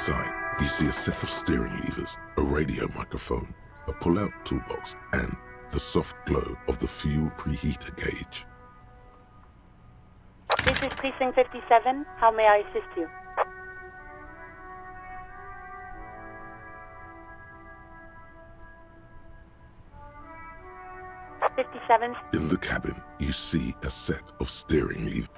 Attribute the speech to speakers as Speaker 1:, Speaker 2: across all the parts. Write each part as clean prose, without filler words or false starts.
Speaker 1: Inside, you see a set of steering levers, a radio microphone, a pull-out toolbox, and the soft glow of the fuel preheater gauge.
Speaker 2: This is Precinct 57. How may I assist you?
Speaker 1: In the cabin, you see a set of steering levers.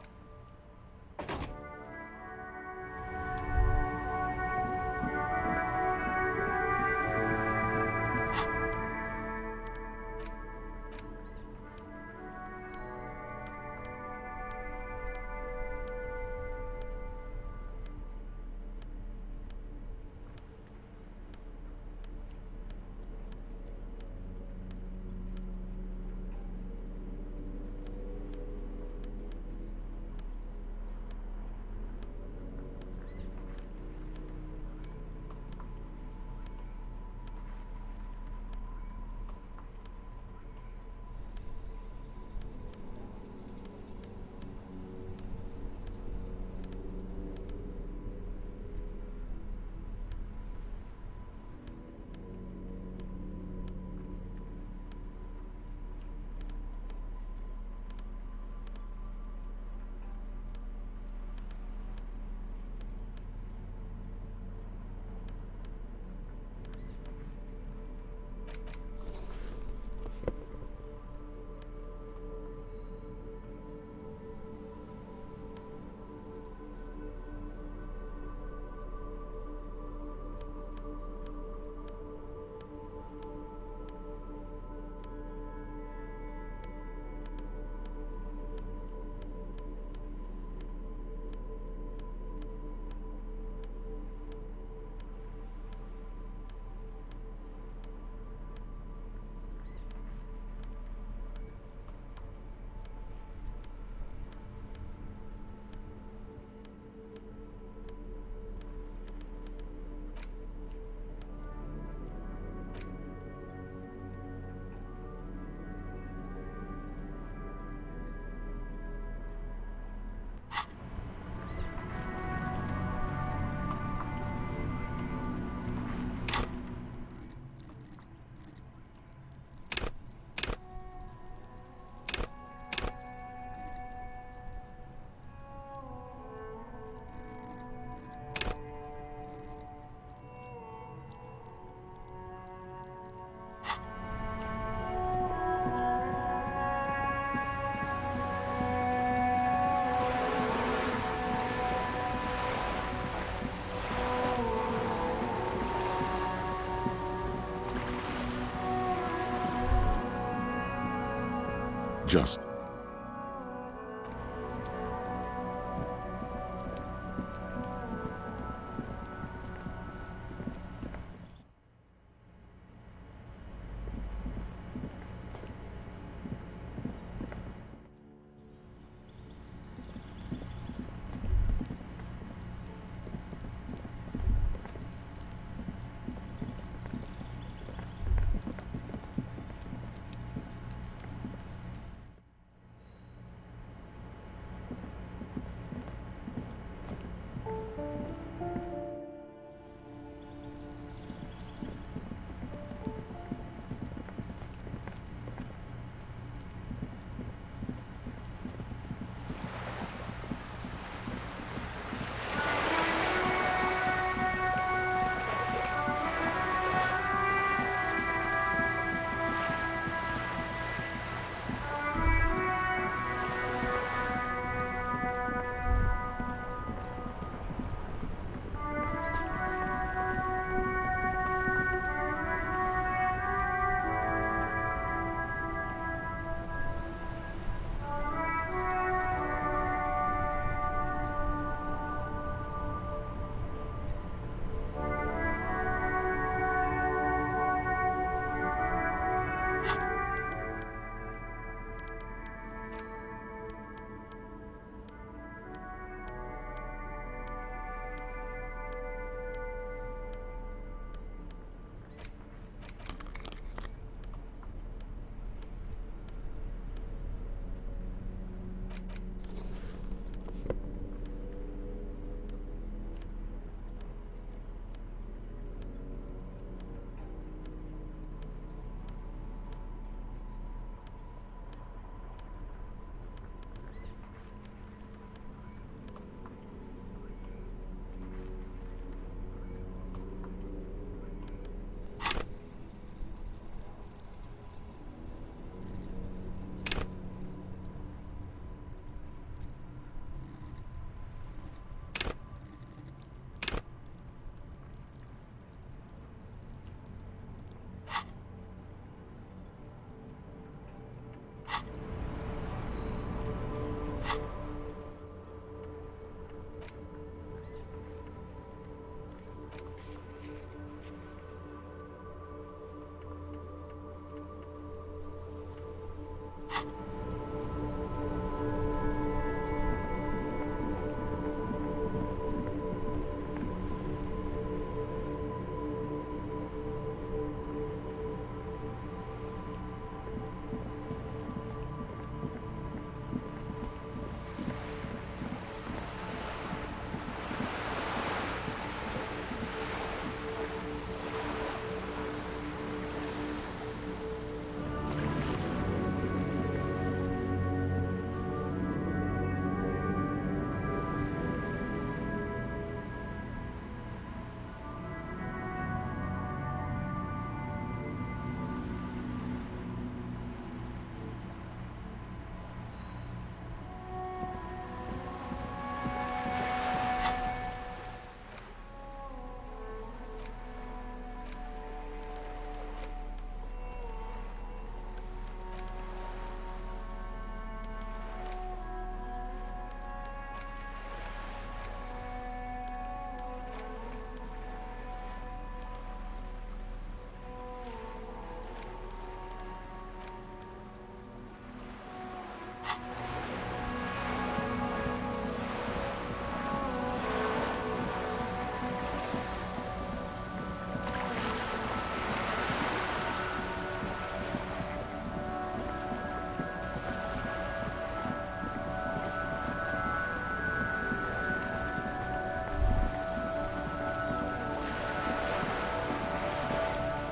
Speaker 1: Just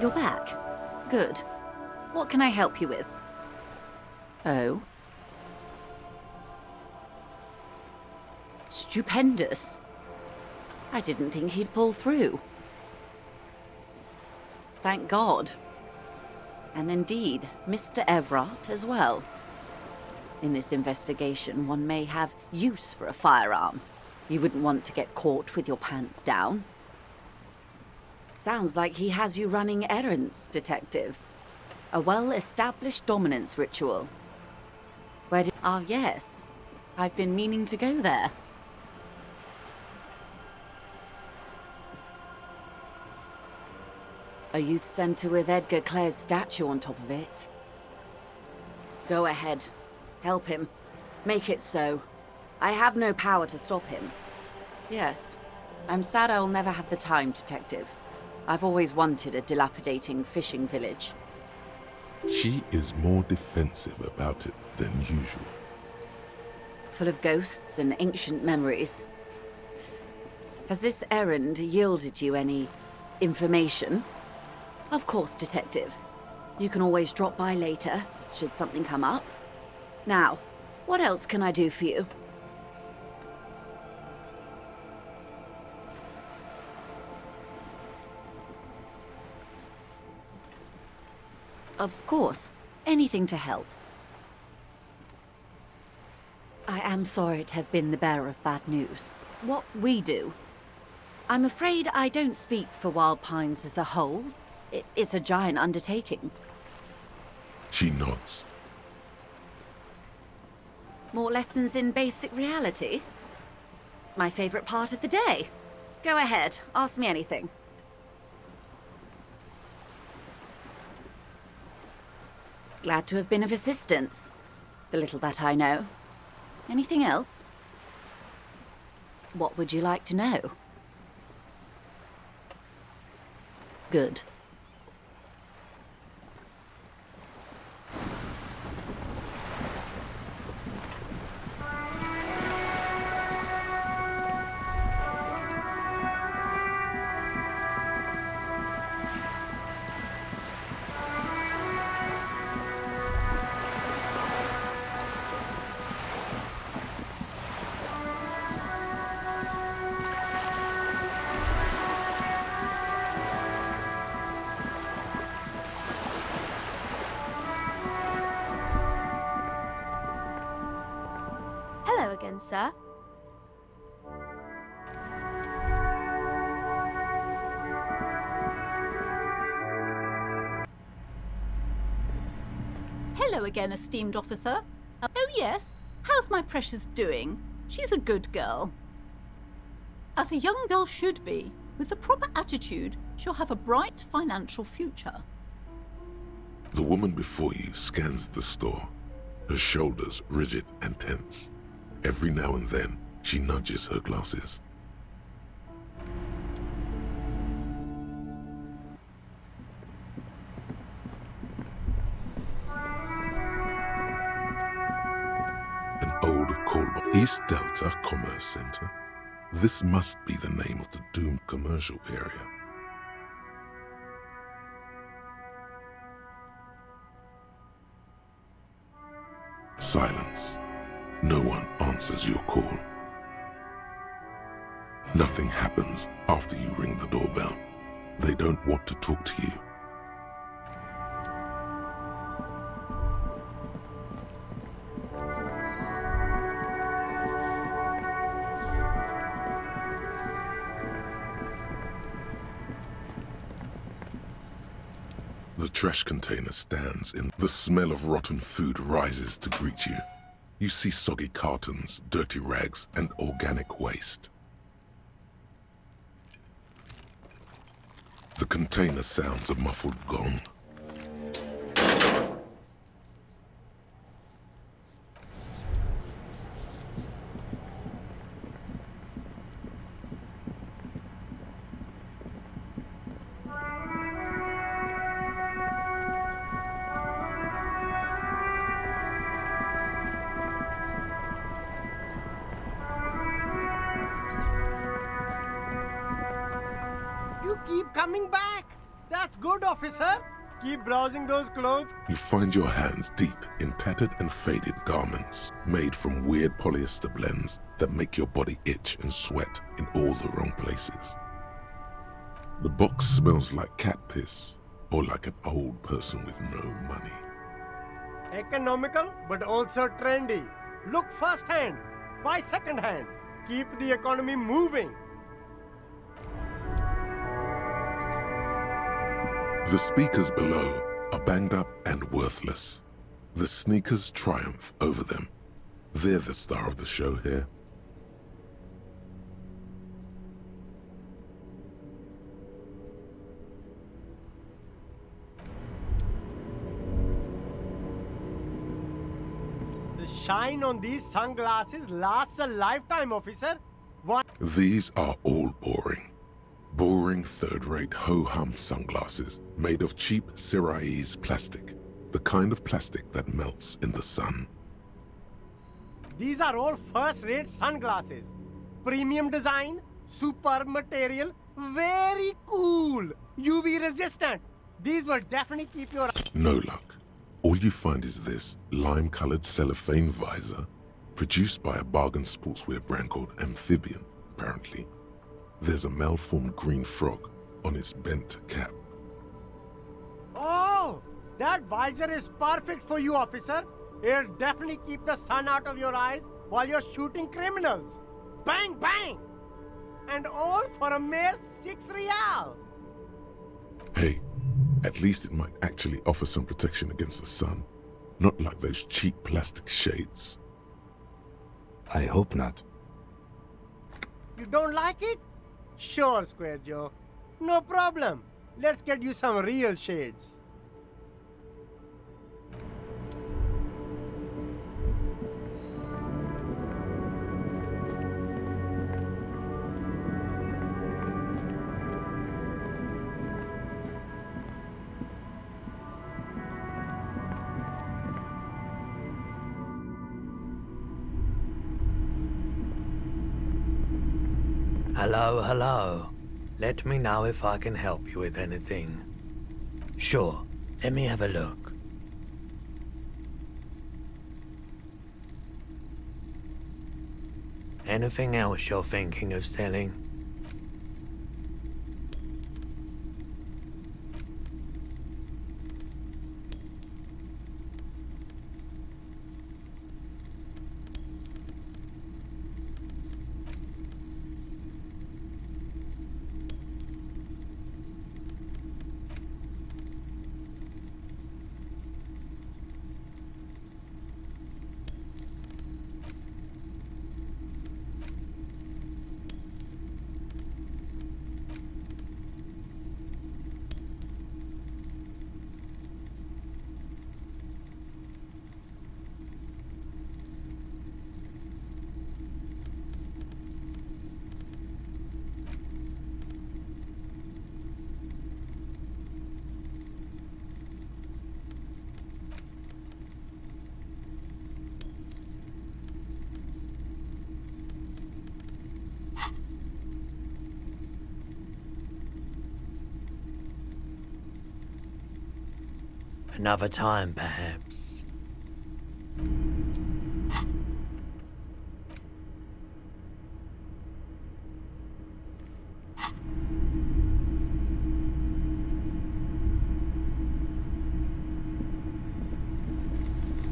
Speaker 3: You're back. Good. What can I help you with? Oh? Stupendous. I didn't think he'd pull through. Thank God. And indeed, Mr. Evrart as well. In this investigation, one may have use for a firearm. You wouldn't want to get caught with your pants down. Sounds like he has you running errands, Detective. A well-established dominance ritual. Where did... Ah, yes. I've been meaning to go there. A youth center with Edgar Clare's statue on top of it. Go ahead. Help him. Make it so. I have no power to stop him. Yes. I'm sad I'll never have the time, Detective. I've always wanted a dilapidating fishing village.
Speaker 1: She is more defensive about it than usual.
Speaker 3: Full of ghosts and ancient memories. Has this errand yielded you any information? Of course, Detective. You can always drop by later, should something come up. Now, what else can I do for you? Of course. Anything to help. I am sorry to have been the bearer of bad news. What we do... I'm afraid I don't speak for Wild Pines as a whole. It's a giant undertaking.
Speaker 1: She nods.
Speaker 3: More lessons in basic reality? My favorite part of the day. Go ahead, ask me anything. Glad to have been of assistance. The little that I know. Anything else? What would you like to know? Good.
Speaker 4: Hello again, sir.
Speaker 5: Hello again, esteemed officer. Oh yes, how's my precious doing? She's a good girl. As a young girl should be, with the proper attitude, she'll have a bright financial future.
Speaker 1: The woman before you scans the store, her shoulders rigid and tense. Every now and then, she nudges her glasses. An old callbox. East Delta Commerce Center. This must be the name of the doomed commercial area. Silence. No one answers your call. Nothing happens after you ring the doorbell. They don't want to talk to you. The trash container stands in. The smell of rotten food rises to greet you. You see soggy cartons, dirty rags, and organic waste. The container sounds a muffled gong.
Speaker 6: You keep coming back. That's good, officer. Keep browsing those clothes.
Speaker 1: You find your hands deep in tattered and faded garments made from weird polyester blends that make your body itch and sweat in all the wrong places. The box smells like cat piss or like an old person with no money.
Speaker 6: Economical, but also trendy. Look first hand, buy second hand. Keep the economy moving.
Speaker 1: The speakers below are banged up and worthless. The sneakers triumph over them. They're the star of the show here.
Speaker 6: The shine on these sunglasses lasts a lifetime, officer. What?
Speaker 1: These are all boring. Boring third-rate ho-hum sunglasses made of cheap Syrahese plastic. The kind of plastic that melts in the sun.
Speaker 6: These are all first-rate sunglasses. Premium design, superb material, very cool. UV resistant. These will definitely keep your...
Speaker 1: No luck. All you find is this lime-colored cellophane visor, produced by a bargain sportswear brand called Amphibian, apparently. There's a malformed green frog on its bent cap.
Speaker 6: Oh, that visor is perfect for you, officer. It'll definitely keep the sun out of your eyes while you're shooting criminals. Bang, bang! And all for a mere 6 real.
Speaker 1: Hey, at least it might actually offer some protection against the sun. Not like those cheap plastic shades.
Speaker 7: I hope not.
Speaker 6: You don't like it? Sure, Square Joe. No problem. Let's get you some real shades.
Speaker 8: Hello, hello. Let me know if I can help you with anything. Sure, let me have a look. Anything else you're thinking of selling? Another time, perhaps.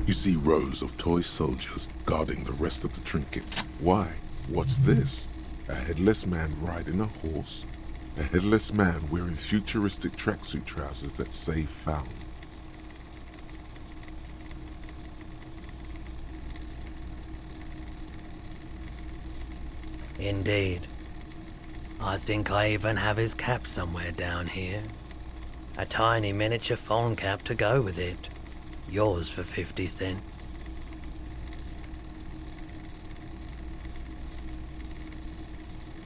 Speaker 1: You see rows of toy soldiers guarding the rest of the trinkets. Why? What's this? A headless man riding a horse? A headless man wearing futuristic tracksuit trousers that say found.
Speaker 8: Indeed. I think I even have his cap somewhere down here. A tiny miniature phone cap to go with it. Yours for 50 cents.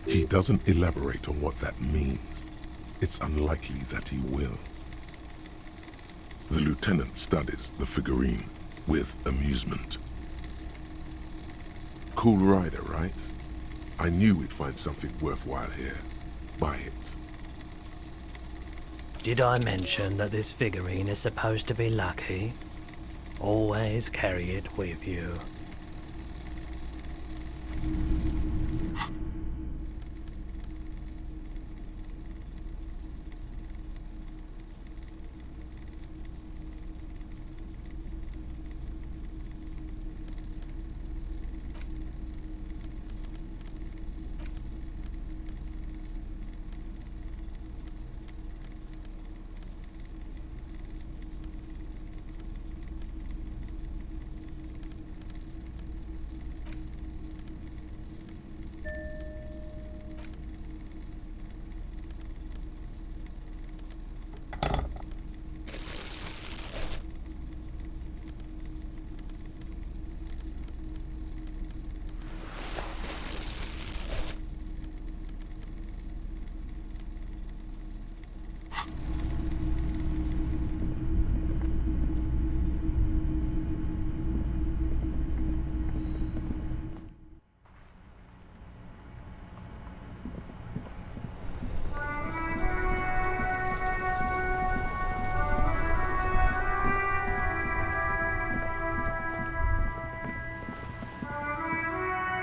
Speaker 1: He doesn't elaborate on what that means. It's unlikely that he will. The lieutenant studies the figurine with amusement. Cool rider, right? I knew we'd find something worthwhile here. Buy it.
Speaker 8: Did I mention that this figurine is supposed to be lucky? Always carry it with you.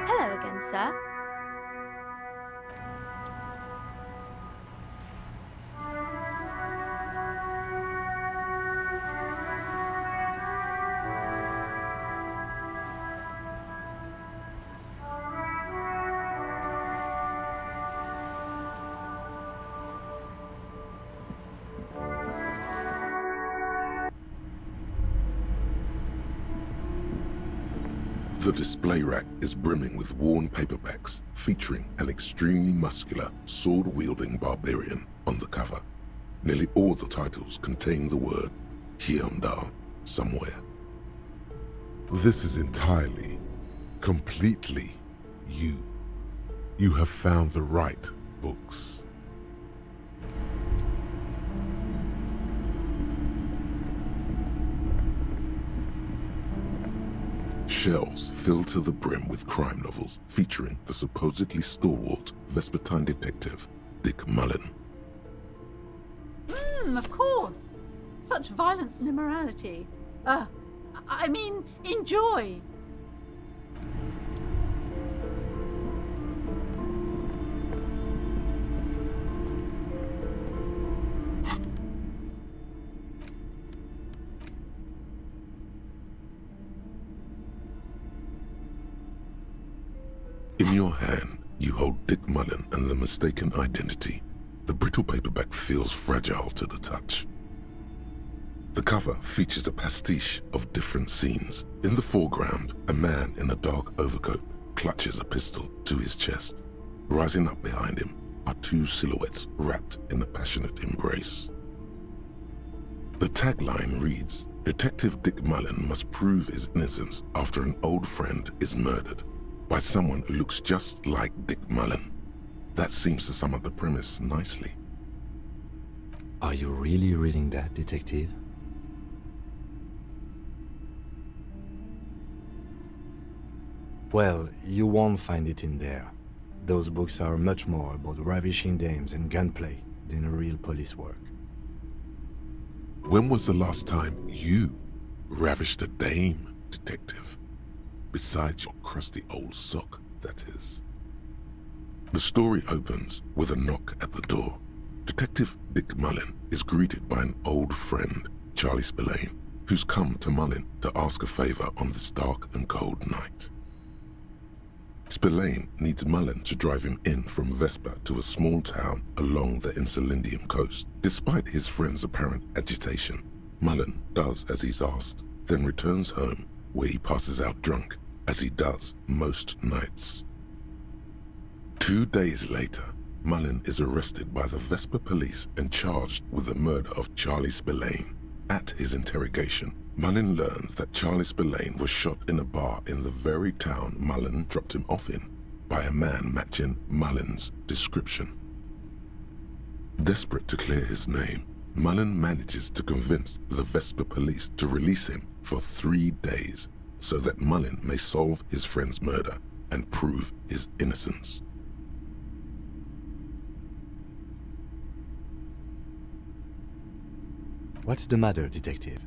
Speaker 4: Hello again, sir.
Speaker 1: The display rack is brimming with worn paperbacks featuring an extremely muscular, sword-wielding barbarian on the cover. Nearly all the titles contain the word Hyundai somewhere. This is entirely, completely you. You have found the right books. Shelves filled to the brim with crime novels featuring the supposedly stalwart Vespertine detective, Dick Mullen.
Speaker 5: Of course. Such violence and immorality. I mean, enjoy.
Speaker 1: In your hand, you hold Dick Mullen and the Mistaken Identity. The brittle paperback feels fragile to the touch. The cover features a pastiche of different scenes. In the foreground, a man in a dark overcoat clutches a pistol to his chest. Rising up behind him are two silhouettes wrapped in a passionate embrace. The tagline reads, "Detective Dick Mullen must prove his innocence after an old friend is murdered by someone who looks just like Dick Mullen." That seems to sum up the premise nicely.
Speaker 7: Are you really reading that, detective? Well, you won't find it in there. Those books are much more about ravishing dames and gunplay than real police work.
Speaker 1: When was the last time you ravished a dame, detective? Besides your crusty old sock, that is. The story opens with a knock at the door. Detective Dick Mullen is greeted by an old friend, Charlie Spillane, who's come to Mullen to ask a favor on this dark and cold night. Spillane needs Mullen to drive him in from Vesper to a small town along the Insulindium coast. Despite his friend's apparent agitation, Mullen does as he's asked, then returns home where he passes out drunk, as he does most nights. 2 days later, Mullen is arrested by the Vesper police and charged with the murder of Charlie Spillane. At his interrogation, Mullen learns that Charlie Spillane was shot in a bar in the very town Mullen dropped him off in by a man matching Mullen's description. Desperate to clear his name, Mullen manages to convince the Vesper police to release him for 3 days so that Mullen may solve his friend's murder and prove his innocence.
Speaker 7: What's the matter, detective?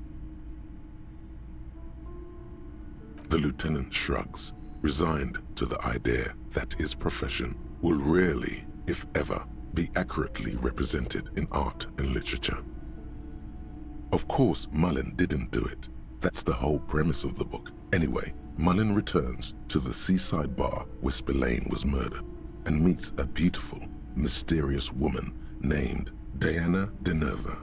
Speaker 1: The lieutenant shrugs, resigned to the idea that his profession will rarely, if ever, be accurately represented in art and literature. Of course, Mullen didn't do it. That's the whole premise of the book. Anyway, Mullen returns to the seaside bar where Spillane was murdered and meets a beautiful, mysterious woman named Diana de Nerva.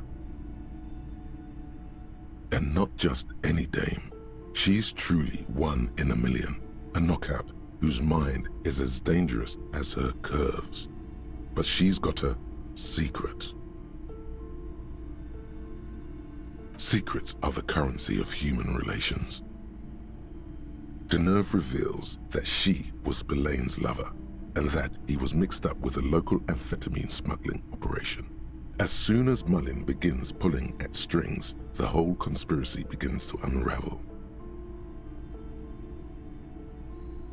Speaker 1: And not just any dame. She's truly one in a million, a knockout whose mind is as dangerous as her curves. But she's got a secret. Secrets are the currency of human relations. De Nerve reveals that she was Spillane's lover, and that he was mixed up with a local amphetamine smuggling operation. As soon as Mullen begins pulling at strings, the whole conspiracy begins to unravel.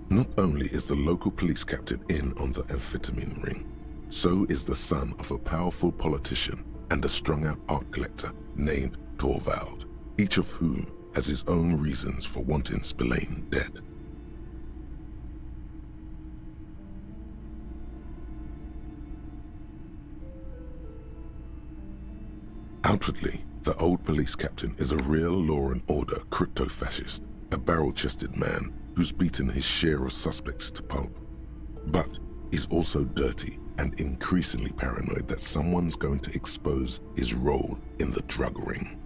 Speaker 1: Not only is the local police captain in on the amphetamine ring, so is the son of a powerful politician and a strung-out art collector named Torvald, each of whom has his own reasons for wanting Spillane dead. Outwardly, the old police captain is a real law and order crypto-fascist, a barrel-chested man who's beaten his share of suspects to pulp. But he's also dirty and increasingly paranoid that someone's going to expose his role in the drug ring.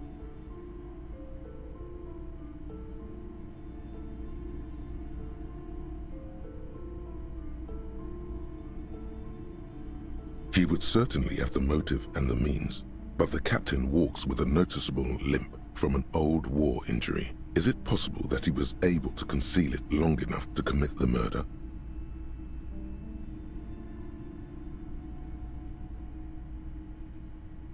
Speaker 1: He would certainly have the motive and the means, but the captain walks with a noticeable limp from an old war injury. Is it possible that he was able to conceal it long enough to commit the murder?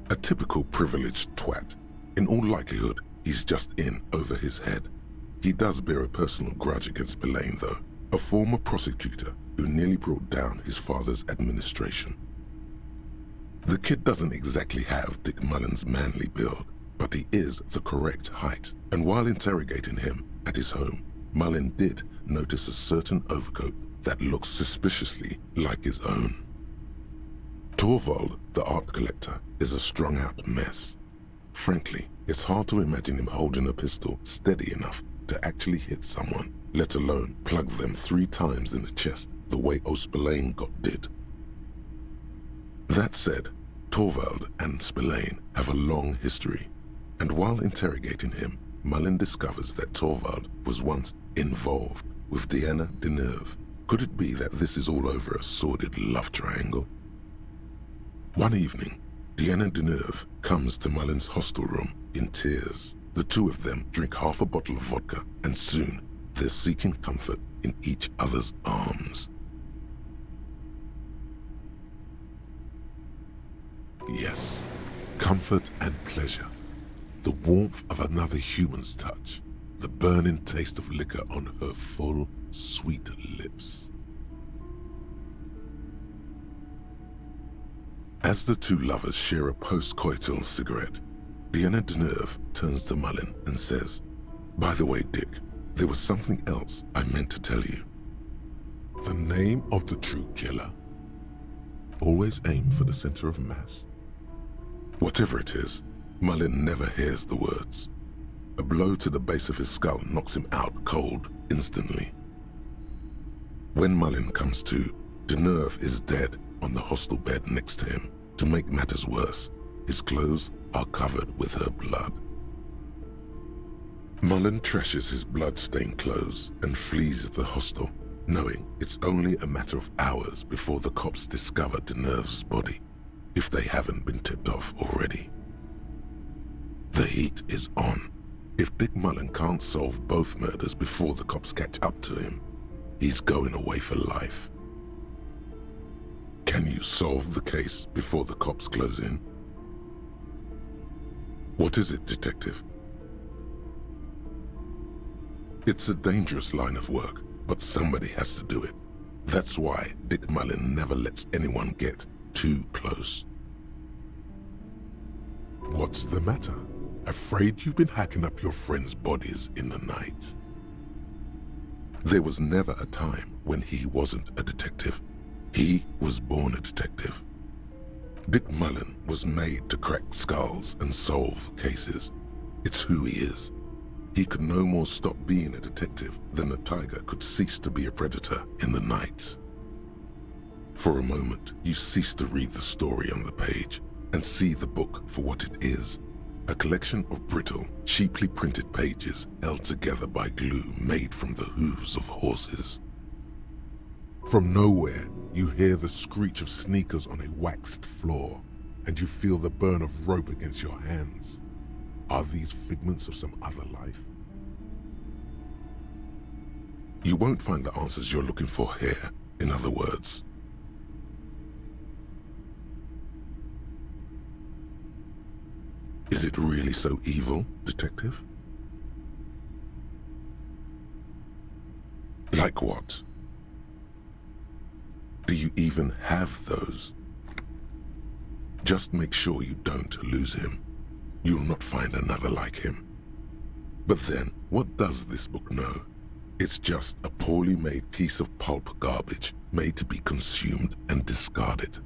Speaker 1: A typical privileged twat. In all likelihood, he's just in over his head. He does bear a personal grudge against Spillane, though, a former prosecutor who nearly brought down his father's administration. The kid doesn't exactly have Dick Mullen's manly build, but he is the correct height, and while interrogating him at his home, Mullen did notice a certain overcoat that looks suspiciously like his own. Torvald, the art collector, is a strung-out mess. Frankly, it's hard to imagine him holding a pistol steady enough to actually hit someone, let alone plug them 3 times in the chest the way Spillane got did. That said, Torvald and Spillane have a long history, and while interrogating him, Mullen discovers that Torvald was once involved with Diana de Nerve. Could it be that this is all over a sordid love triangle? One evening, Diana de Nerve comes to Mullen's hostel room in tears. The two of them drink half a bottle of vodka, and soon they're seeking comfort in each other's arms. Yes, comfort and pleasure. The warmth of another human's touch. The burning taste of liquor on her full, sweet lips. As the two lovers share a post-coital cigarette, Diana de Nerve turns to Mullen and says, "By the way, Dick, there was something else I meant to tell you. The name of the true killer. Always aim for the center of mass." Whatever it is, Mullen never hears the words. A blow to the base of his skull knocks him out cold instantly. When Mullen comes to, de Nerve is dead on the hostel bed next to him. To make matters worse, his clothes are covered with her blood. Mullen trashes his blood-stained clothes and flees the hostel, knowing it's only a matter of hours before the cops discover de Nerve's body, if they haven't been tipped off already. The heat is on. If Dick Mullen can't solve both murders before the cops catch up to him, he's going away for life. Can you solve the case before the cops close in? What is it, detective? It's a dangerous line of work, but somebody has to do it. That's why Dick Mullen never lets anyone get too close. What's the matter? afraid you've been hacking up your friends' bodies in the night. There was never a time when he wasn't a detective. He was born a detective. Dick Mullen was made to crack skulls and solve cases. It's who he is. He could no more stop being a detective than a tiger could cease to be a predator in the night. For a moment, you cease to read the story on the page and see the book for what it is, a collection of brittle, cheaply printed pages held together by glue made from the hooves of horses. From nowhere, you hear the screech of sneakers on a waxed floor, and you feel the burn of rope against your hands. Are these figments of some other life? You won't find the answers you're looking for here, in other words. Is it really so evil, detective? Like what? Do you even have those? Just make sure you don't lose him. You'll not find another like him. But then, what does this book know? It's just a poorly made piece of pulp garbage made to be consumed and discarded.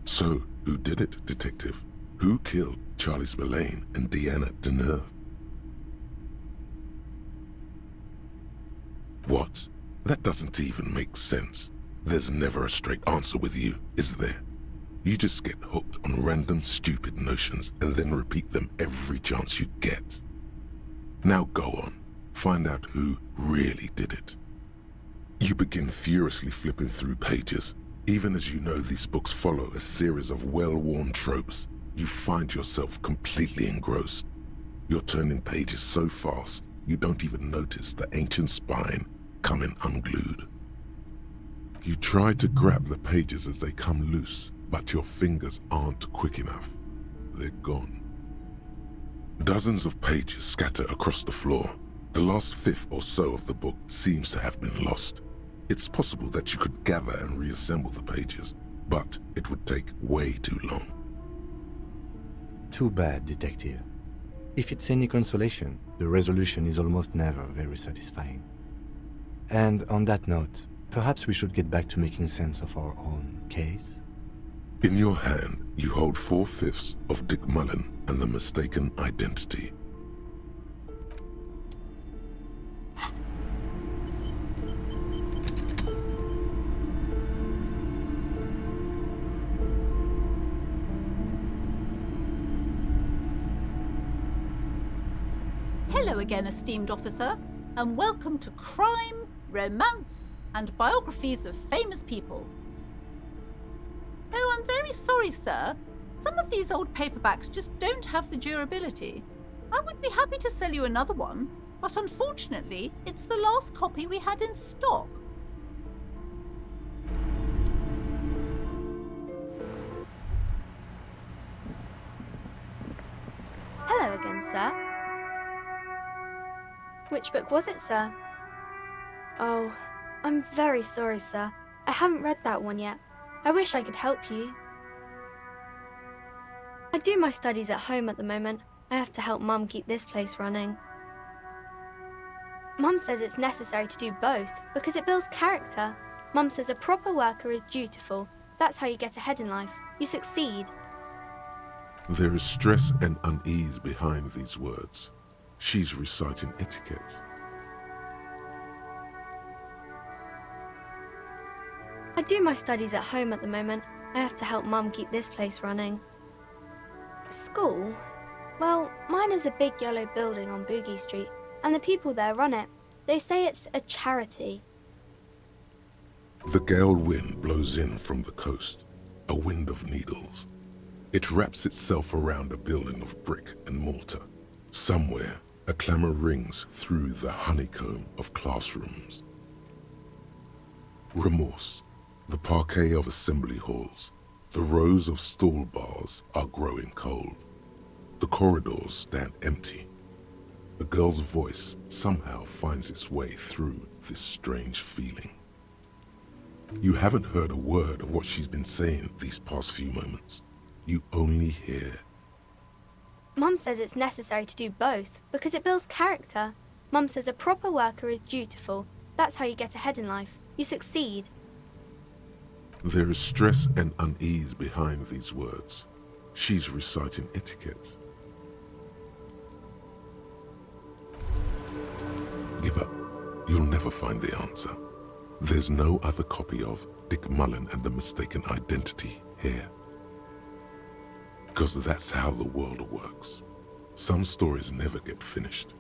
Speaker 1: So, who did it, detective? Who killed Charlie Spillane and Deanna Deneuve? What? That doesn't even make sense. There's never a straight answer with you, is there? You just get hooked on random stupid notions and then repeat them every chance you get. Now go on, find out who really did it. You begin furiously flipping through pages. Even as you know these books follow a series of well-worn tropes, you find yourself completely engrossed. You're turning pages so fast, you don't even notice the ancient spine coming unglued. You try to grab the pages as they come loose, but your fingers aren't quick enough. They're gone. Dozens of pages scatter across the floor. The last fifth or so of the book seems to have been lost. It's possible that you could gather and reassemble the pages, but it would take way too long.
Speaker 7: Too bad, detective. If it's any consolation, the resolution is almost never very satisfying. And on that note, perhaps we should get back to making sense of our own case?
Speaker 1: In your hand, you hold 4/5 of Dick Mullen and the mistaken identity.
Speaker 5: Hello again, esteemed officer, and welcome to Crime, Romance, and Biographies of Famous People. Oh, I'm very sorry, sir. Some of these old paperbacks just don't have the durability. I would be happy to sell you another one, but unfortunately, it's the last copy we had in stock.
Speaker 4: Hello again, sir. Which book was it, sir? Oh, I'm very sorry, sir. I haven't read that one yet. I wish I could help you. I do my studies at home at the moment. I have to help Mum keep this place running. Mum says it's necessary to do both because it builds character. Mum says a proper worker is dutiful. That's how you get ahead in life. You succeed.
Speaker 1: There is stress and unease behind these words. She's reciting etiquette.
Speaker 4: I do my studies at home at the moment. I have to help Mum keep this place running. School? Well, mine is a big yellow building on Boogie Street, and the people there run it. They say it's a charity.
Speaker 1: The gale wind blows in from the coast, a wind of needles. It wraps itself around a building of brick and mortar. Somewhere, a clamor rings through the honeycomb of classrooms. Remorse, the parquet of assembly halls, the rows of stall bars are growing cold. The corridors stand empty. A girl's voice somehow finds its way through this strange feeling. You haven't heard a word of what she's been saying these past few moments. You only hear.
Speaker 4: Mum Mum says it's necessary to do both because it builds character. Mum says a proper worker is dutiful. That's how you get ahead in life. You succeed.
Speaker 1: There is stress and unease behind these words. She's reciting etiquette. Give up. You'll never find the answer. There's no other copy of Dick Mullen and the Mistaken Identity here. Because that's how the world works. Some stories never get finished.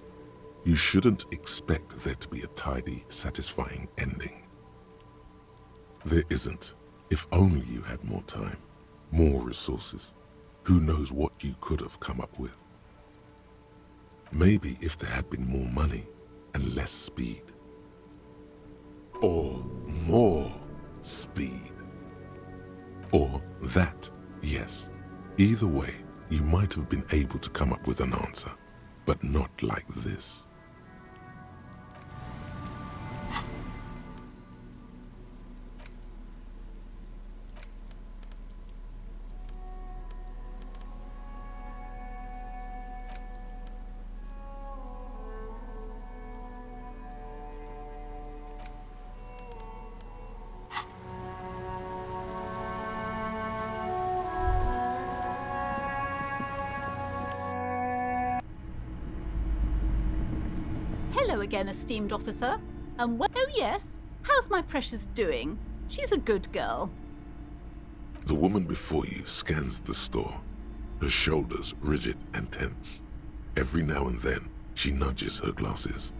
Speaker 1: You shouldn't expect there to be a tidy, satisfying ending. There isn't. If only you had more time, more resources. Who knows what you could have come up with? Maybe if there had been more money and less speed. Or more speed. Or that, yes. Either way, you might have been able to come up with an answer, but not like this.
Speaker 5: Hello again, esteemed officer. Oh yes, how's my precious doing? She's a good girl.
Speaker 1: The woman before you scans the store, her shoulders rigid and tense. Every now and then, she nudges her glasses.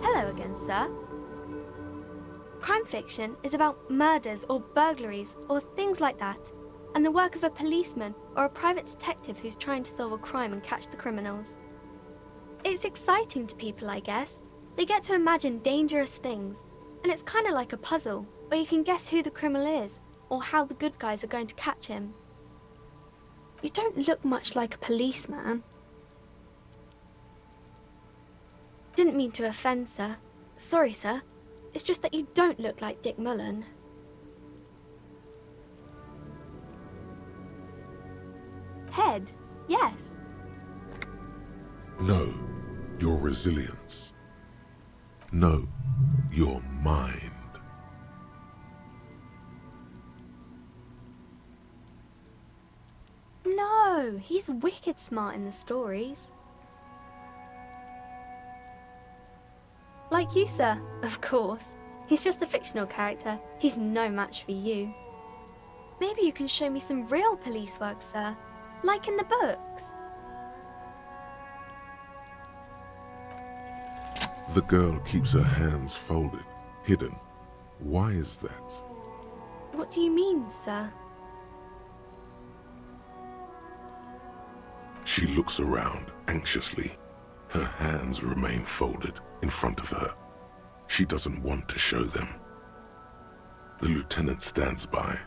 Speaker 4: Hello again, sir. Crime fiction is about murders or burglaries or things like that, and the work of a policeman or a private detective who's trying to solve a crime and catch the criminals. It's exciting to people, I guess. They get to imagine dangerous things, and it's kind of like a puzzle, where you can guess who the criminal is or how the good guys are going to catch him. You don't look much like a policeman. Didn't mean to offend, sir. Sorry, sir. It's just that you don't look like Dick Mullen. Head, yes.
Speaker 1: No, your resilience. No, your mind.
Speaker 4: No, he's wicked smart in the stories. Like you, sir, of course. He's just a fictional character. He's no match for you. Maybe you can show me some real police work, sir, like in the books.
Speaker 1: The girl keeps her hands folded, hidden. Why is that?
Speaker 4: What do you mean, sir?
Speaker 1: She looks around anxiously. Her hands remain folded in front of her. She doesn't want to show them. The lieutenant stands by,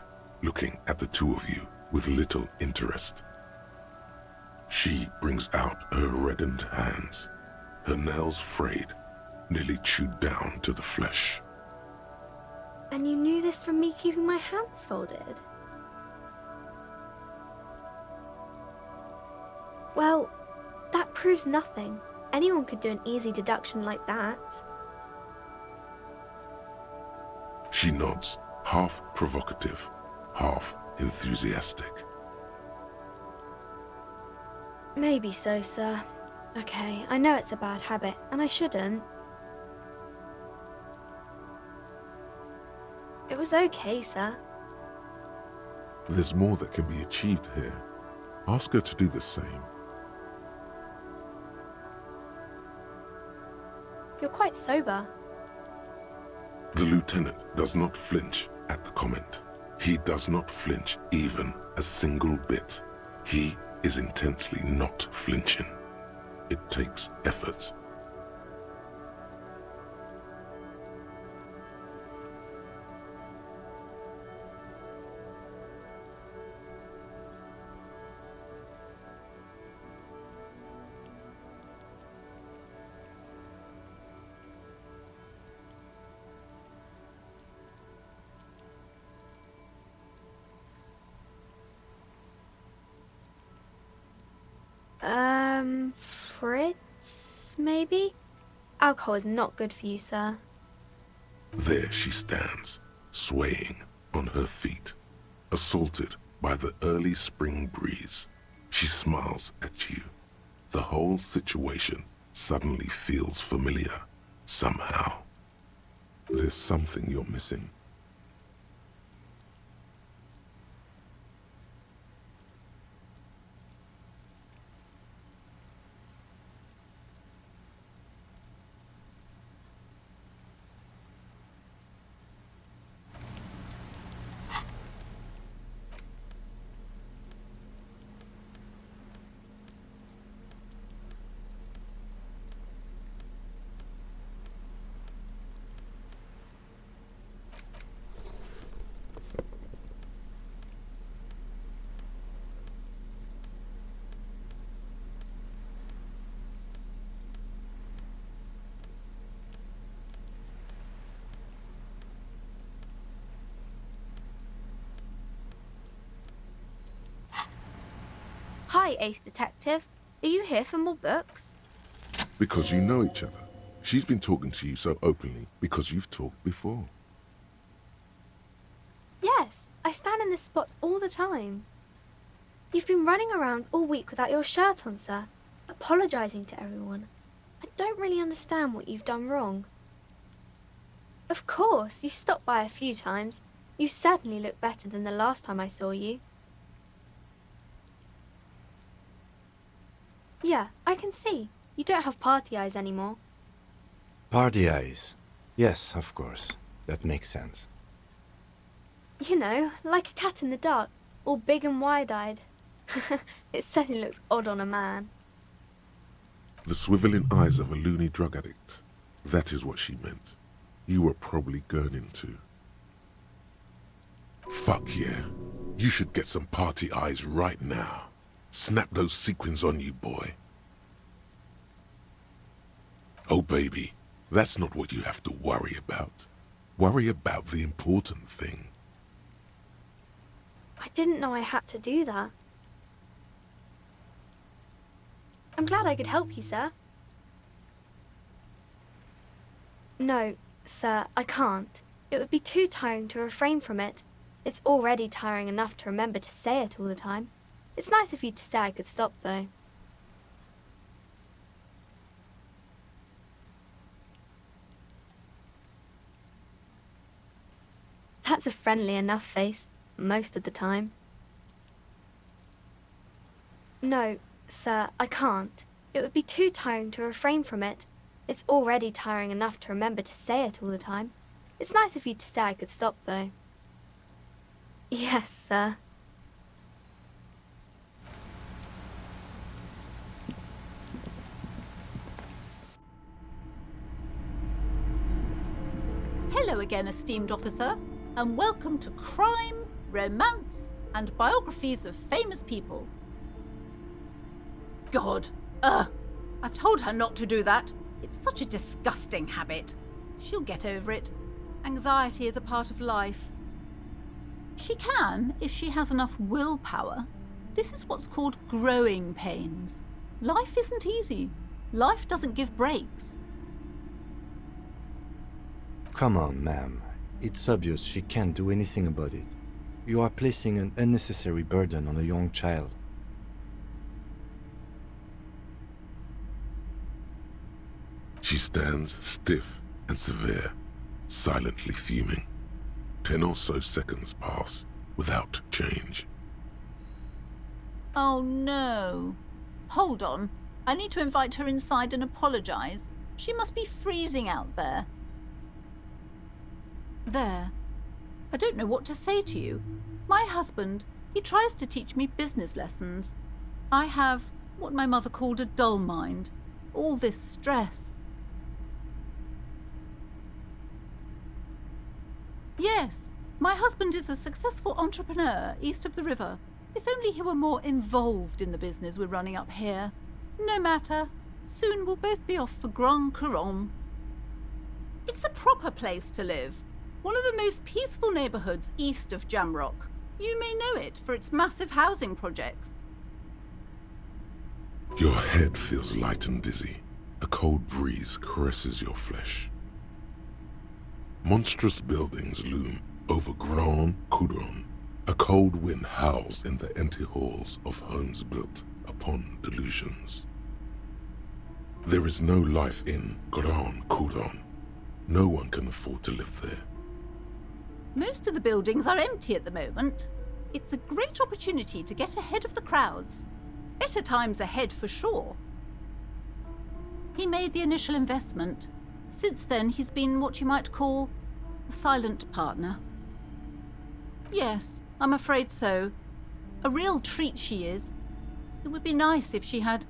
Speaker 1: looking at the two of you with little interest. She brings out her reddened hands, her nails frayed, nearly chewed down to the flesh.
Speaker 4: And you knew this from me keeping my hands folded? Well, that proves nothing. Anyone could do an easy deduction like that.
Speaker 1: She nods, half provocative, half enthusiastic.
Speaker 4: Maybe so, sir. Okay, I know it's a bad habit, and I shouldn't. It was okay, sir.
Speaker 1: There's more that can be achieved here. Ask her to do the same.
Speaker 4: You're quite sober.
Speaker 1: The lieutenant does not flinch at the comment. He does not flinch even a single bit. He is intensely not flinching. It takes effort.
Speaker 4: Fritz, maybe? Alcohol is not good for you, sir.
Speaker 1: There she stands, swaying on her feet, assaulted by the early spring breeze. She smiles at you. The whole situation suddenly feels familiar, somehow. There's something you're missing.
Speaker 4: Hi, Ace Detective. Are you here for more books?
Speaker 1: Because you know each other. She's been talking to you so openly because you've talked before.
Speaker 4: Yes, I stand in this spot all the time. You've been running around all week without your shirt on, sir, apologizing to everyone. I don't really understand what you've done wrong. Of course, you stopped by a few times. You certainly look better than the last time I saw you. Yeah, I can see. You don't have party eyes anymore.
Speaker 7: Party eyes. Yes, of course. That makes sense.
Speaker 4: You know, like a cat in the dark, all big and wide-eyed. It certainly looks odd on a man.
Speaker 1: The swiveling eyes of a loony drug addict. That is what she meant. You were probably gurning too. Fuck yeah. You should get some party eyes right now. Snap those sequins on you, boy. Oh, baby, that's not what you have to worry about. Worry about the important thing.
Speaker 4: I didn't know I had to do that. I'm glad I could help you, sir. No, sir, I can't. It would be too tiring to refrain from it. It's already tiring enough to remember to say it all the time. It's nice of you to say I could stop, though. That's a friendly enough face, most of the time. No, sir, I can't. It would be too tiring to refrain from it. It's already tiring enough to remember to say it all the time. It's nice of you to say I could stop, though. Yes, sir.
Speaker 5: Hello again, esteemed officer, and welcome to Crime, Romance, and Biographies of Famous People. God, I've told her not to do that. It's such a disgusting habit. She'll get over it. Anxiety is a part of life. She can, if she has enough willpower. This is what's called growing pains. Life isn't easy. Life doesn't give breaks.
Speaker 7: Come on, ma'am. It's obvious she can't do anything about it. You are placing an unnecessary burden on a young child.
Speaker 1: She stands stiff and severe, silently fuming. 10 or so seconds pass without change.
Speaker 5: Oh no. Hold on. I need to invite her inside and apologize. She must be freezing out there. There. I don't know what to say to you. My husband, he tries to teach me business lessons. I have what my mother called a dull mind. All this stress. Yes, my husband is a successful entrepreneur east of the river. If only he were more involved in the business we're running up here. No matter. Soon we'll both be off for Grand Couronne. It's a proper place to live. One of the most peaceful neighbourhoods east of Jamrock. You may know it for its massive housing projects.
Speaker 1: Your head feels light and dizzy. A cold breeze caresses your flesh. Monstrous buildings loom over Grand Couronne. A cold wind howls in the empty halls of homes built upon delusions. There is no life in Grand Couronne. No one can afford to live there.
Speaker 5: Most of the buildings are empty at the moment. It's a great opportunity to get ahead of the crowds. Better times ahead for sure. He made the initial investment. Since then, he's been what you might call a silent partner. Yes, I'm afraid so. A real treat she is. It would be nice if she had...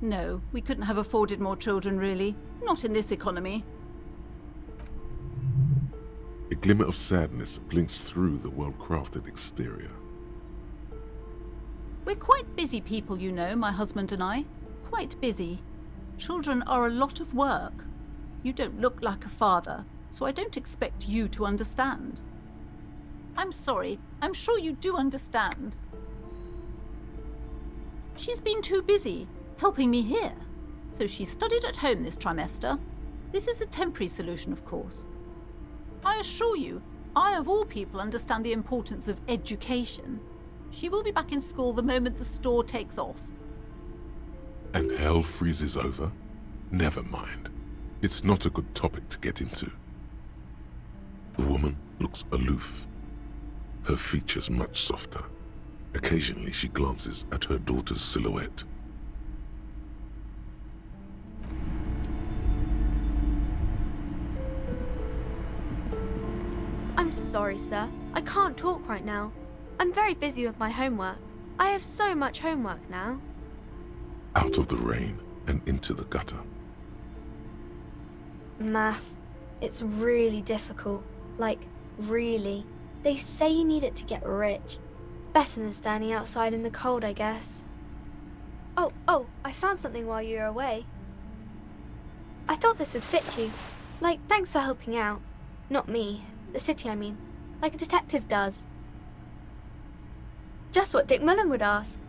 Speaker 5: No, we couldn't have afforded more children, really. Not in this economy.
Speaker 1: A glimmer of sadness blinks through the well-crafted exterior.
Speaker 5: We're quite busy people, you know, my husband and I. Quite busy. Children are a lot of work. You don't look like a father, so I don't expect you to understand. I'm sorry. I'm sure you do understand. She's been too busy helping me here, so she studied at home this trimester. This is a temporary solution, of course. I assure you, I of all people understand the importance of education. She will be back in school the moment the store takes off.
Speaker 1: And hell freezes over? Never mind. It's not a good topic to get into. The woman looks aloof, her features much softer. Occasionally she glances at her daughter's silhouette.
Speaker 4: I'm sorry, sir. I can't talk right now. I'm very busy with my homework. I have so much homework now.
Speaker 1: Out of the rain and into the gutter.
Speaker 4: Math. It's really difficult. Like, really. They say you need it to get rich. Better than standing outside in the cold, I guess. Oh, I found something while you were away. I thought this would fit you. Like, thanks for helping out. Not me. The city, I mean. Like a detective does. Just what Dick Mullen would ask.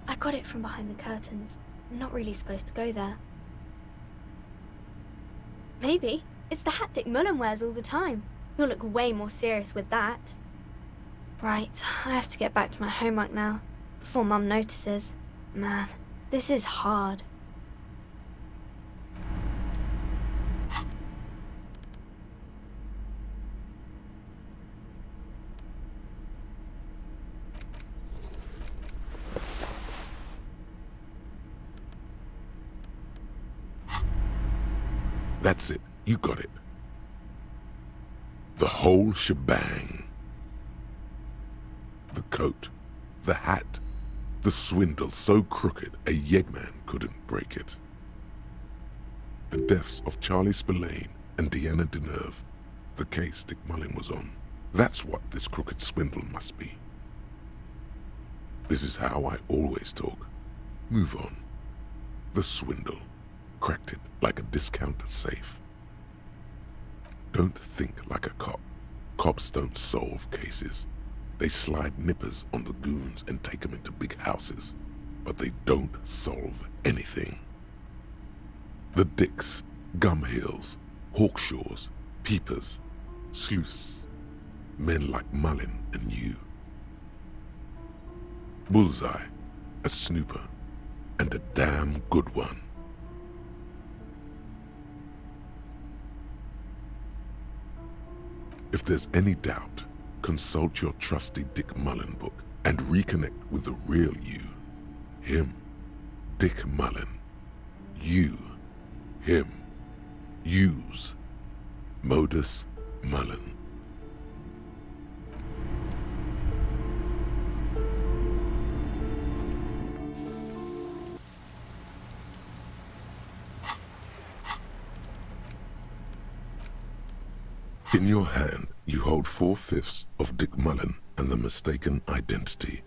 Speaker 4: I got it from behind the curtains. I'm not really supposed to go there. Maybe. It's the hat Dick Mullen wears all the time. You'll look way more serious with that. Right, I have to get back to my homework now, before Mum notices. Man, this is hard.
Speaker 1: That's it. You got it. The whole shebang. The coat, the hat, the swindle so crooked a yeggman couldn't break it. The deaths of Charlie Spillane and Deanna Deneuve, the case Dick Mullen was on. That's what this crooked swindle must be. This is how I always talk. Move on. The swindle. Cracked it like a discounted safe. Don't think like a cop. Cops don't solve cases. They slide nippers on the goons and take them into big houses. But they don't solve anything. The Dicks, Gumhills, Hawkshaws, Peepers, Sleuths. Men like Mullen and you. Bullseye, a snooper, and a damn good one. If there's any doubt, consult your trusty Dick Mullen book and reconnect with the real you. Him, Dick Mullen. You, him. Use, Modus Mullen. In your hand, you hold 4/5 of Dick Mullen and the mistaken identity.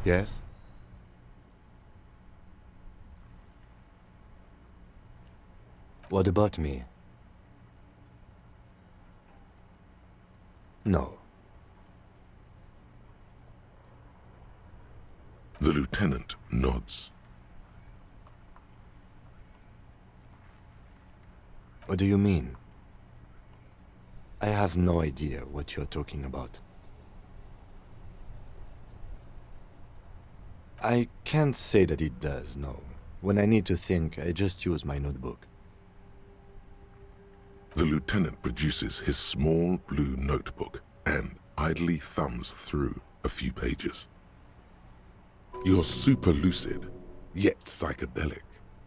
Speaker 7: Yes? What about me? No.
Speaker 1: The lieutenant nods.
Speaker 7: What do you mean? I have no idea what you're talking about. I can't say that it does, no. When I need to think, I just use my notebook.
Speaker 1: The lieutenant produces his small blue notebook and idly thumbs through a few pages. You're super lucid, yet psychedelic.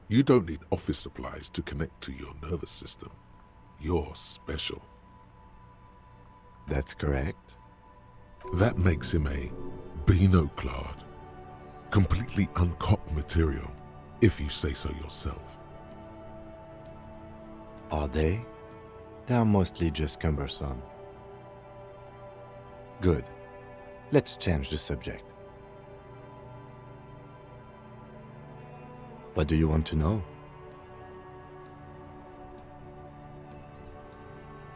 Speaker 1: You don't need office supplies to connect to your nervous system. You're special.
Speaker 7: That's correct.
Speaker 1: That makes him a Beano-clad, completely uncopped material, if you say so yourself.
Speaker 7: Are they? They're mostly just cumbersome. Good. Let's change the subject. What do you want to know?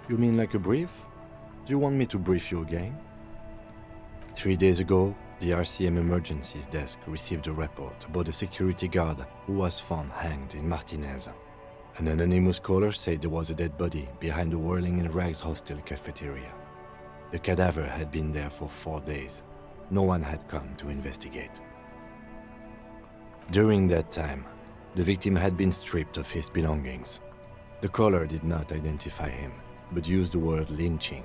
Speaker 7: You mean like a brief? Do you want me to brief you again? 3 days ago, the RCM Emergencies Desk received a report about a security guard who was found hanged in Martinez. An anonymous caller said there was a dead body behind the Whirling in Rags hostel cafeteria. The cadaver had been there for 4 days. No one had come to investigate. During that time, the victim had been stripped of his belongings. The caller did not identify him, but used the word lynching.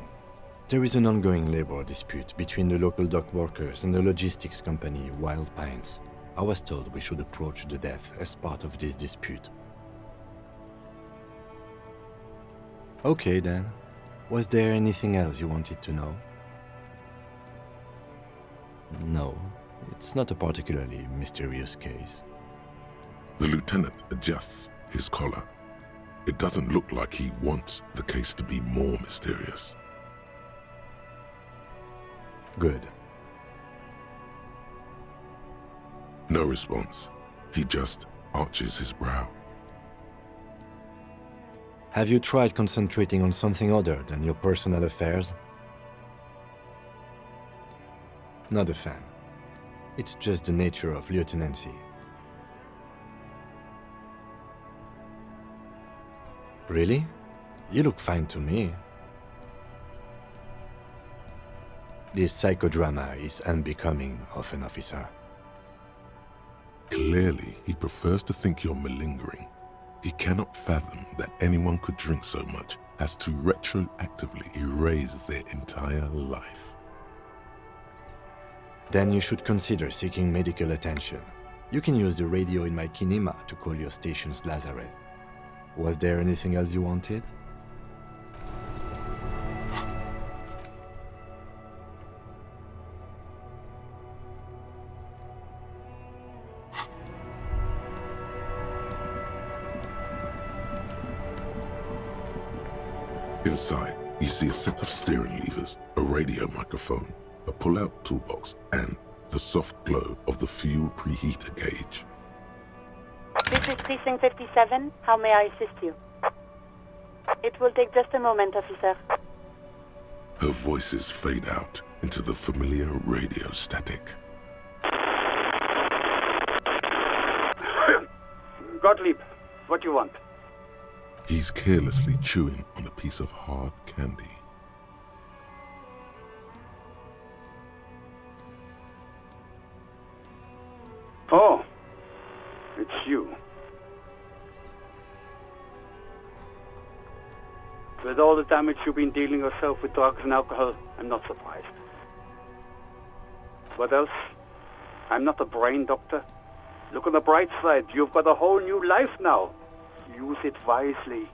Speaker 7: There is an ongoing labor dispute between the local dock workers and the logistics company Wild Pines. I was told we should approach the death as part of this dispute. Okay then. Was there anything else you wanted to know? No, it's not a particularly mysterious case.
Speaker 1: The lieutenant adjusts his collar. It doesn't look like he wants the case to be more mysterious.
Speaker 7: Good.
Speaker 1: No response. He just arches his brow.
Speaker 7: Have you tried concentrating on something other than your personal affairs? Not a fan. It's just the nature of lieutenancy. Really? You look fine to me. This psychodrama is unbecoming of an officer.
Speaker 1: Clearly, he prefers to think you're malingering. He cannot fathom that anyone could drink so much as to retroactively erase their entire life.
Speaker 7: Then you should consider seeking medical attention. You can use the radio in my kinema to call your station's Lazareth. Was there anything else you wanted?
Speaker 1: Inside, you see a set of steering levers, a radio microphone, a pull-out toolbox, and the soft glow of the fuel preheater gauge.
Speaker 2: This is Precinct 57. How may I assist you? It will take just a moment, officer.
Speaker 1: Her voices fade out into the familiar radio static.
Speaker 9: Gottlieb, what do you want?
Speaker 1: He's carelessly chewing on a piece of hard candy.
Speaker 9: Oh, it's you. With all the damage you've been dealing yourself with drugs and alcohol, I'm not surprised. What else? I'm not a brain doctor. Look on the bright side. You've got a whole new life now. Use it wisely.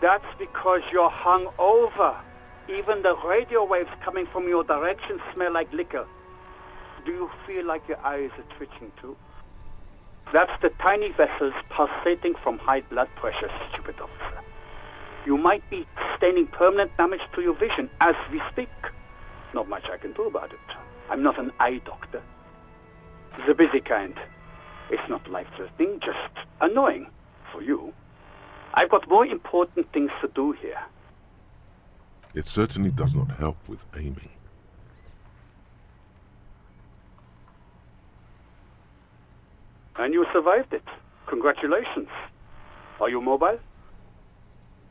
Speaker 9: That's because you're hungover. Even the radio waves coming from your direction smell like liquor. Do you feel like your eyes are twitching too? That's the tiny vessels pulsating from high blood pressure, stupid officer. You might be sustaining permanent damage to your vision as we speak. not much I can do about it. I'm not an eye doctor. The busy kind. It's not life-threatening, just annoying for you. I've got more important things to do here.
Speaker 1: It certainly does not help with aiming.
Speaker 9: And you survived it. Congratulations. Are you mobile?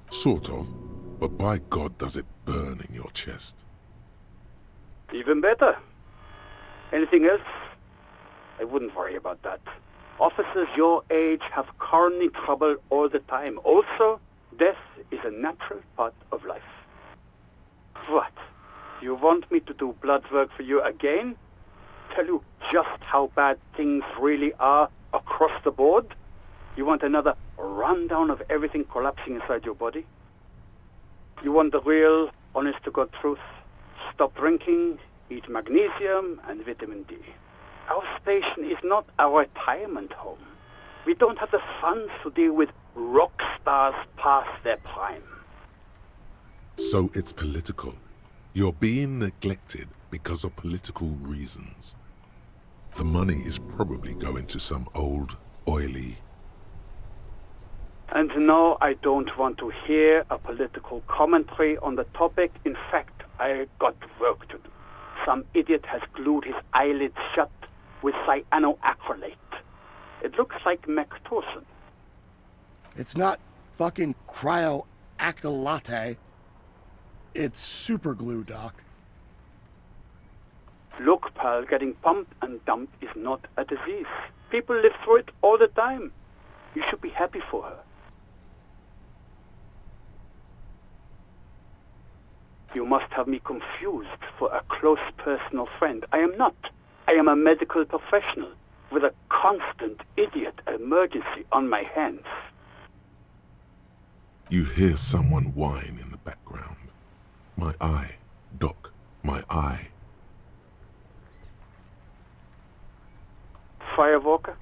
Speaker 1: Sort of, but by God does it burn in your chest.
Speaker 9: Even better. Anything else? I wouldn't worry about that. Officers your age have coronary trouble all the time. Also, death is a natural part of life. What? You want me to do blood work for you again? Tell you just how bad things really are across the board? You want another rundown of everything collapsing inside your body? You want the real, honest-to-God truth? Stop drinking, eat magnesium and vitamin D. Our station is not a retirement home. We don't have the funds to deal with rock stars past their prime.
Speaker 1: So it's political. You're being neglected because of political reasons. The money is probably going to some old, oily...
Speaker 9: And no, I don't want to hear a political commentary on the topic. In fact, I got work to do. Some idiot has glued his eyelids shut with cyanoacrylate. It looks like Mactorson.
Speaker 6: It's not fucking cryoacrylate. It's super glue, Doc.
Speaker 9: Look, pal, getting pumped and dumped is not a disease. People live through it all the time. You should be happy for her. You must have me confused for a close personal friend. I am not. I am a medical professional with a constant idiot emergency on my hands.
Speaker 1: You hear someone whine in the background. My eye, Doc, my eye.
Speaker 9: Firewalker?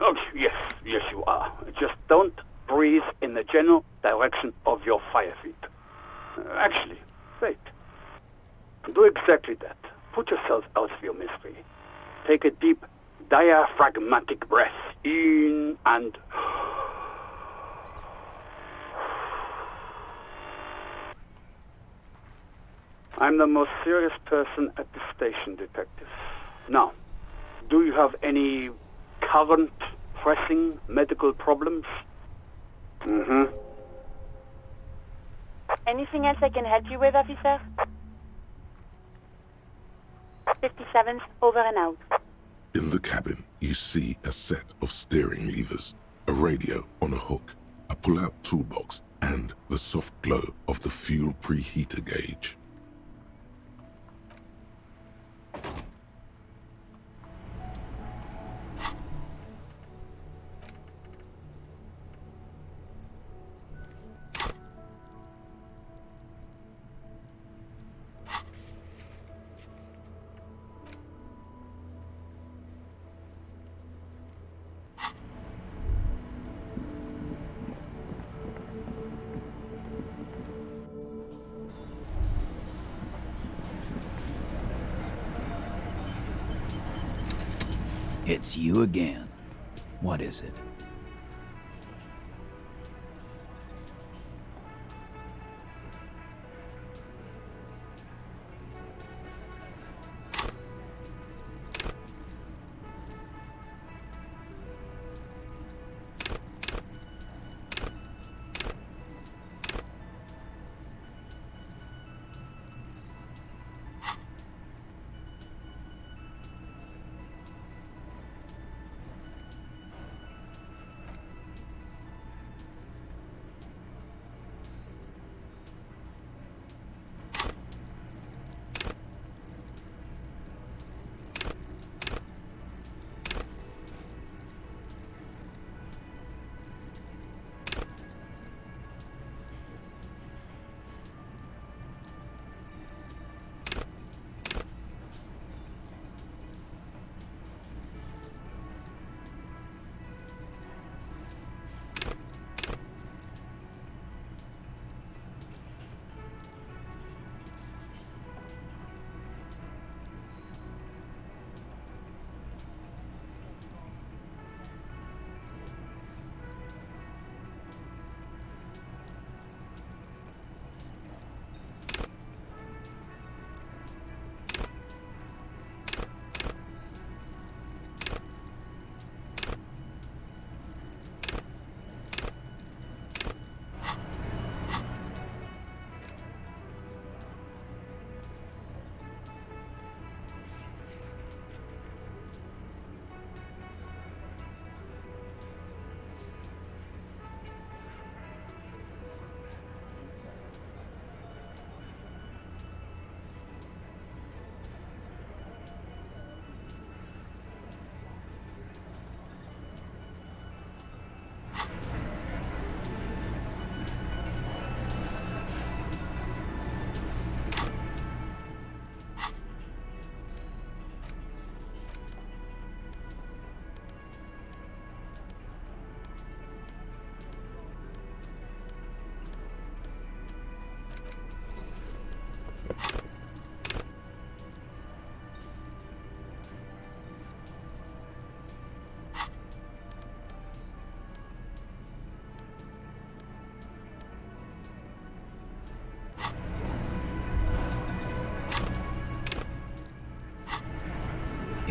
Speaker 9: Oh, yes, you are. Just don't breathe in the general direction of your fire feet. Actually, wait. Do exactly that. Put yourself out of your misery. Take a deep, diaphragmatic breath in and... I'm the most serious person at the station, detective. Now, do you have any current, pressing medical problems?
Speaker 2: Anything else I can help you with, officer? 57th, over and out.
Speaker 1: In the cabin, you see a set of steering levers, a radio on a hook, a pull-out toolbox, and the soft glow of the fuel preheater gauge.
Speaker 10: It's you again. What is it?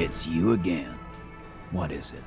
Speaker 10: It's you again. What is it?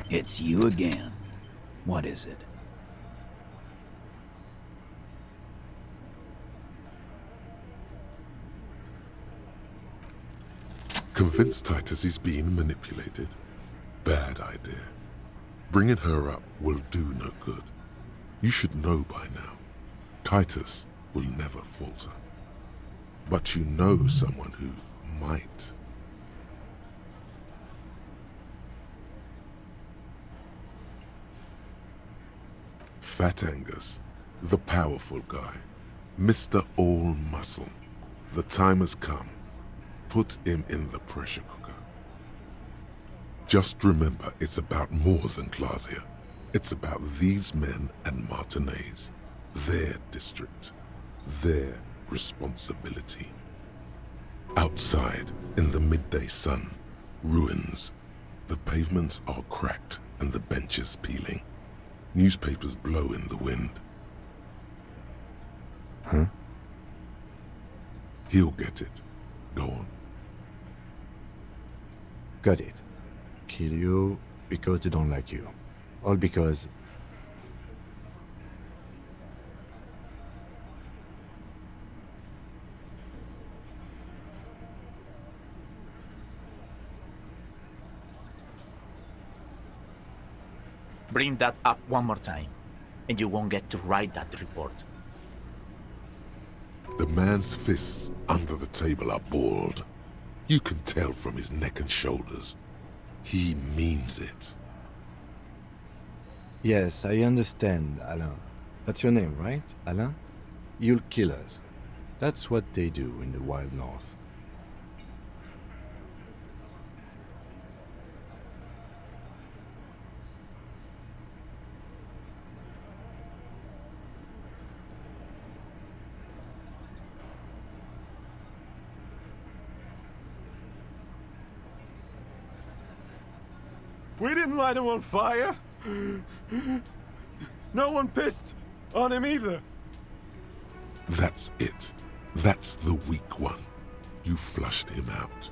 Speaker 10: It's you again. What is it?
Speaker 1: Convince Titus he's being manipulated? Bad idea. Bringing her up will do no good. You should know by now. Titus will never falter. But you know someone who might. Fat Angus, the powerful guy, Mr. All Muscle. The time has come. Put him in the pressure cooker. Just remember, it's about more than Glacia. It's about these men and Martinez, their district, their responsibility. Outside, in the midday sun, ruins. The pavements are cracked and the benches peeling. Newspapers blow in the wind.
Speaker 7: Huh?
Speaker 1: He'll get it. Go on.
Speaker 7: Got it. Kill you because they don't like you. All because...
Speaker 11: Bring that up one more time, and you won't get to write that report.
Speaker 1: The man's fists under the table are balled. You can tell from his neck and shoulders. He means it.
Speaker 7: Yes, I understand, Alain. That's your name, right, Alain? You'll kill us. That's what they do in the Wild North.
Speaker 12: We didn't light him on fire. No one pissed on him either.
Speaker 1: That's it. That's the weak one. You flushed him out.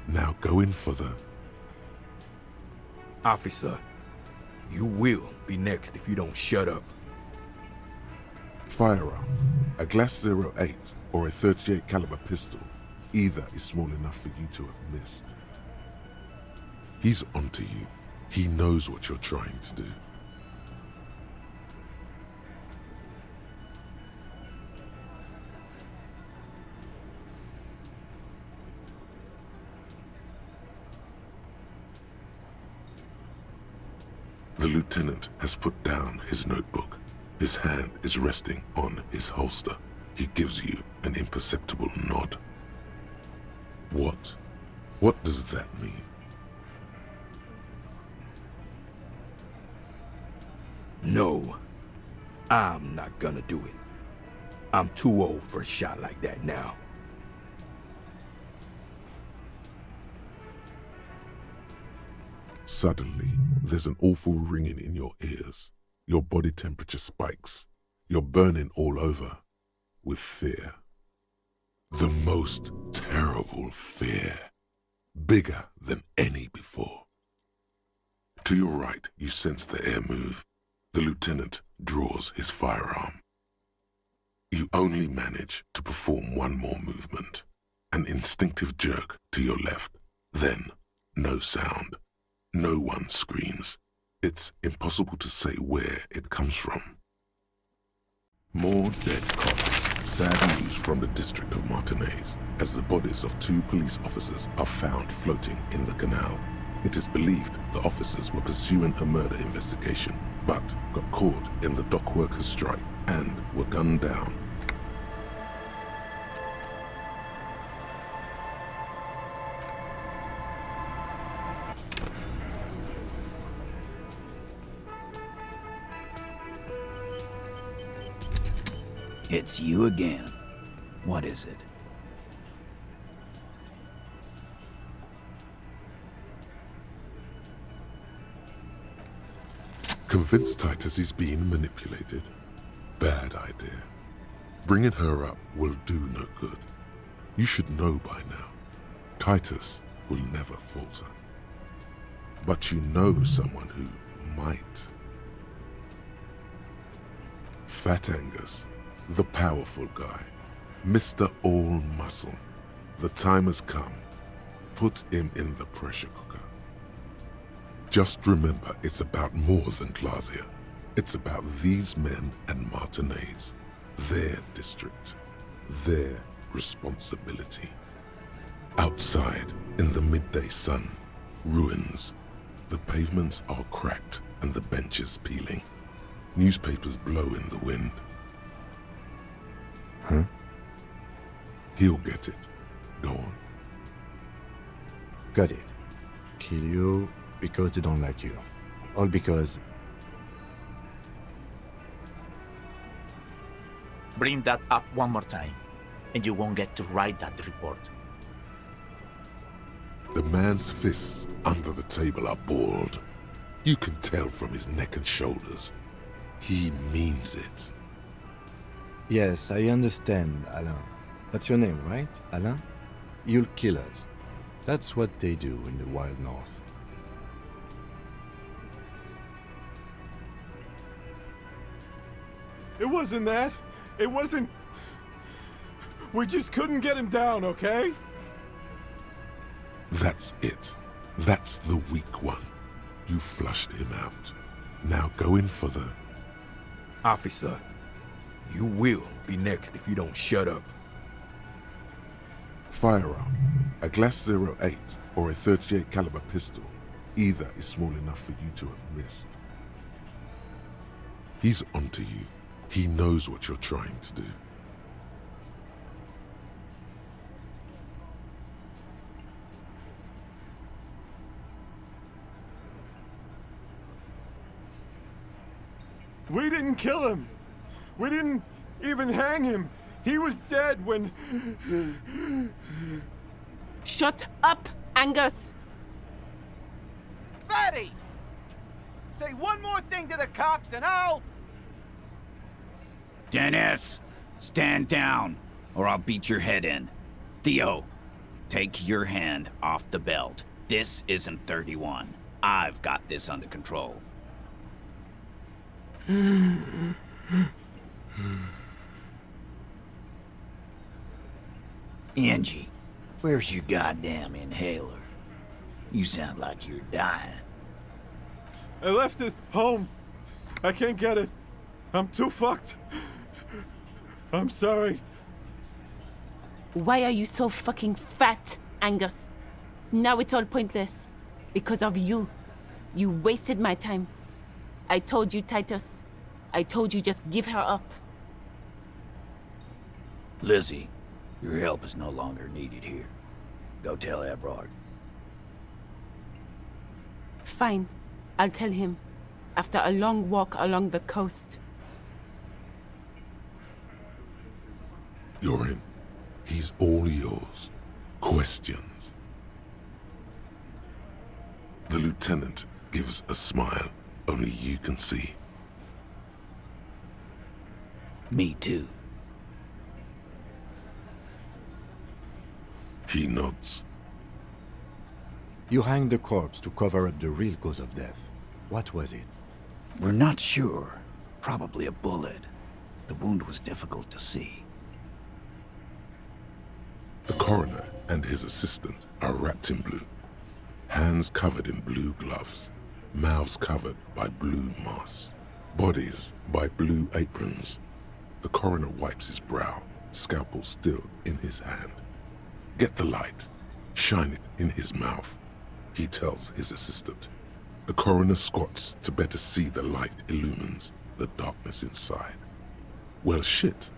Speaker 1: Now go in for the...
Speaker 12: Officer, you will be next if you don't shut up.
Speaker 1: Firearm. A Glass 08 or a 38 caliber pistol. Either is small enough for you to have missed. He's onto you. He knows what you're trying to do. The lieutenant has put down his notebook. His hand is resting on his holster. He gives you an imperceptible nod. What? What does that mean?
Speaker 12: No, I'm not gonna do it. I'm too old for a shot like that now.
Speaker 1: Suddenly, there's an awful ringing in your ears. Your body temperature spikes. You're burning all over with fear. The most terrible fear. Bigger than any before. To your right, you sense the air move. The lieutenant draws his firearm. You only manage to perform one more movement. An instinctive jerk to your left. Then, no sound. No one screams. It's impossible to say where it comes from. More dead cops. Sad news from the district of Martinez, as the bodies of 2 police officers are found floating in the canal. It is believed the officers were pursuing a murder investigation, but got caught in the dock workers' strike and were gunned down.
Speaker 10: It's you again. What is it?
Speaker 1: Convince Titus he's being manipulated? Bad idea. Bringing her up will do no good. You should know by now. Titus will never falter. But you know someone who might. Fat Angus, the powerful guy, Mr. All Muscle. The time has come. Put him in the pressure cooker. Just remember, it's about more than Glacia. It's about these men and Martinez, their district, their responsibility. Outside, in the midday sun, ruins. The pavements are cracked and the benches peeling. Newspapers blow in the wind.
Speaker 7: Huh?
Speaker 1: He'll get it. Go on.
Speaker 7: Got it. Kill you because they don't like you. All because...
Speaker 11: Bring that up one more time, and you won't get to write that report.
Speaker 1: The man's fists under the table are balled. You can tell from his neck and shoulders. He means it.
Speaker 7: Yes, I understand, Alain. That's your name, right, Alain? You'll kill us. That's what they do in the Wild North.
Speaker 13: It wasn't that. It wasn't... We just couldn't get him down, okay?
Speaker 1: That's it. That's the weak one. You flushed him out. Now go in for the...
Speaker 12: Officer, you will be next if you don't shut up.
Speaker 1: Firearm. A Glass 08 or a 38 caliber pistol. Either is small enough for you to have missed. He's onto you. He knows what you're trying to do.
Speaker 13: We didn't kill him. We didn't even hang him. He was dead when...
Speaker 14: Shut up, Angus!
Speaker 15: Fatty! Say one more thing to the cops and I'll...
Speaker 10: Dennis, stand down, or I'll beat your head in. Theo, take your hand off the belt. This isn't 31. I've got this under control. Angie, where's your goddamn inhaler? You sound like you're dying.
Speaker 13: I left it home. I can't get it. I'm too fucked. I'm sorry.
Speaker 14: Why are you so fucking fat, Angus? Now it's all pointless. Because of you. You wasted my time. I told you, Titus. I told you just give her up.
Speaker 10: Lizzie, your help is no longer needed here. Go tell Everard.
Speaker 14: Fine. I'll tell him. After a long walk along the coast.
Speaker 1: You're in. He's all yours. Questions. The lieutenant gives a smile only you can see.
Speaker 10: Me too.
Speaker 1: He nods.
Speaker 7: You hanged the corpse to cover up the real cause of death. What was it?
Speaker 10: We're not sure. Probably a bullet. The wound was difficult to see.
Speaker 1: The coroner and his assistant are wrapped in blue. Hands covered in blue gloves. Mouths covered by blue masks. Bodies by blue aprons. The coroner wipes his brow, scalpel still in his hand. Get the light. Shine it in his mouth. He tells his assistant. The coroner squats to better see the light illumines the darkness inside. Well, shit.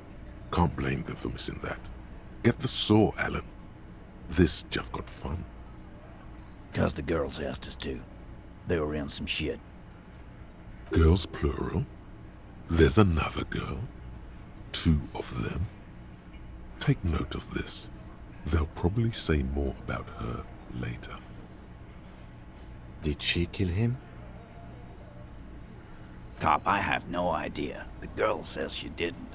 Speaker 1: Can't blame them for missing that. Get the saw, Alan. This just got fun.
Speaker 10: 'Cause the girls asked us to. They were in some shit.
Speaker 1: Girls plural? There's another girl? 2 of them? Take note of this. They'll probably say more about her later.
Speaker 7: Did she kill him?
Speaker 10: Cop, I have no idea. The girl says she didn't.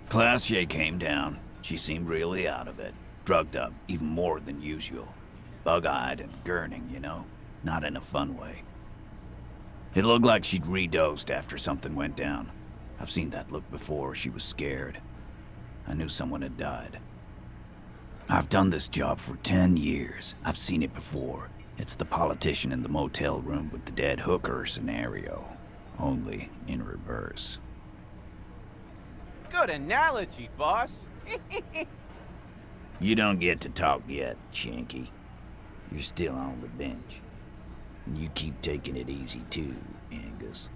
Speaker 10: Glacier came down. She seemed really out of it. Drugged up, even more than usual. Bug-eyed and gurning, you know? Not in a fun way. It looked like she'd redosed after something went down. I've seen that look before. She was scared. I knew someone had died. I've done this job for 10 years. I've seen it before. It's the politician in the motel room with the dead hooker scenario. Only in reverse.
Speaker 15: Good analogy, boss.
Speaker 10: You don't get to talk yet, Shanky. You're still on the bench. And you keep taking it easy too, Angus.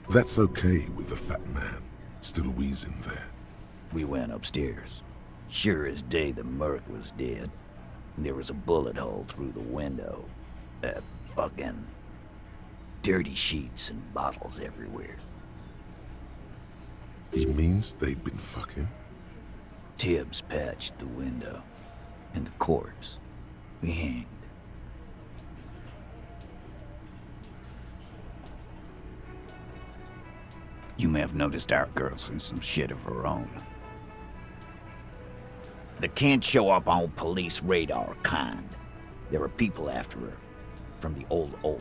Speaker 1: That's okay with the fat man still wheezing there.
Speaker 10: We went upstairs. Sure as day the Merc was dead. There was a bullet hole through the window. Fucking dirty sheets and bottles everywhere.
Speaker 1: He means they'd been fucking?
Speaker 10: Tibbs patched the window. And the corpse. We hanged. You may have noticed our girl's in some shit of her own. They can't show up on police radar kind. There are people after her. From the old world.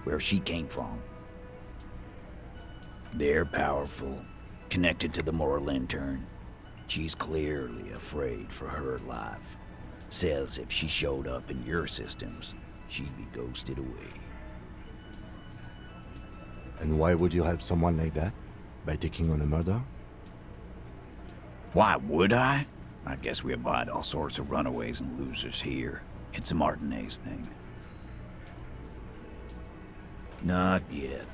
Speaker 10: Where she came from. They're powerful. Connected to the Morlintern. She's clearly afraid for her life. Says if she showed up in your systems, she'd be ghosted away.
Speaker 7: And why would you help someone like that? By taking on a murder?
Speaker 10: Why would I? I guess we avoid all sorts of runaways and losers here. It's a Martinez thing. Not yet.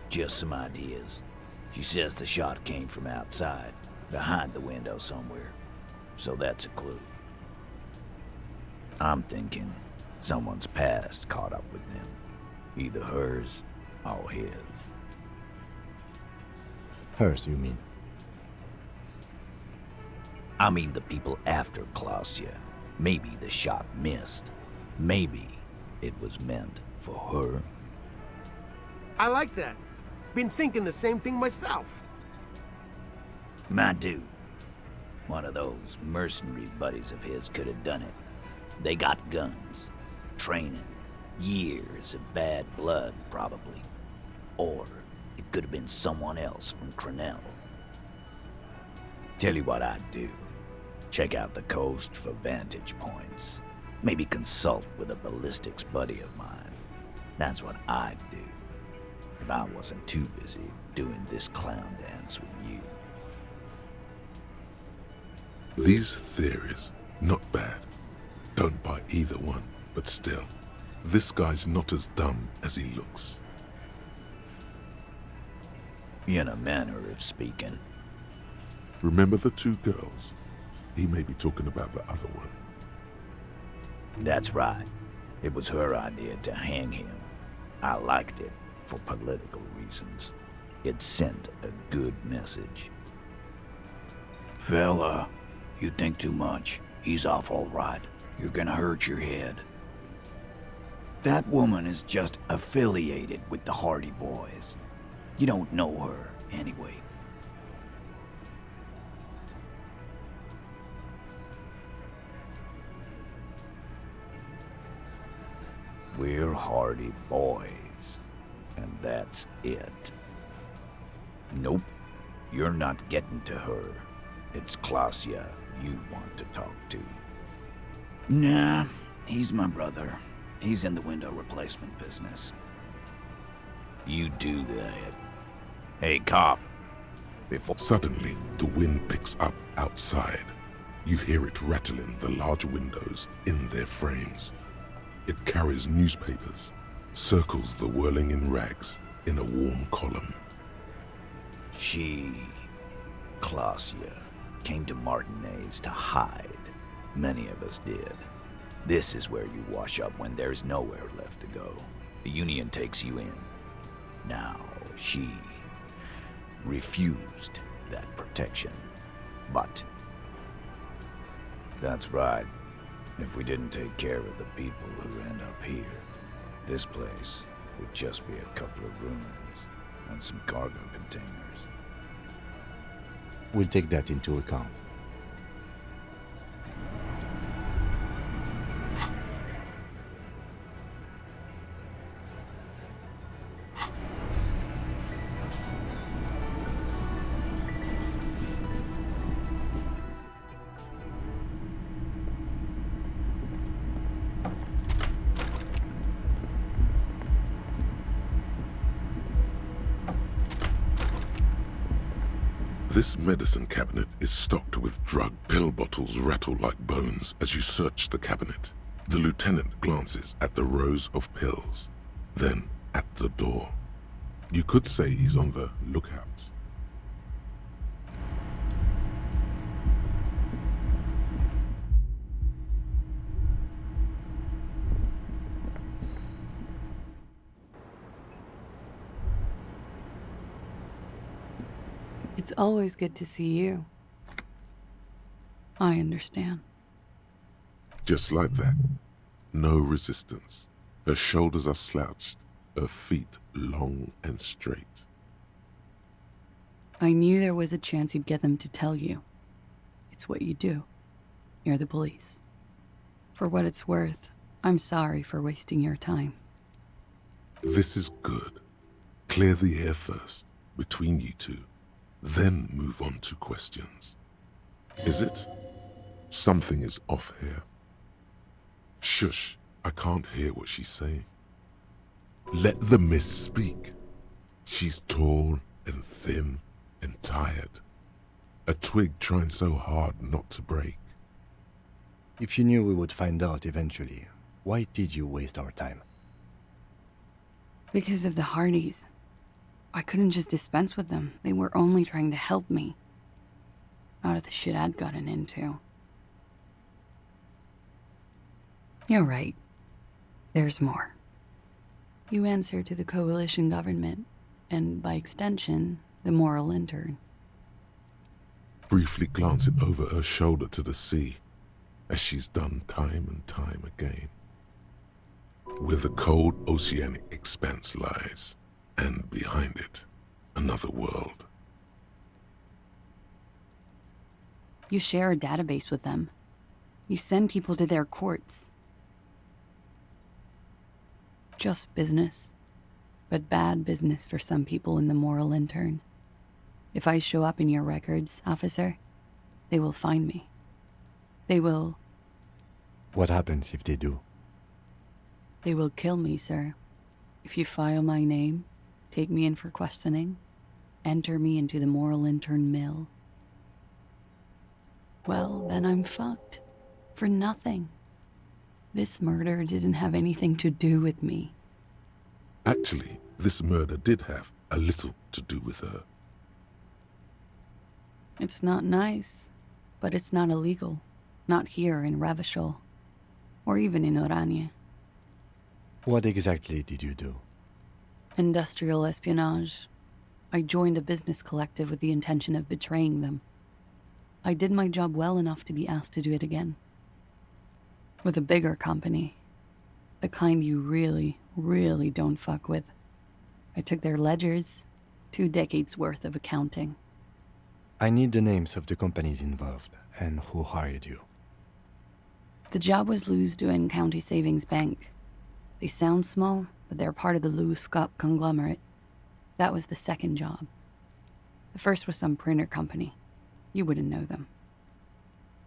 Speaker 10: Just some ideas. She says the shot came from outside, behind the window somewhere. So that's a clue. I'm thinking someone's past caught up with them. Either hers or his.
Speaker 7: Hers, you mean?
Speaker 10: I mean the people after Klausya. Maybe the shot missed. Maybe it was meant for her.
Speaker 6: I like that. Been thinking the same thing myself.
Speaker 10: My dude. One of those mercenary buddies of his could have done it. They got guns, training, years of bad blood, probably. Or it could have been someone else from Crenell. Tell you what I'd do. Check out the coast for vantage points. Maybe consult with a ballistics buddy of mine. That's what I'd do. If I wasn't too busy doing this clown dance with you.
Speaker 1: These theories, not bad. Don't buy either one, but still, this guy's not as dumb as he looks.
Speaker 10: In a manner of speaking.
Speaker 1: Remember the two girls? He may be talking about the other one.
Speaker 10: That's right. It was her idea to hang him. I liked it for political reasons. It sent a good message. Fella, you think too much. He's off all right. You're gonna hurt your head. That woman is just affiliated with the Hardy Boys. You don't know her, anyway. We're Hardy Boys, and that's it. Nope, you're not getting to her. It's Klausya you want to talk to. Nah, he's my brother. He's in the window replacement business. You do that. Hey, cop. Before...
Speaker 1: Suddenly, the wind picks up outside. You hear it rattling the large windows in their frames. It carries newspapers, circles the whirling in rags in a warm column.
Speaker 10: She, Klausya, came to Martinez to hide. Many of us did. This is where you wash up when there's nowhere left to go. The Union takes you in. Now, she refused that protection. But that's right. If we didn't take care of the people who end up here, this place would just be a couple of ruins and some cargo containers.
Speaker 7: We'll take that into account.
Speaker 1: This medicine cabinet is stocked with drug. Pill bottles rattle like bones as you search the cabinet. The lieutenant glances at the rows of pills, then at the door. You could say he's on the lookout.
Speaker 16: It's always good to see you. I understand.
Speaker 1: Just like that. No resistance. Her shoulders are slouched, her feet long and straight.
Speaker 16: I knew there was a chance you'd get them to tell you. It's what you do. You're the police. For what it's worth, I'm sorry for wasting your time.
Speaker 1: This is good. Clear the air first, between you two. Then move on to questions. Is it? Something is off here. Shush, I can't hear what she's saying. Let the miss speak. She's tall and thin and tired. A twig trying so hard not to break.
Speaker 7: If you knew we would find out eventually, why did you waste our time?
Speaker 16: Because of the Hardys. I couldn't just dispense with them. They were only trying to help me. Out of the shit I'd gotten into. You're right. There's more. You answer to the coalition government, and by extension, the moral intern.
Speaker 1: Briefly glance it over her shoulder to the sea, as she's done time and time again. Where the cold oceanic expanse lies, and behind it, another world.
Speaker 16: You share a database with them. You send people to their courts. Just business, but bad business for some people in the moral intern. If I show up in your records, officer, they will find me. They will...
Speaker 7: What happens if they do?
Speaker 16: They will kill me, sir. If you file my name, take me in for questioning, enter me into the moral intern mill. Well, then I'm fucked. For nothing. This murder didn't have anything to do with me.
Speaker 1: Actually, this murder did have a little to do with her.
Speaker 16: It's not nice, but it's not illegal. Not here in Revachol, or even in Oranje.
Speaker 7: What exactly did you do?
Speaker 16: Industrial espionage. I joined a business collective with the intention of betraying them. I did my job well enough to be asked to do it again. With a bigger company. The kind you really, really don't fuck with. I took their ledgers, 2 decades worth of accounting.
Speaker 7: I need the names of the companies involved and who hired you.
Speaker 16: The job was Louis-Douin County Savings Bank. They sound small, but they're part of the Louis-Scott conglomerate. That was the second job. The first was some printer company. You wouldn't know them.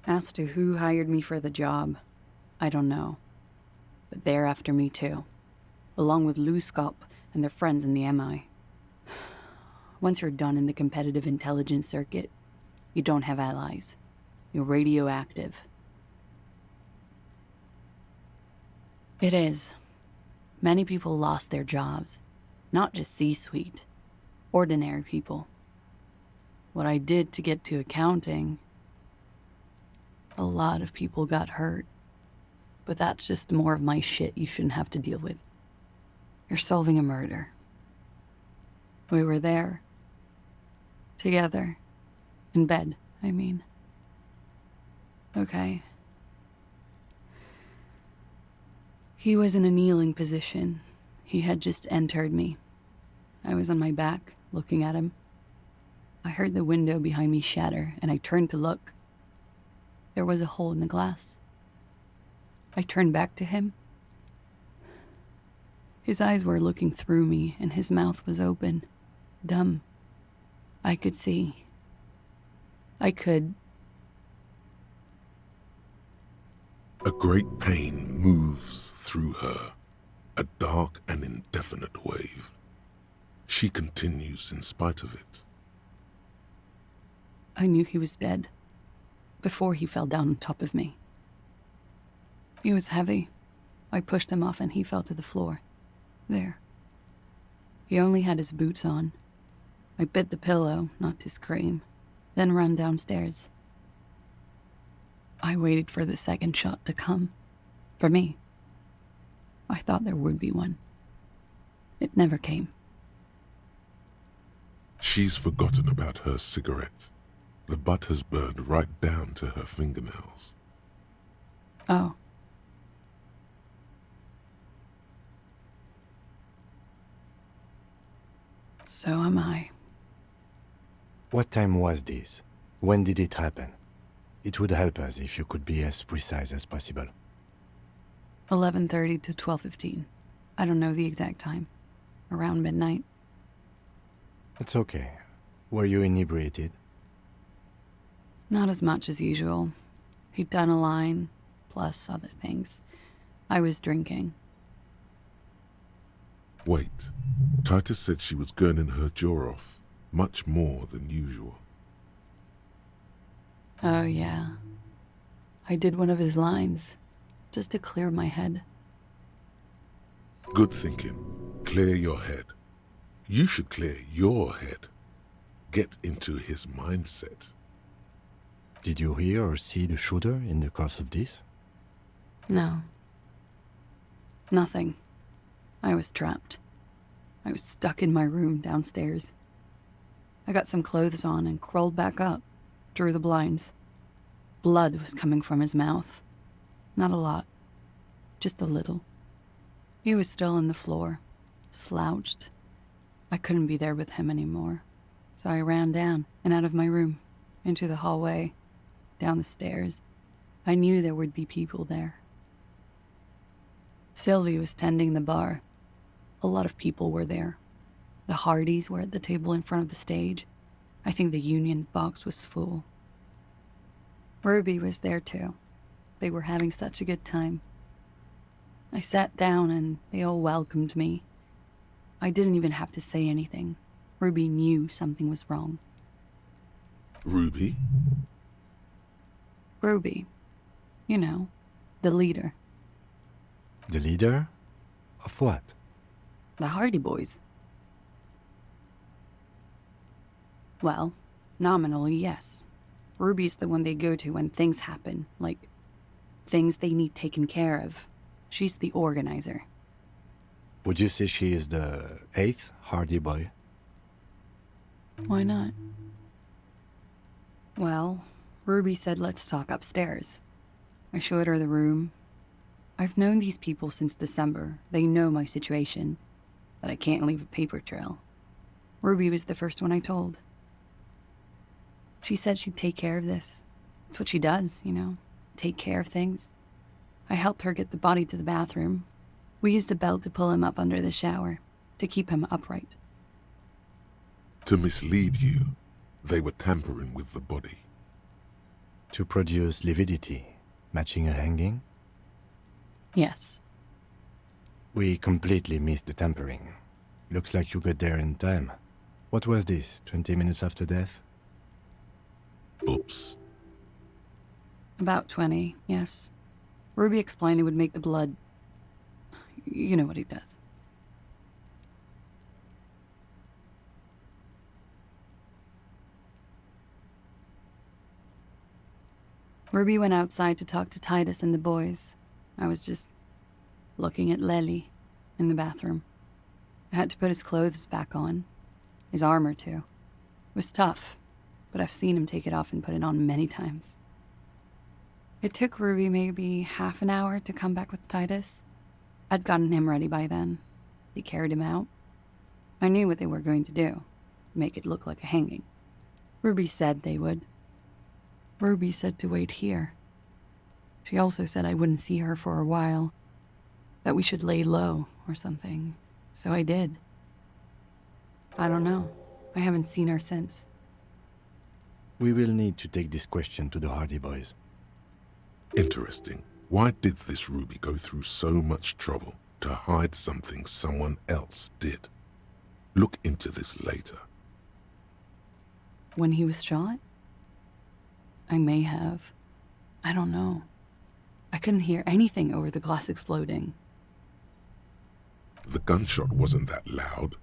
Speaker 16: As to who hired me for the job, I don't know. But they're after me too, along with Louis-Scott and their friends in the MI. Once you're done in the competitive intelligence circuit, you don't have allies. You're radioactive. It is. Many people lost their jobs. Not just C-suite. Ordinary people. What I did to get to accounting... A lot of people got hurt. But that's just more of my shit you shouldn't have to deal with. You're solving a murder. We were there. Together. In bed, I mean. Okay. He was in a kneeling position. He had just entered me. I was on my back, looking at him. I heard the window behind me shatter, and I turned to look. There was a hole in the glass. I turned back to him. His eyes were looking through me, and his mouth was open. Dumb. I could see. I could...
Speaker 1: A great pain moves through her, a dark and indefinite wave. She continues in spite of it.
Speaker 16: I knew he was dead before he fell down on top of me. He was heavy. I pushed him off and he fell to the floor. There. He only had his boots on. I bit the pillow, not to scream, then ran downstairs. I waited for the second shot to come. For me. I thought there would be one. It never came.
Speaker 1: She's forgotten about her cigarette. The butt has burned right down to her fingernails.
Speaker 16: Oh. So am I.
Speaker 7: What time was this? When did it happen? It would help us if you could be as precise as possible.
Speaker 16: 11:30 to 12:15. I don't know the exact time. Around midnight.
Speaker 7: It's okay. Were you inebriated?
Speaker 16: Not as much as usual. He'd done a line, plus other things. I was drinking.
Speaker 1: Wait. Titus said she was gurning her jaw off, much more than usual.
Speaker 16: Oh, yeah. I did one of his lines, just to clear my head.
Speaker 1: Good thinking. Clear your head. You should clear your head. Get into his mindset.
Speaker 7: Did you hear or see the shooter in the course of this?
Speaker 16: No. Nothing. I was trapped. I was stuck in my room downstairs. I got some clothes on and crawled back up, drew the blinds. Blood was coming from his mouth. Not a lot. Just a little. He was still on the floor, slouched. I couldn't be there with him anymore, so I ran down and out of my room, into the hallway, down the stairs. I knew there would be people there. Sylvie was tending the bar. A lot of people were there. The Hardys were at the table in front of the stage. I think the Union box was full. Ruby was there too. They were having such a good time. I sat down and they all welcomed me. I didn't even have to say anything. Ruby knew something was wrong.
Speaker 1: Ruby?
Speaker 16: Ruby. You know, the leader.
Speaker 7: The leader? Of what?
Speaker 16: The Hardy Boys. Well, nominally, yes. Ruby's the one they go to when things happen, like things they need taken care of. She's the organizer.
Speaker 7: Would you say she is the 8th Hardy Boy?
Speaker 16: Why not? Well, Ruby said let's talk upstairs. I showed her the room. I've known these people since December. They know my situation, that I can't leave a paper trail. Ruby was the first one I told. She said she'd take care of this. It's what she does, you know, take care of things. I helped her get the body to the bathroom. We used a belt to pull him up under the shower, to keep him upright.
Speaker 1: To mislead you, they were tampering with the body.
Speaker 7: To produce lividity, matching a hanging?
Speaker 16: Yes.
Speaker 7: We completely missed the tampering. Looks like you got there in time. What was this, 20 minutes after death?
Speaker 1: Oops.
Speaker 16: About 20, yes. Ruby explained it would make the blood... You know what he does. Ruby went outside to talk to Titus and the boys. I was just looking at Lely in the bathroom. I had to put his clothes back on. His armor, too. It was tough, but I've seen him take it off and put it on many times. It took Ruby maybe half an hour to come back with Titus. I'd gotten him ready by then. They carried him out. I knew what they were going to do. Make it look like a hanging. Ruby said they would. Ruby said to wait here. She also said I wouldn't see her for a while. That we should lay low or something. So I did. I don't know. I haven't seen her since.
Speaker 7: We will need to take this question to the Hardy Boys.
Speaker 1: Interesting. Why did this Ruby go through so much trouble to hide something someone else did? Look into this later.
Speaker 16: When he was shot? I may have. I don't know. I couldn't hear anything over the glass exploding.
Speaker 1: The gunshot wasn't that loud.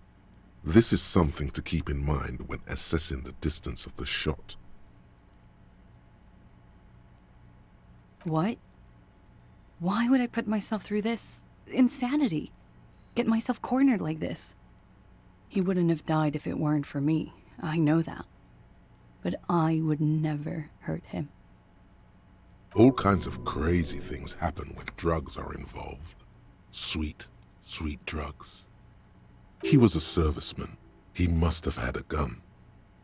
Speaker 1: This is something to keep in mind when assessing the distance of the shot.
Speaker 16: What? Why would I put myself through this? Insanity. Get myself cornered like this. He wouldn't have died if it weren't for me. I know that. But I would never hurt him.
Speaker 1: All kinds of crazy things happen when drugs are involved. Sweet, sweet drugs. He was a serviceman. He must have had a gun.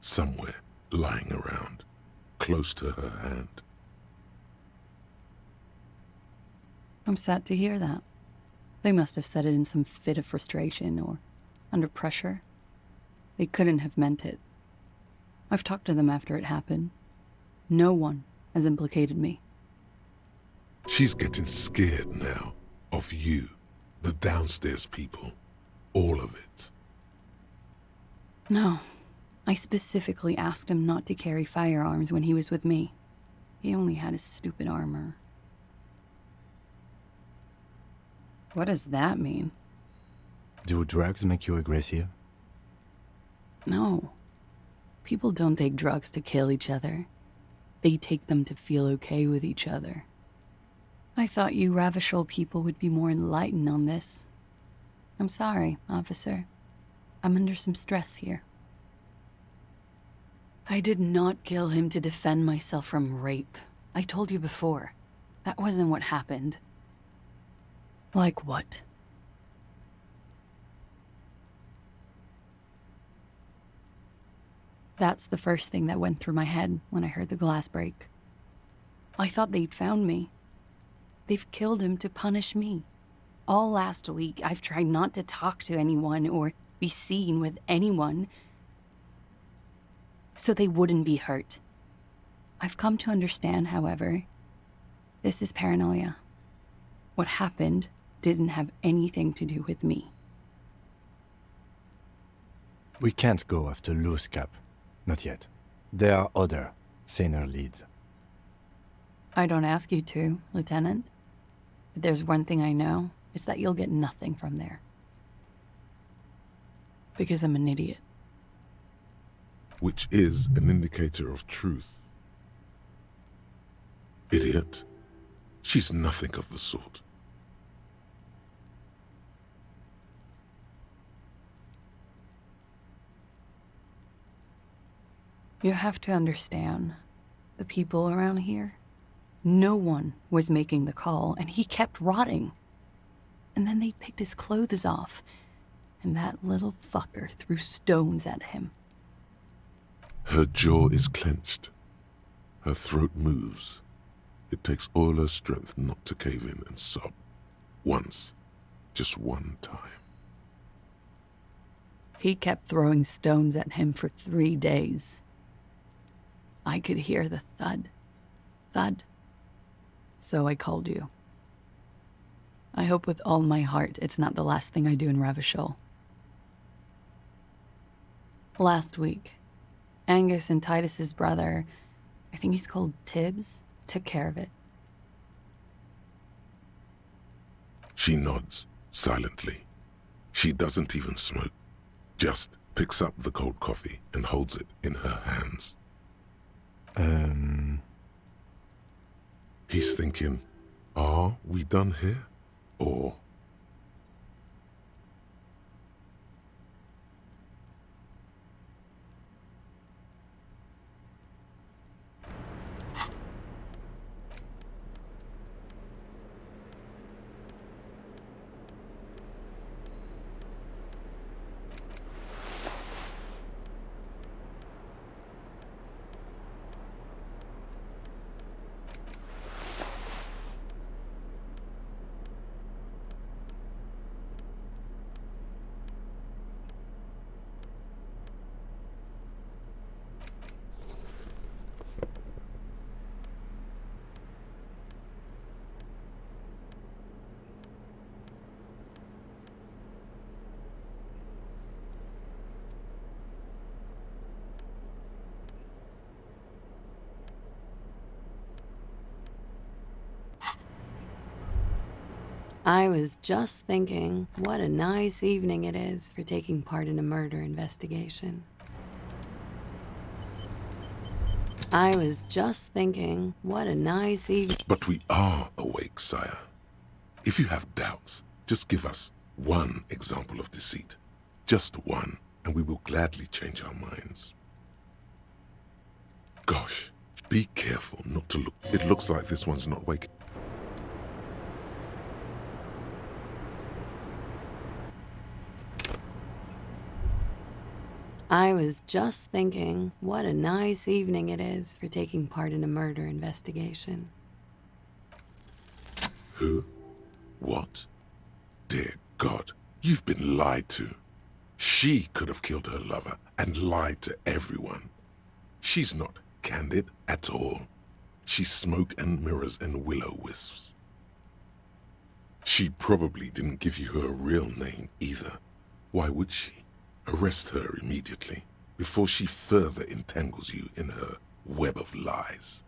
Speaker 1: Somewhere, lying around, close to her hand.
Speaker 16: I'm sad to hear that. They must have said it in some fit of frustration or under pressure. They couldn't have meant it. I've talked to them after it happened. No one has implicated me.
Speaker 1: She's getting scared now. Of you. The downstairs people. All of it.
Speaker 16: No. I specifically asked him not to carry firearms when he was with me. He only had his stupid armor. What does that mean?
Speaker 7: Do drugs make you aggressive?
Speaker 16: No. People don't take drugs to kill each other. They take them to feel okay with each other. I thought you Ravishol people would be more enlightened on this. I'm sorry, officer. I'm under some stress here. I did not kill him to defend myself from rape. I told you before. That wasn't what happened. Like what? That's the first thing that went through my head when I heard the glass break. I thought they'd found me. They've killed him to punish me. All last week, I've tried not to talk to anyone or be seen with anyone so they wouldn't be hurt. I've come to understand, however, this is paranoia. What happened didn't have anything to do with me.
Speaker 7: We can't go after Loose Cap. Not yet. There are other, saner leads.
Speaker 16: I don't ask you to, Lieutenant. If there's one thing I know, it's that you'll get nothing from there. Because I'm an idiot.
Speaker 1: Which is an indicator of truth. Idiot. She's nothing of the sort.
Speaker 16: You have to understand, the people around here, no one was making the call, and he kept rotting. And then they picked his clothes off, and that little fucker threw stones at him.
Speaker 1: Her jaw is clenched. Her throat moves. It takes all her strength not to cave in and sob. Once. Just one time.
Speaker 16: He kept throwing stones at him for 3 days. I could hear the thud. Thud. So I called you. I hope with all my heart it's not the last thing I do in Ravishol. Last week, Angus and Titus's brother, I think he's called Tibbs, took care of it.
Speaker 1: She nods, silently. She doesn't even smoke. Just picks up the cold coffee and holds it in her hands. He's thinking, are we done here? Or...
Speaker 16: I was just thinking what a nice evening it is for taking part in a murder investigation. I was just thinking what a nice evening.
Speaker 1: But we are awake, sire. If you have doubts, just give us one example of deceit. Just one, and we will gladly change our minds. Gosh, be careful not to look. It looks like this one's not waking.
Speaker 16: I was just thinking what a nice evening it is for taking part in a murder investigation.
Speaker 1: Who? What? Dear God, you've been lied to. She could have killed her lover and lied to everyone. She's not candid at all. She's smoke and mirrors and will-o-wisps. She probably didn't give you her real name either. Why would she? Arrest her immediately, before she further entangles you in her web of lies.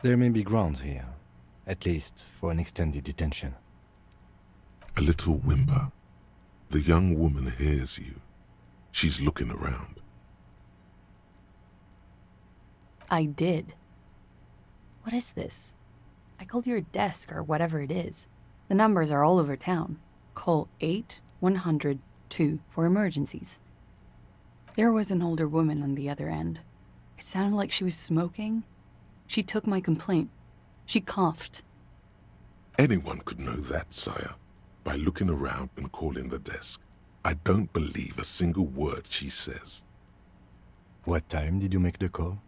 Speaker 7: There may be grounds here, at least for an extended detention.
Speaker 1: A little whimper. The young woman hears you. She's looking around.
Speaker 16: I did. What is this? I called your desk or whatever it is. The numbers are all over town. Call 8-100-2 for emergencies. There was an older woman on the other end. It sounded like she was smoking. She took my complaint. She coughed.
Speaker 1: Anyone could know that, sire, by looking around and calling the desk. I don't believe a single word she says.
Speaker 7: What time did you make the call?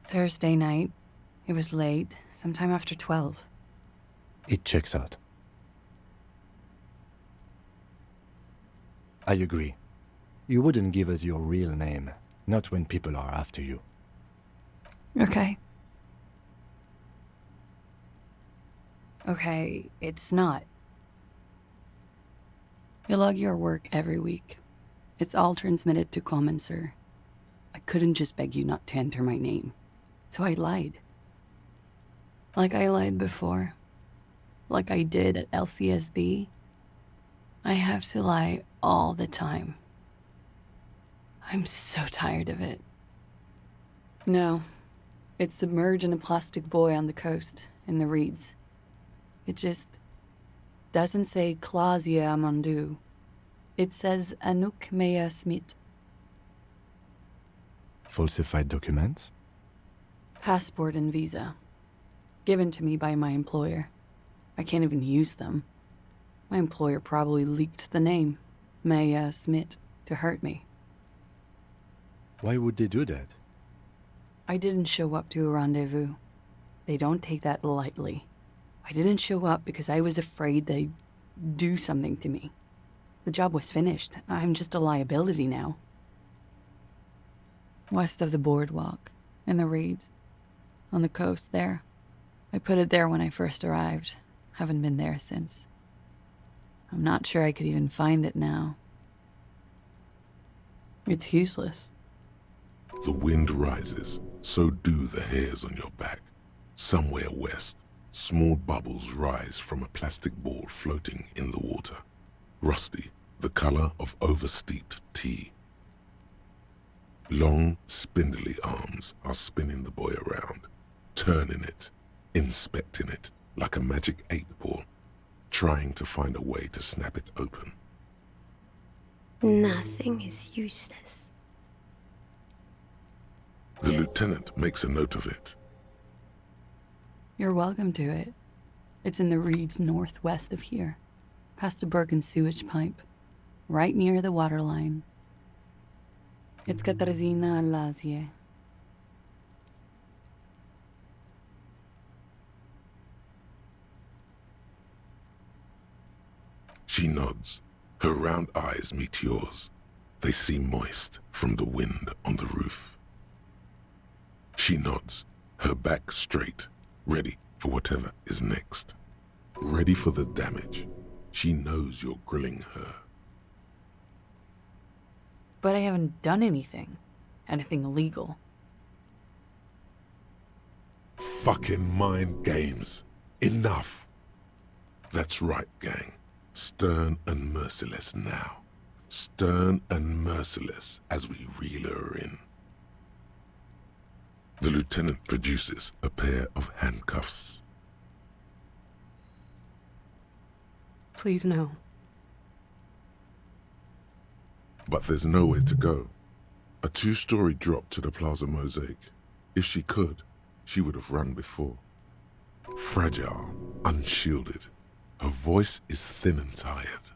Speaker 16: Thursday night. It was late, sometime after 12.
Speaker 7: It checks out. I agree. You wouldn't give us your real name, not when people are after you.
Speaker 16: Okay. Okay, it's not. You log your work every week. It's all transmitted to Common, sir. I couldn't just beg you not to enter my name. So I lied. Like I lied before. Like I did at LCSB. I have to lie all the time. I'm so tired of it. No, it's submerged in a plastic buoy on the coast, in the reeds. It just doesn't say Clausia Amandu. It says Anouk Mea Smith.
Speaker 7: Falsified documents?
Speaker 16: Passport and visa. Given to me by my employer. I can't even use them. My employer probably leaked the name, Maya Smith, to hurt me.
Speaker 7: Why would they do that?
Speaker 16: I didn't show up to a rendezvous. They don't take that lightly. I didn't show up because I was afraid they'd do something to me. The job was finished. I'm just a liability now. West of the boardwalk, in the reeds, on the coast there. I put it there when I first arrived. Haven't been there since. I'm not sure I could even find it now. It's useless.
Speaker 1: The wind rises, so do the hairs on your back. Somewhere west, small bubbles rise from a plastic ball floating in the water. Rusty, the color of oversteeped tea. Long, spindly arms are spinning the buoy around, turning it, inspecting it like a magic 8-ball, trying to find a way to snap it open.
Speaker 4: Nothing is useless.
Speaker 1: The lieutenant makes a note of it.
Speaker 16: You're welcome to it. It's in the reeds northwest of here, past a broken sewage pipe, right near the waterline. It's Katarzyna Lazie.
Speaker 1: She nods. Her round eyes meet yours. They seem moist from the wind on the roof. She nods, her back straight, ready for whatever is next. Ready for the damage. She knows you're grilling her.
Speaker 16: But I haven't done anything. Anything illegal.
Speaker 1: fucking mind games. Enough. That's right, gang. Stern and merciless now. Stern and merciless as we reel her in. The lieutenant produces a pair of handcuffs.
Speaker 16: Please, no.
Speaker 1: But there's nowhere to go. A 2-story drop to the Plaza Mosaic. If she could, she would have run before. Fragile, unshielded. Her voice is thin and tired.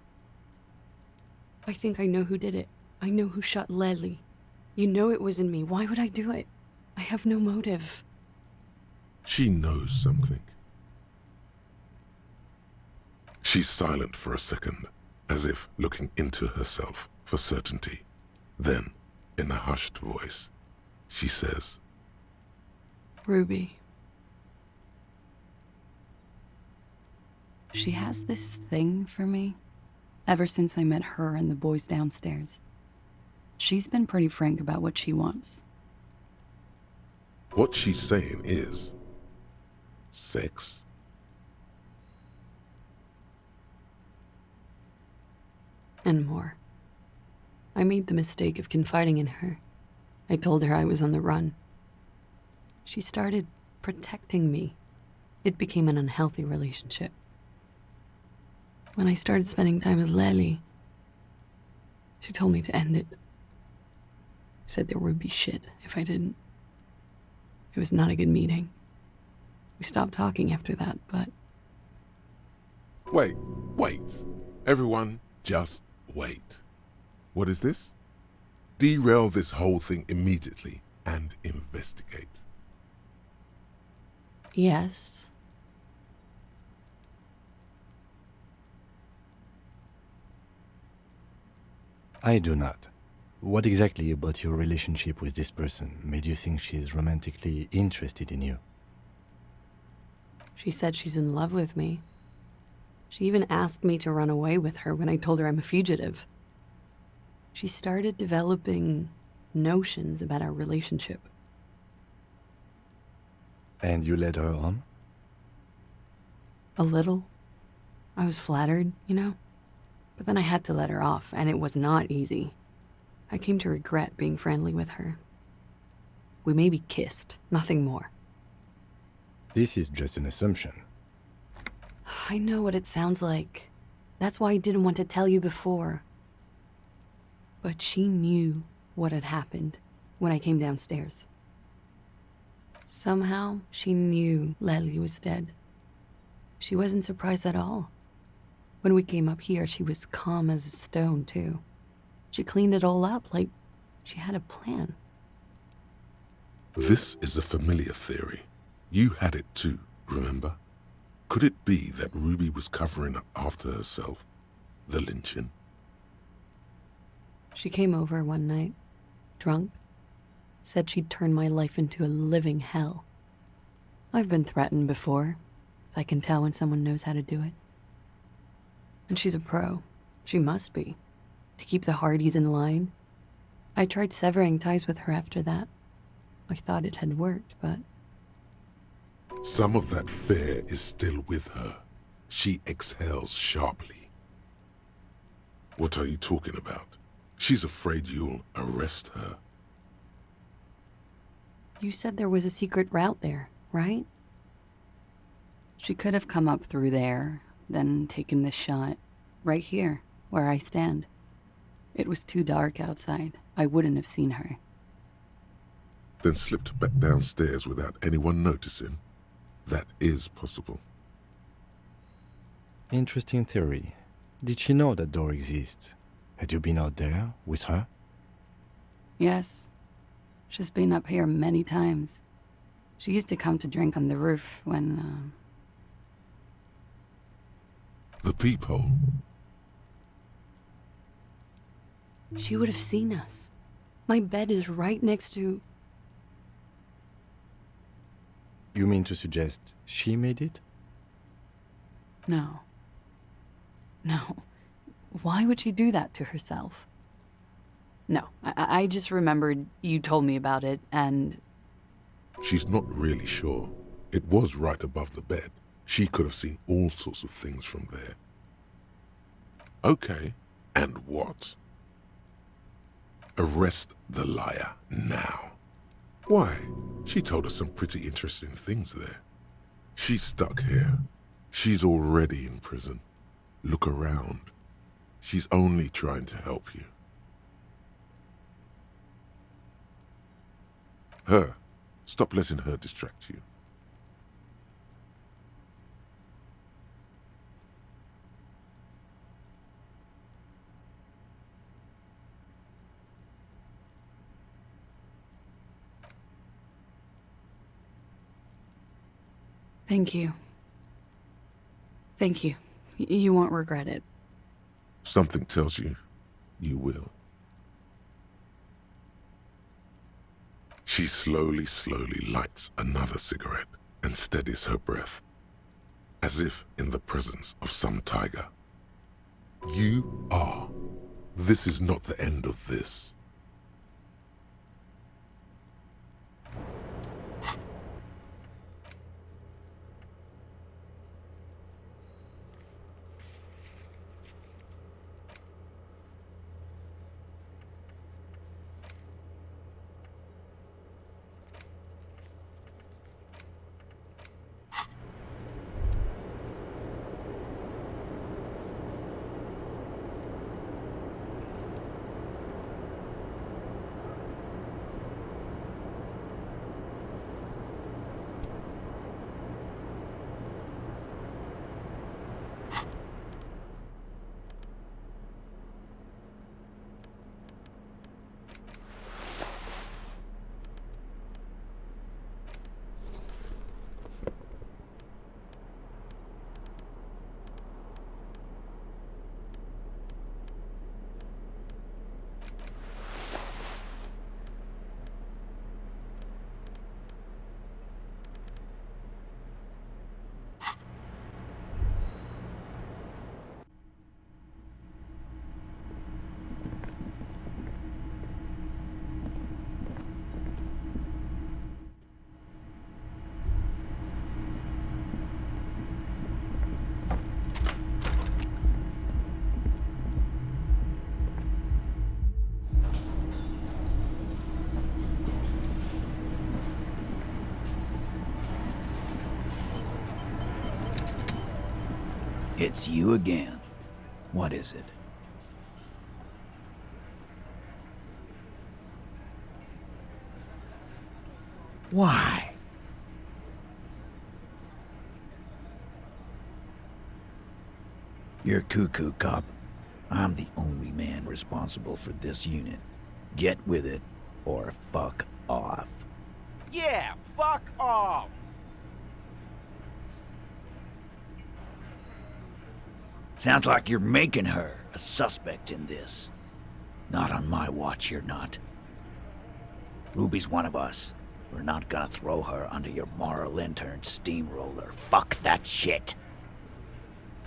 Speaker 16: I think I know who did it. I know who shot Leslie. You know it wasn't me. Why would I do it? I have no motive.
Speaker 1: She knows something. She's silent for a second, as if looking into herself for certainty. Then, in a hushed voice, she says,
Speaker 16: Ruby. She has this thing for me, ever since I met her and the boys downstairs. She's been pretty frank about what she wants.
Speaker 1: what she's saying is, sex?
Speaker 16: And more. I made the mistake of confiding in her. I told her I was on the run. She started protecting me. It became an unhealthy relationship. When I started spending time with Leslie, she told me to end it. Said there would be shit if I didn't. It was not a good meeting. We stopped talking after that, but...
Speaker 1: Wait. Everyone, just wait. What is this? Derail this whole thing immediately and investigate.
Speaker 16: Yes.
Speaker 7: I do not. What exactly about your relationship with this person made you think she is romantically interested in you?
Speaker 16: She said she's in love with me. She even asked me to run away with her when I told her I'm a fugitive. She started developing notions about our relationship.
Speaker 7: And you led her on?
Speaker 16: A little. I was flattered, you know? But then I had to let her off, and it was not easy. I came to regret being friendly with her. We maybe kissed, nothing more.
Speaker 7: This is just an assumption.
Speaker 16: I know what it sounds like. That's why I didn't want to tell you before. But she knew what had happened when I came downstairs. Somehow, she knew Leslie was dead. She wasn't surprised at all. When we came up here, she was calm as a stone, too. She cleaned it all up like she had a plan.
Speaker 1: This is a familiar theory. You had it too, remember? Could it be that Ruby was covering up after herself, the lynching?
Speaker 16: She came over one night, drunk, said she'd turn my life into a living hell. I've been threatened before, so I can tell when someone knows how to do it. And she's a pro. She must be. To keep the Hardys in line. I tried severing ties with her after that. I thought it had worked, but...
Speaker 1: Some of that fear is still with her. She exhales sharply. What are you talking about? She's afraid you'll arrest her.
Speaker 16: You said there was a secret route there, right? She could have come up through there, then taken this shot, right here, where I stand. It was too dark outside. I wouldn't have seen her.
Speaker 1: Then slipped back downstairs without anyone noticing. That is possible.
Speaker 7: Interesting theory. Did she know that door exists? Had you been out there with her?
Speaker 16: Yes. She's been up here many times. She used to come to drink on the roof when,
Speaker 1: The peephole.
Speaker 16: She would have seen us. My bed is right next to...
Speaker 7: You mean to suggest she made it?
Speaker 16: No. No. Why would she do that to herself? No, I just remembered you told me about it, and...
Speaker 1: She's not really sure. It was right above the bed. She could have seen all sorts of things from there. Okay, and what? Arrest the liar now. Why? She told us some pretty interesting things there. She's stuck here. She's already in prison. Look around. She's only trying to help you. Her. Stop letting her distract you.
Speaker 16: Thank you. Thank you. You won't regret it.
Speaker 1: Something tells you, you will. She slowly lights another cigarette and steadies her breath, as if in the presence of some tiger. You are. This is not the end of this.
Speaker 10: It's you again. What is it? Why? You're cuckoo, cop. I'm the only man responsible for this unit. Get with it, or fuck off.
Speaker 15: Yeah, fuck off!
Speaker 10: Sounds like you're making her a suspect in this. Not on my watch, you're not. Ruby's one of us. We're not gonna throw her under your moral intern steamroller. Fuck that shit.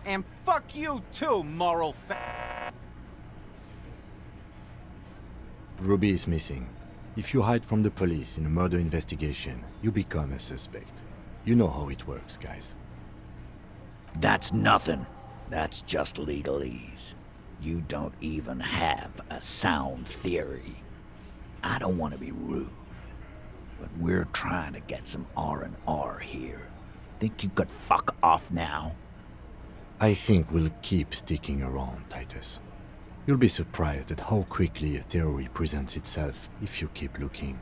Speaker 15: And fuck you too, moral
Speaker 7: Ruby is missing. If you hide from the police in a murder investigation, you become a suspect. You know how it works, guys.
Speaker 10: That's nothing. That's just legalese. You don't even have a sound theory. I don't want to be rude, but we're trying to get some R&R here. Think you could fuck off now?
Speaker 7: I think we'll keep sticking around, Titus. You'll be surprised at how quickly a theory presents itself if you keep looking.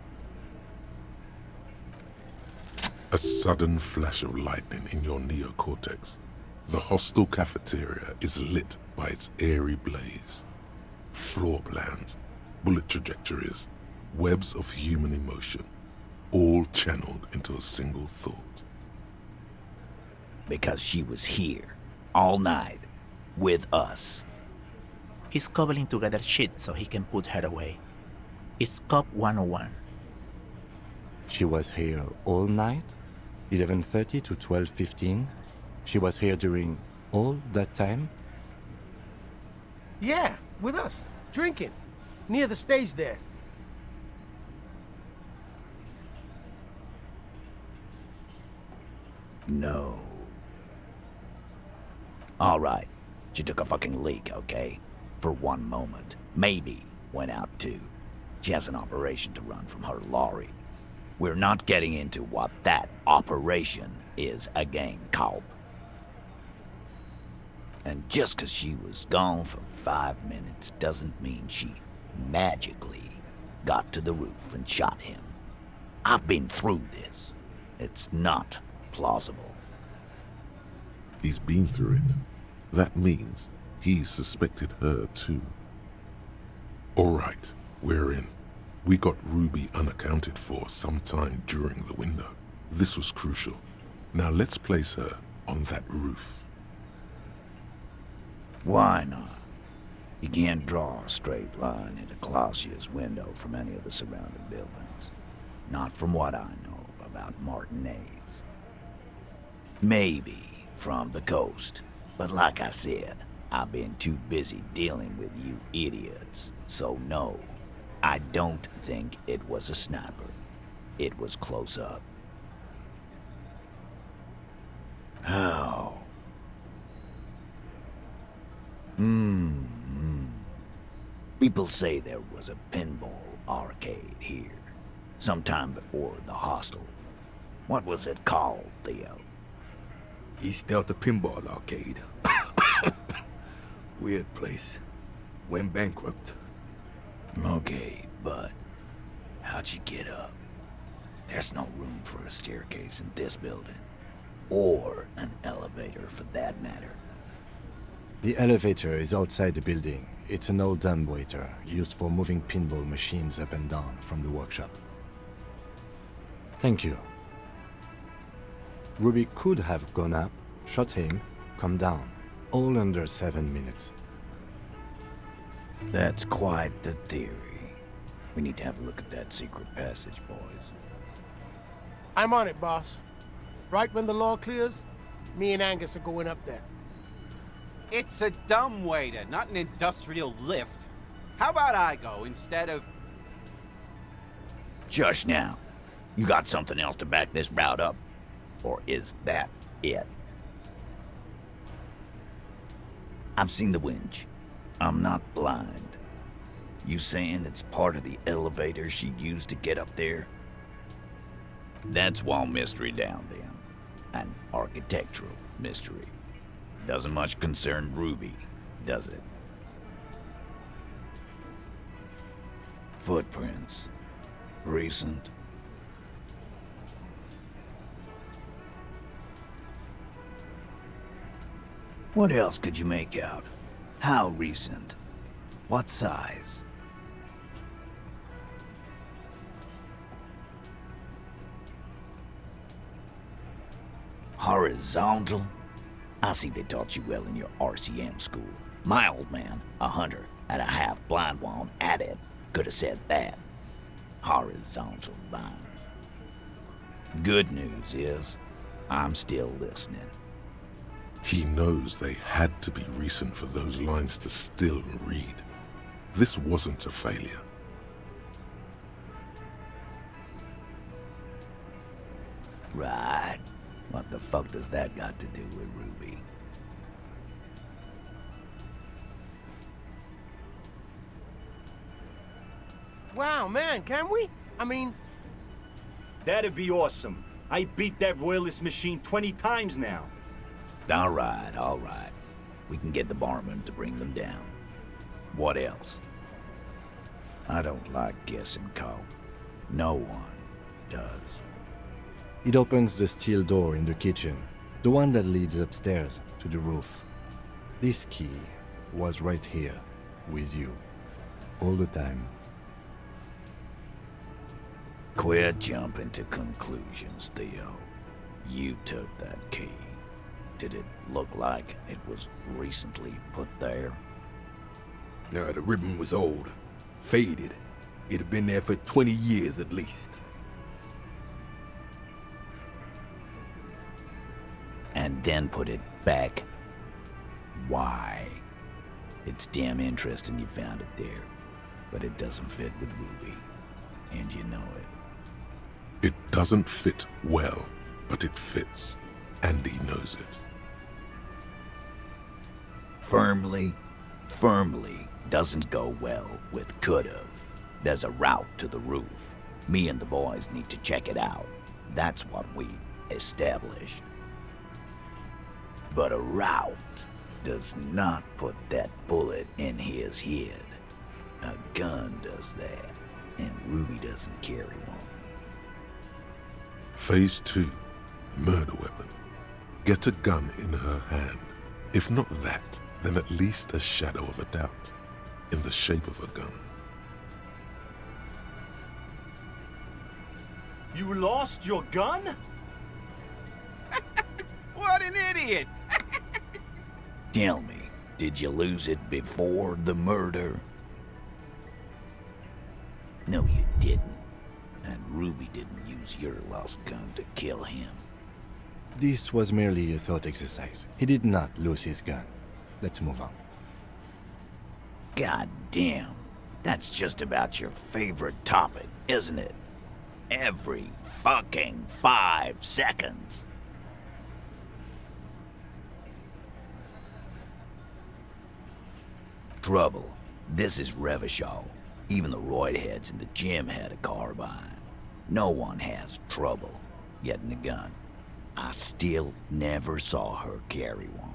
Speaker 1: A sudden flash of lightning in your neocortex. The hostel cafeteria is lit by its airy blaze. Floor plans, bullet trajectories, webs of human emotion, all channeled into a single thought.
Speaker 10: Because she was here, all night, with us.
Speaker 11: He's cobbling together shit so he can put her away. It's Cop 101.
Speaker 7: She was here all night? 11:30 to 12:15? She was here during all that time?
Speaker 6: Yeah, with us, drinking, near the stage there.
Speaker 10: No. Alright, she took a fucking leak, okay? For one moment. Maybe went out too. She has an operation to run from her lorry. We're not getting into what that operation is again, Cobb. And just 'cause she was gone for 5 minutes doesn't mean she magically got to the roof and shot him. I've been through this. It's not plausible.
Speaker 1: He's been through it. That means he suspected her too. All right, we're in. We got Ruby unaccounted for sometime during the window. This was crucial. Now let's place her on that roof.
Speaker 10: Why not? You can't draw a straight line into Clausia's window from any of the surrounding buildings. Not from what I know about Martinez. Maybe from the coast. But like I said, I've been too busy dealing with you idiots. So no, I don't think it was a sniper. It was close up. How? People say there was a pinball arcade here, sometime before the hostel. What was it called, Theo?
Speaker 12: East Delta Pinball Arcade. Weird place. Went bankrupt.
Speaker 10: Okay, but how'd you get up? There's no room for a staircase in this building. Or an elevator, for that matter.
Speaker 7: The elevator is outside the building. It's an old dumbwaiter used for moving pinball machines up and down from the workshop. Thank you. Ruby could have gone up, shot him, come down, all under 7 minutes.
Speaker 10: That's quite the theory. We need to have a look at that secret passage, boys.
Speaker 6: I'm on it, boss. Right when the law clears, me and Angus are going up there.
Speaker 15: It's a dumbwaiter, not an industrial lift. How about I go instead of...
Speaker 10: Shush now. You got something else to back this route up? Or is that it? I've seen the winch. I'm not blind. You saying it's part of the elevator she used to get up there? That's one mystery down then. An architectural mystery. Doesn't much concern Ruby, does it? Footprints. Recent. What else could you make out? How recent? What size? Horizontal? I see they taught you well in your RCM school. My old man, a hunter, and a half-blind one at it, could have said that. Horizontal lines. Good news is, I'm still listening.
Speaker 1: He knows they had to be recent for those lines to still read. This wasn't a failure.
Speaker 10: Right. What the fuck does that got to do with Ruby?
Speaker 6: Wow, man, can we? I mean...
Speaker 17: That'd be awesome. I beat that Royalist machine 20 times now.
Speaker 10: All right. We can get the barman to bring them down. What else? I don't like guessing, Cole. No one does.
Speaker 7: It opens the steel door in the kitchen, the one that leads upstairs to the roof. This key was right here, with you, all the time.
Speaker 10: Quit jumping to conclusions, Theo. You took that key. Did it look like it was recently put there?
Speaker 12: No, the ribbon was old, faded. It had been there for 20 years at least.
Speaker 10: And then put it back? Why? It's damn interesting you found it there, but it doesn't fit with Ruby, and you know it.
Speaker 1: It doesn't fit well, but it fits. and he knows it.
Speaker 10: Firmly doesn't go well with could've. There's a route to the roof. Me and the boys need to check it out. That's what we established. But a route does not put that bullet in his head. A gun does that, and Ruby doesn't carry one.
Speaker 1: Phase 2. Murder weapon. Get a gun in her hand. If not that, then at least a shadow of a doubt, in the shape of a gun.
Speaker 17: You lost your gun?
Speaker 15: What an idiot!
Speaker 10: Tell me, did you lose it before the murder? No, you didn't. And Ruby didn't use your lost gun to kill him.
Speaker 7: This was merely a thought exercise. He did not lose his gun. Let's move on.
Speaker 10: God damn. That's just about your favorite topic, isn't it? Every fucking 5 seconds. Trouble. This is Revachol. Even the roid heads in the gym had a carbine. No one has trouble getting a gun. I still never saw her carry one.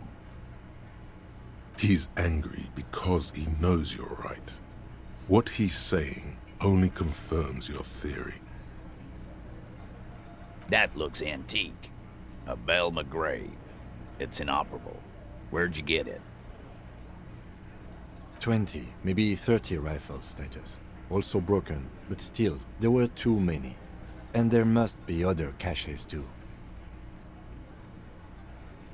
Speaker 1: He's angry because he knows you're right. What he's saying only confirms your theory.
Speaker 10: That looks antique. A Belle McGrave. It's inoperable. Where'd you get it?
Speaker 7: 20, maybe 30 rifles, Titus. Also broken, but still, there were too many. And there must be other caches too.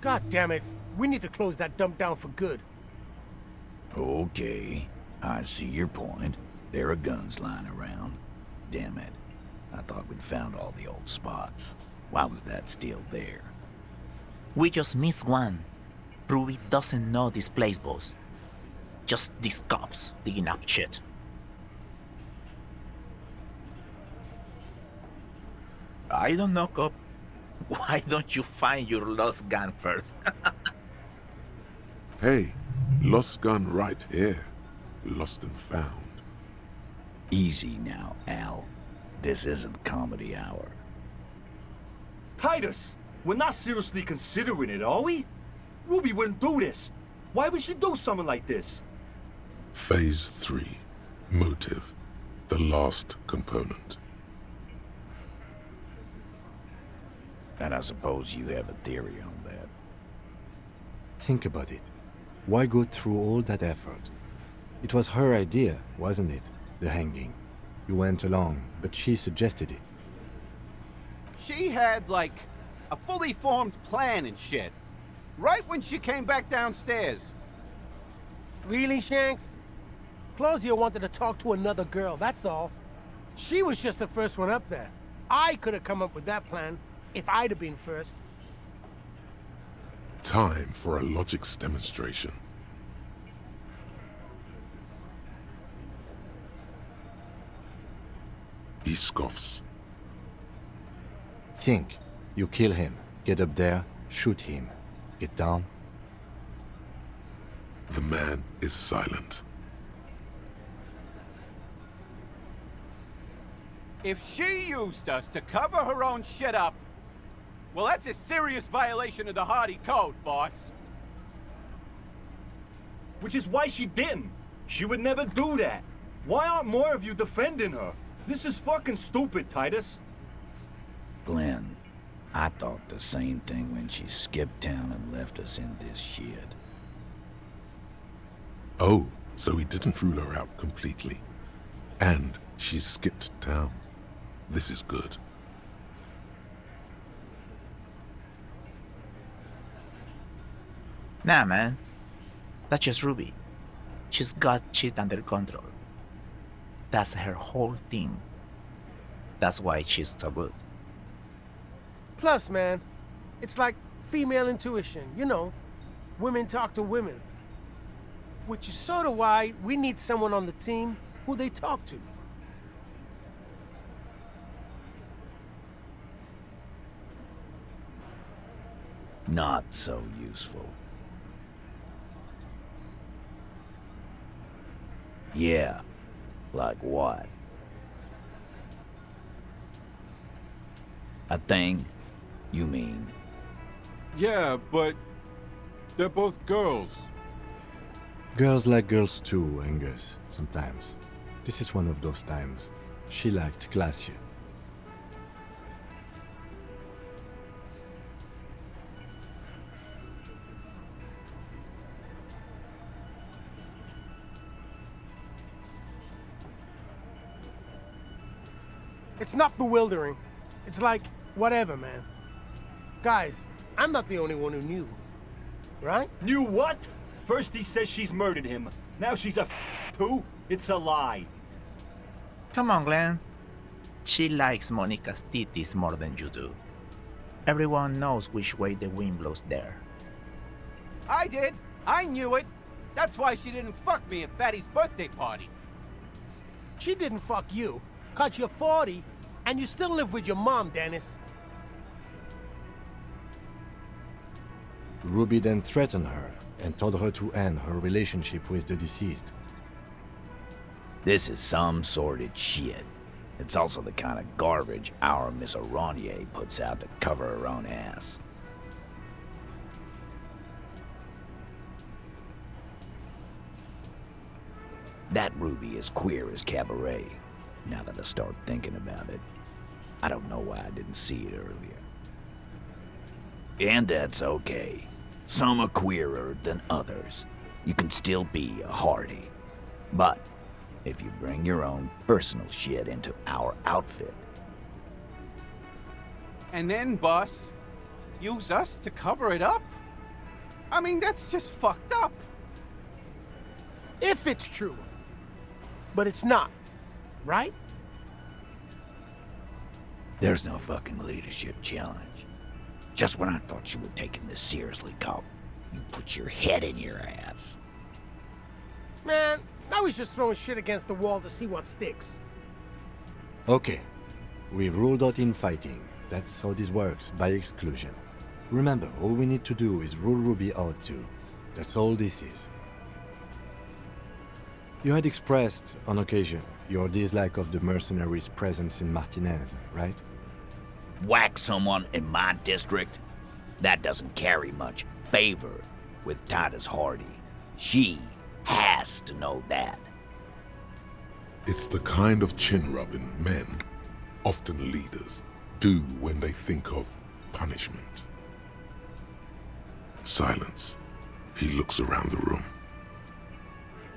Speaker 6: God damn it. We need to close that dump down for good.
Speaker 10: Okay, I see your point. There are guns lying around. Damn it. I thought we'd found all the old spots. Why was that still there?
Speaker 11: We just missed one. Ruby doesn't know this place, boss. Just these cops digging up shit. I don't know, cop. Why don't you find your lost gun first?
Speaker 1: Hey, lost gun right here. Lost and found.
Speaker 10: Easy now, Al. This isn't comedy hour.
Speaker 17: Titus, we're not seriously considering it, are we? Ruby wouldn't do this. Why would she do something like this?
Speaker 1: Phase 3. Motive. The last component.
Speaker 10: And I suppose you have a theory on that.
Speaker 7: Think about it. Why go through all that effort? It was her idea, wasn't it? The hanging. You went along, but she suggested it.
Speaker 15: She had, like, a fully formed plan and shit. Right when she came back downstairs.
Speaker 6: Really, Shanks? Claudia wanted to talk to another girl, that's all. She was just the first one up there. I could have come up with that plan if I'd have been first.
Speaker 1: Time for a logics demonstration. He scoffs.
Speaker 7: Think. You kill him. Get up there. Shoot him. Get down.
Speaker 1: The man is silent.
Speaker 15: If she used us to cover her own shit up, well, that's a serious violation of the Hardy Code, boss.
Speaker 17: Which is why she didn't. She would never do that. Why aren't more of you defending her? This is fucking stupid, Titus.
Speaker 10: Glenn, I thought the same thing when she skipped town and left us in this shit.
Speaker 1: Oh, so he didn't rule her out completely. And she skipped town. This is good.
Speaker 11: Nah, man. That's just Ruby. She's got shit under control. That's her whole thing. That's why she's so good.
Speaker 6: Plus, man, it's like female intuition, you know. Women talk to women. Which is sort of why we need someone on the team who they talk to.
Speaker 10: not so useful. Yeah, like what? A thing? You mean?
Speaker 13: Yeah, but they're both girls.
Speaker 7: Girls like girls too, Angus, sometimes. This is one of those times. She liked Glacier.
Speaker 6: It's not bewildering. It's like, whatever, man. Guys, I'm not the only one who knew. Right?
Speaker 17: Knew what? First he says she's murdered him. Now she's a too? It's a lie.
Speaker 11: Come on, Glenn. She likes Monica's titties more than you do. Everyone knows which way the wind blows there.
Speaker 15: I did. I knew it. That's why she didn't fuck me at Fatty's birthday party.
Speaker 6: She didn't fuck you, 'cause you're 40, and you still live with your mom, Dennis.
Speaker 7: Ruby then threatened her and told her to end her relationship with the deceased.
Speaker 10: This is some sordid shit. It's also the kind of garbage our Miss Aronier puts out to cover her own ass. That Ruby is queer as cabaret, now that I start thinking about it. I don't know why I didn't see it earlier. And that's okay. Some are queerer than others. You can still be a Hardy. But if you bring your own personal shit into our outfit.
Speaker 15: And then, boss, use us to cover it up? I mean, that's just fucked up.
Speaker 6: If it's true. But it's not. Right?
Speaker 10: There's no fucking leadership challenge. Just when I thought you were taking this seriously, cop, you put your head in your ass.
Speaker 6: Man, now he's just throwing shit against the wall to see what sticks.
Speaker 7: Okay, we've ruled out infighting. That's how this works, by exclusion. Remember, all we need to do is rule Ruby out too. That's all this is. You had expressed, on occasion, your dislike of the mercenaries' presence in Martinez, right?
Speaker 10: Whack someone in my district? That doesn't carry much favor with Titus Hardy. She has to know that.
Speaker 1: It's the kind of chin-rubbing men, often leaders, do when they think of punishment. Silence. He looks around the room.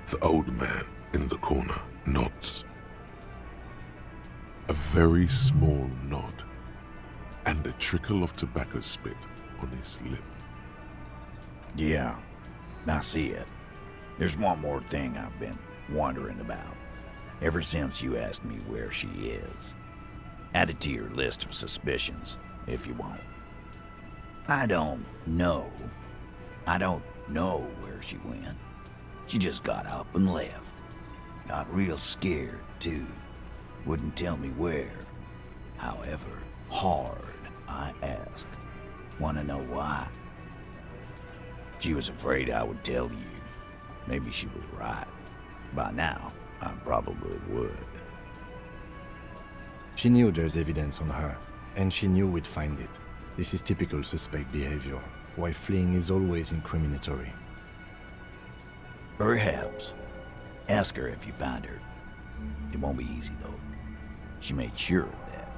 Speaker 1: The old man in the corner nods. A very small nod, and a trickle of tobacco spit on his lip.
Speaker 10: Yeah, I see it. There's one more thing I've been wondering about, ever since you asked me where she is. Add it to your list of suspicions, if you want. I don't know where she went. She just got up and left. Got real scared, too. Wouldn't tell me where. However hard I asked. Want to know why? She was afraid I would tell you. Maybe she was right. By now, I probably would.
Speaker 7: She knew there's evidence on her, and she knew we'd find it. This is typical suspect behavior, why fleeing is always incriminatory.
Speaker 10: Perhaps. Ask her if you find her. It won't be easy, though. She made sure of that.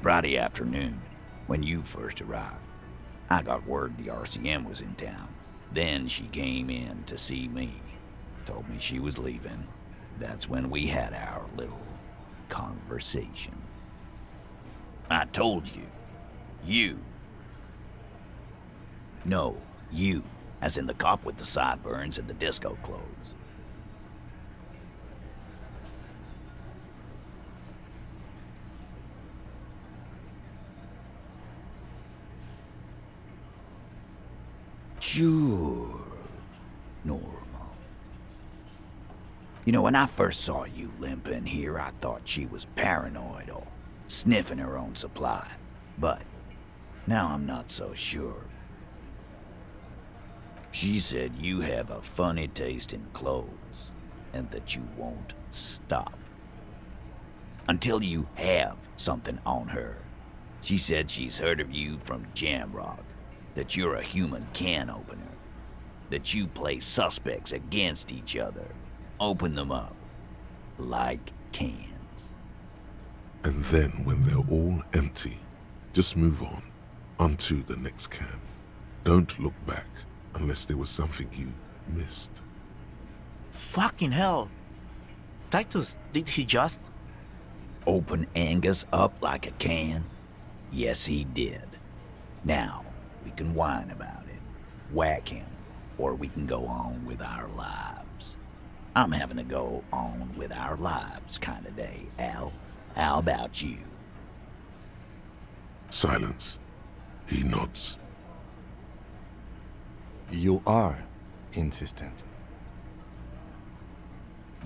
Speaker 10: Friday afternoon, when you first arrived, I got word the RCM was in town. Then she came in to see me. Told me she was leaving. That's when we had our little conversation. I told you. No, you. As in the cop with the sideburns and the disco clothes. Sure. Normal. You know, when I first saw you limping here, I thought she was paranoid or sniffing her own supply. But Now I'm not so sure. She said you have a funny taste in clothes, and that you won't stop. Until you have something on her. She said she's heard of you from Jamrock, that you're a human can opener, that you play suspects against each other, open them up, like cans.
Speaker 1: And then when they're all empty, just move onto the next can. Don't look back unless there was something you missed.
Speaker 11: Fucking hell. Titus, did he just...
Speaker 10: Open Angus up like a can? Yes, he did. Now, we can whine about it, whack him, or we can go on with our lives. I'm having a go on with our lives kind of day, Al. How about you?
Speaker 1: Silence. He nods.
Speaker 7: You are insistent.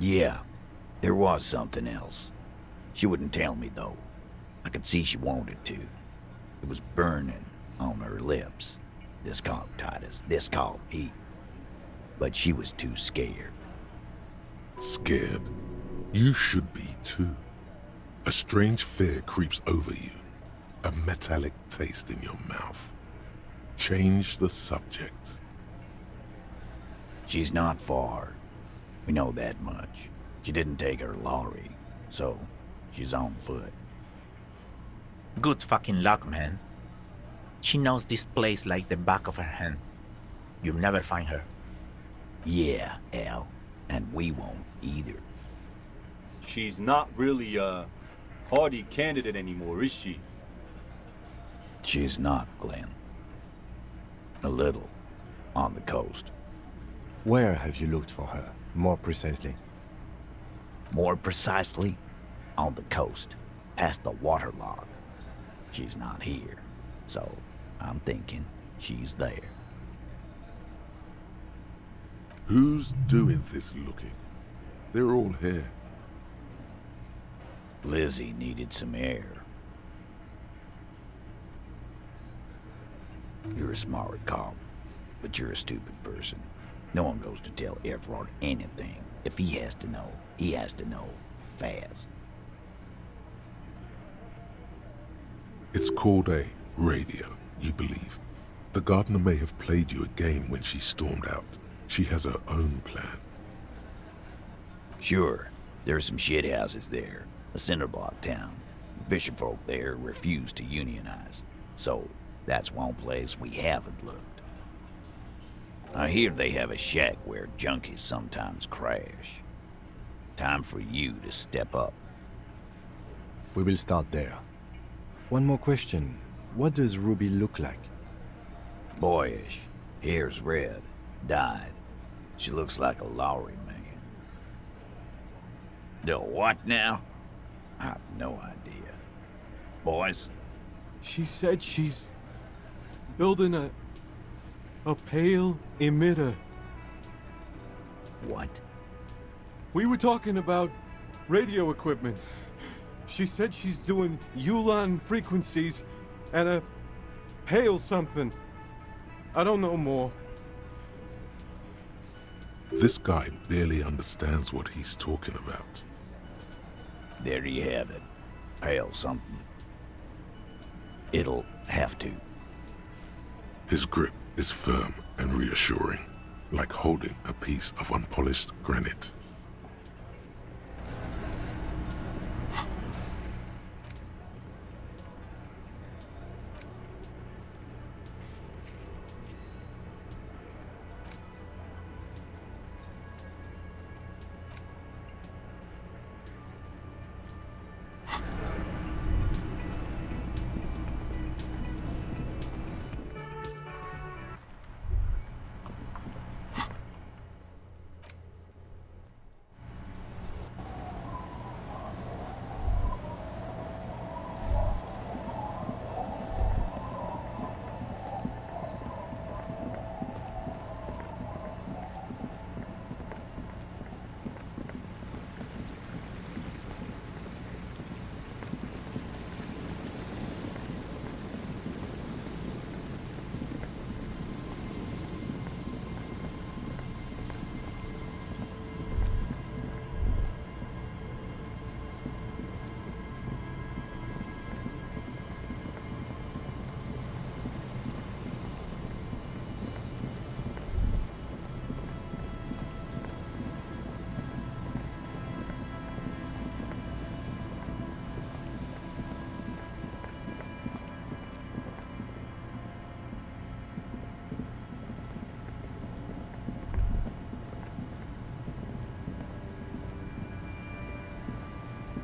Speaker 10: Yeah, there was something else. She wouldn't tell me, though. I could see she wanted to. It was burning on her lips. This called Titus, this called Pete. But she was too scared.
Speaker 1: Scared? You should be too. A strange fear creeps over you. A metallic taste in your mouth. Change the subject.
Speaker 10: She's not far. We know that much. She didn't take her lorry, so she's on foot.
Speaker 11: Good fucking luck, man. She knows this place like the back of her hand. You'll never find her.
Speaker 10: Yeah, Al. And we won't either.
Speaker 17: She's not really a hardy candidate anymore, is she?
Speaker 10: She's not, Glenn. A little. On the coast.
Speaker 7: Where have you looked for her, more precisely?
Speaker 10: More precisely? On the coast. Past the waterlogged. She's not here. So, I'm thinking she's there.
Speaker 1: Who's doing this looking? They're all here.
Speaker 10: Lizzie needed some air. You're a smart cop, but you're a stupid person. No one goes to tell Everard anything. If he has to know, he has to know fast.
Speaker 1: It's called a radio, you believe. The gardener may have played you a game when she stormed out. She has her own plan.
Speaker 10: Sure, there are some shithouses there. A cinderblock town. Fisherfolk there refuse to unionize. So, that's one place we haven't looked. I hear they have a shack where junkies sometimes crash. Time for you to step up.
Speaker 7: We will start there. One more question. What does Ruby look like?
Speaker 10: Boyish. Hair's red. Dyed. She looks like a Lowry man. The what now? I have no idea. Boys?
Speaker 13: She said she's building a pale emitter.
Speaker 10: What?
Speaker 13: We were talking about radio equipment. She said she's doing Ulan frequencies and a pale something. I don't know more.
Speaker 1: This guy barely understands what he's talking about.
Speaker 10: There you have it. Pale something. It'll have to.
Speaker 1: His grip is firm and reassuring, like holding a piece of unpolished granite.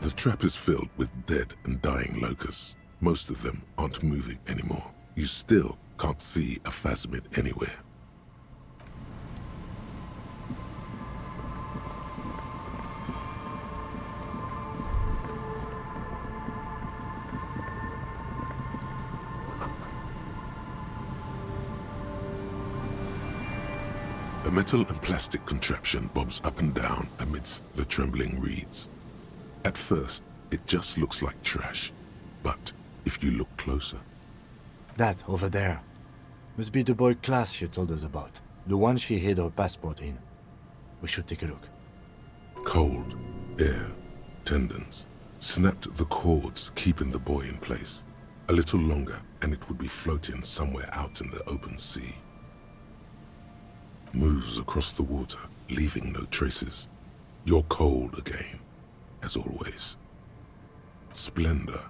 Speaker 1: The trap is filled with dead and dying locusts. Most of them aren't moving anymore. You still can't see a phasmid anywhere. A metal and plastic contraption bobs up and down amidst the trembling reeds. At first, it just looks like trash, but if you look closer...
Speaker 7: That, over there, must be the boy Klaasje told us about. The one she hid her passport in. We should take a look.
Speaker 1: Cold, air, tendons, snapped the cords keeping the boy in place. A little longer, and it would be floating somewhere out in the open sea. Moves across the water, leaving no traces. You're cold again, as always. Splendor.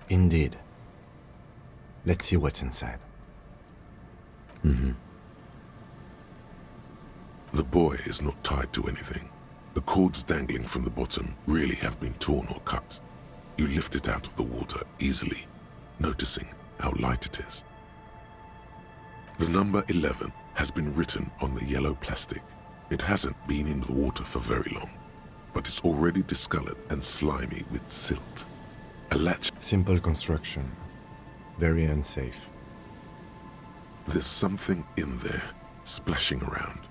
Speaker 7: Indeed. Let's see what's inside.
Speaker 1: The boy is not tied to anything. The cords dangling from the bottom really have been torn or cut. You lift it out of the water easily, noticing how light it is. The number 11 has been written on the yellow plastic. It hasn't been in the water for very long, but it's already discolored and slimy with silt. A latch.
Speaker 7: Simple construction. Very unsafe.
Speaker 1: There's something in there, splashing around.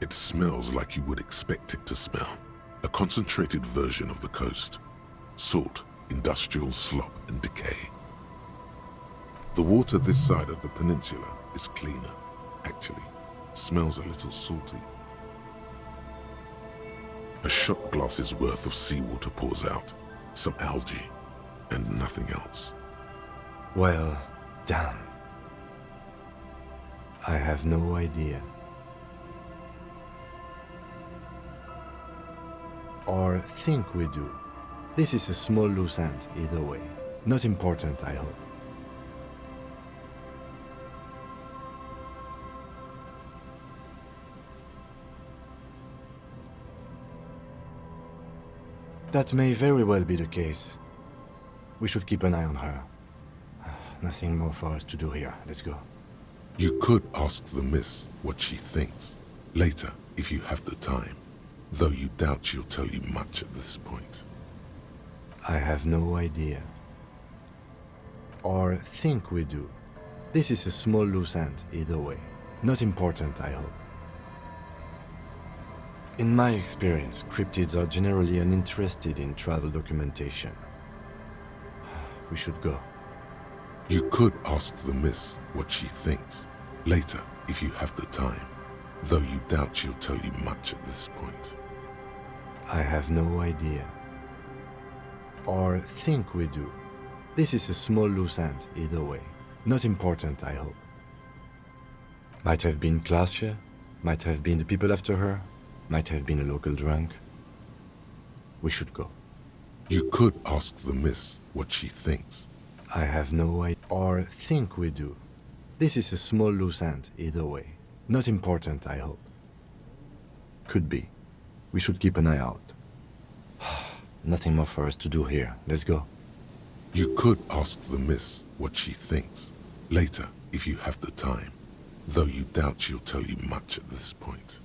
Speaker 1: It smells like you would expect it to smell. A concentrated version of the coast. Salt, industrial slop and decay. The water this side of the peninsula is cleaner, actually. Smells a little salty. A shot glass's worth of seawater pours out. Some algae, and nothing else.
Speaker 7: Well, damn. I have no idea. Or think we do. This is a small loose end, either way. Not important, I hope. That may very well be the case. We should keep an eye on her. Nothing more for us to do here. Let's go.
Speaker 1: You could ask the miss what she thinks. Later, if you have the time. Though you doubt she'll tell you much at this point.
Speaker 7: I have no idea. Or think we do. This is a small loose end, either way. Not important, I hope. In my experience, cryptids are generally uninterested in travel documentation. We should go.
Speaker 1: You could ask the miss what she thinks. Later, if you have the time. Though you doubt she'll tell you much at this point.
Speaker 7: I have no idea. Or think we do. This is a small loose end, either way. Not important, I hope. Might have been Klaasje, might have been the people after her, might have been a local drunk. We should go.
Speaker 1: You could ask the miss what she thinks.
Speaker 7: I have no idea. Or think we do. This is a small loose end, either way. Not important, I hope. Could be. We should keep an eye out. Nothing more for us to do here. Let's go.
Speaker 1: You could ask the miss what she thinks. Later, if you have the time. Though you doubt she'll tell you much at this point.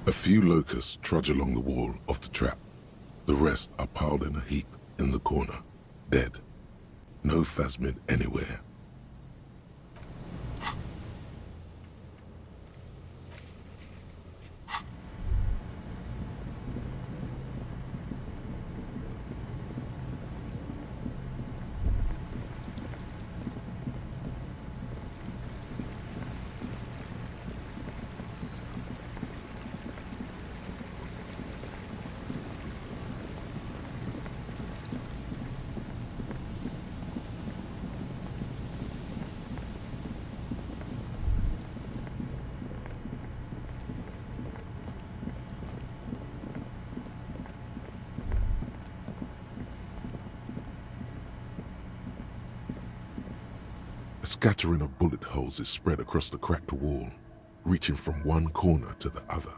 Speaker 1: A few locusts trudge along the wall of the trap. The rest are piled in a heap in the corner, dead. No phasmid anywhere. A scattering of bullet holes is spread across the cracked wall, reaching from one corner to the other.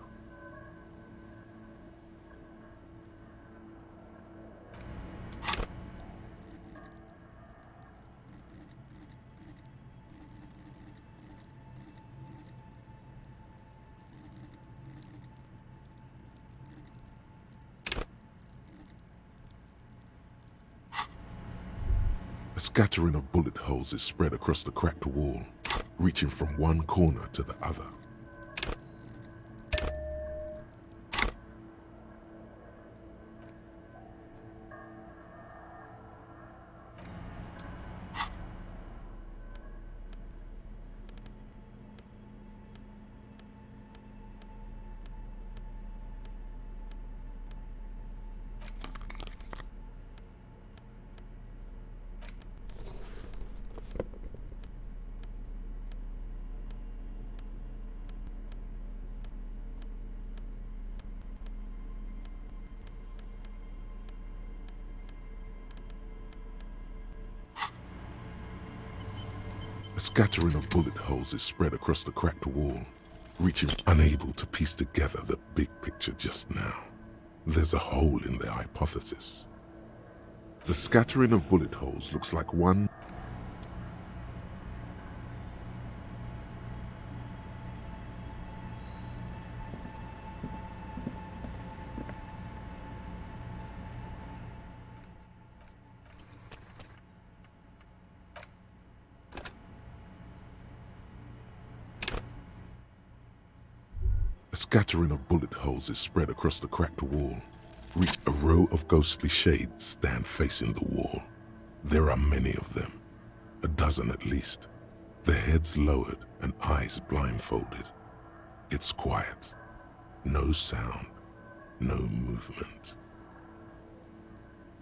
Speaker 1: A scattering of bullet holes is spread across the cracked wall, reaching from one corner to the other. A scattering of bullet holes is spread across the cracked wall, reaching unable to piece together the big picture just now. There's a hole in their hypothesis. The scattering of bullet holes looks like one. A scattering of bullet holes is spread across the cracked wall. A row of ghostly shades stand facing the wall. There are many of them, a dozen at least, their heads lowered and eyes blindfolded. It's quiet. No sound, no movement.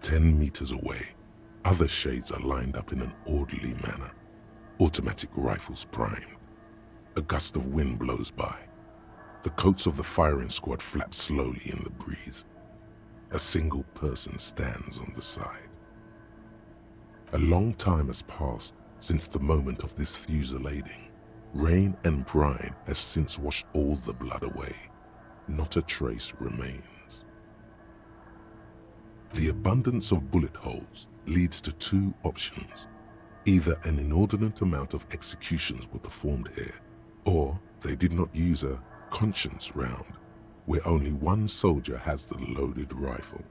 Speaker 1: 10 meters away, other shades are lined up in an orderly manner, automatic rifles primed. A gust of wind blows by. The coats of the firing squad flap slowly in the breeze. A single person stands on the side. A long time has passed since the moment of this fusillading. Rain and brine have since washed all the blood away. Not a trace remains. The abundance of bullet holes leads to two options. Either an inordinate amount of executions were performed here, or they did not use a conscience round, where only one soldier has the loaded rifle.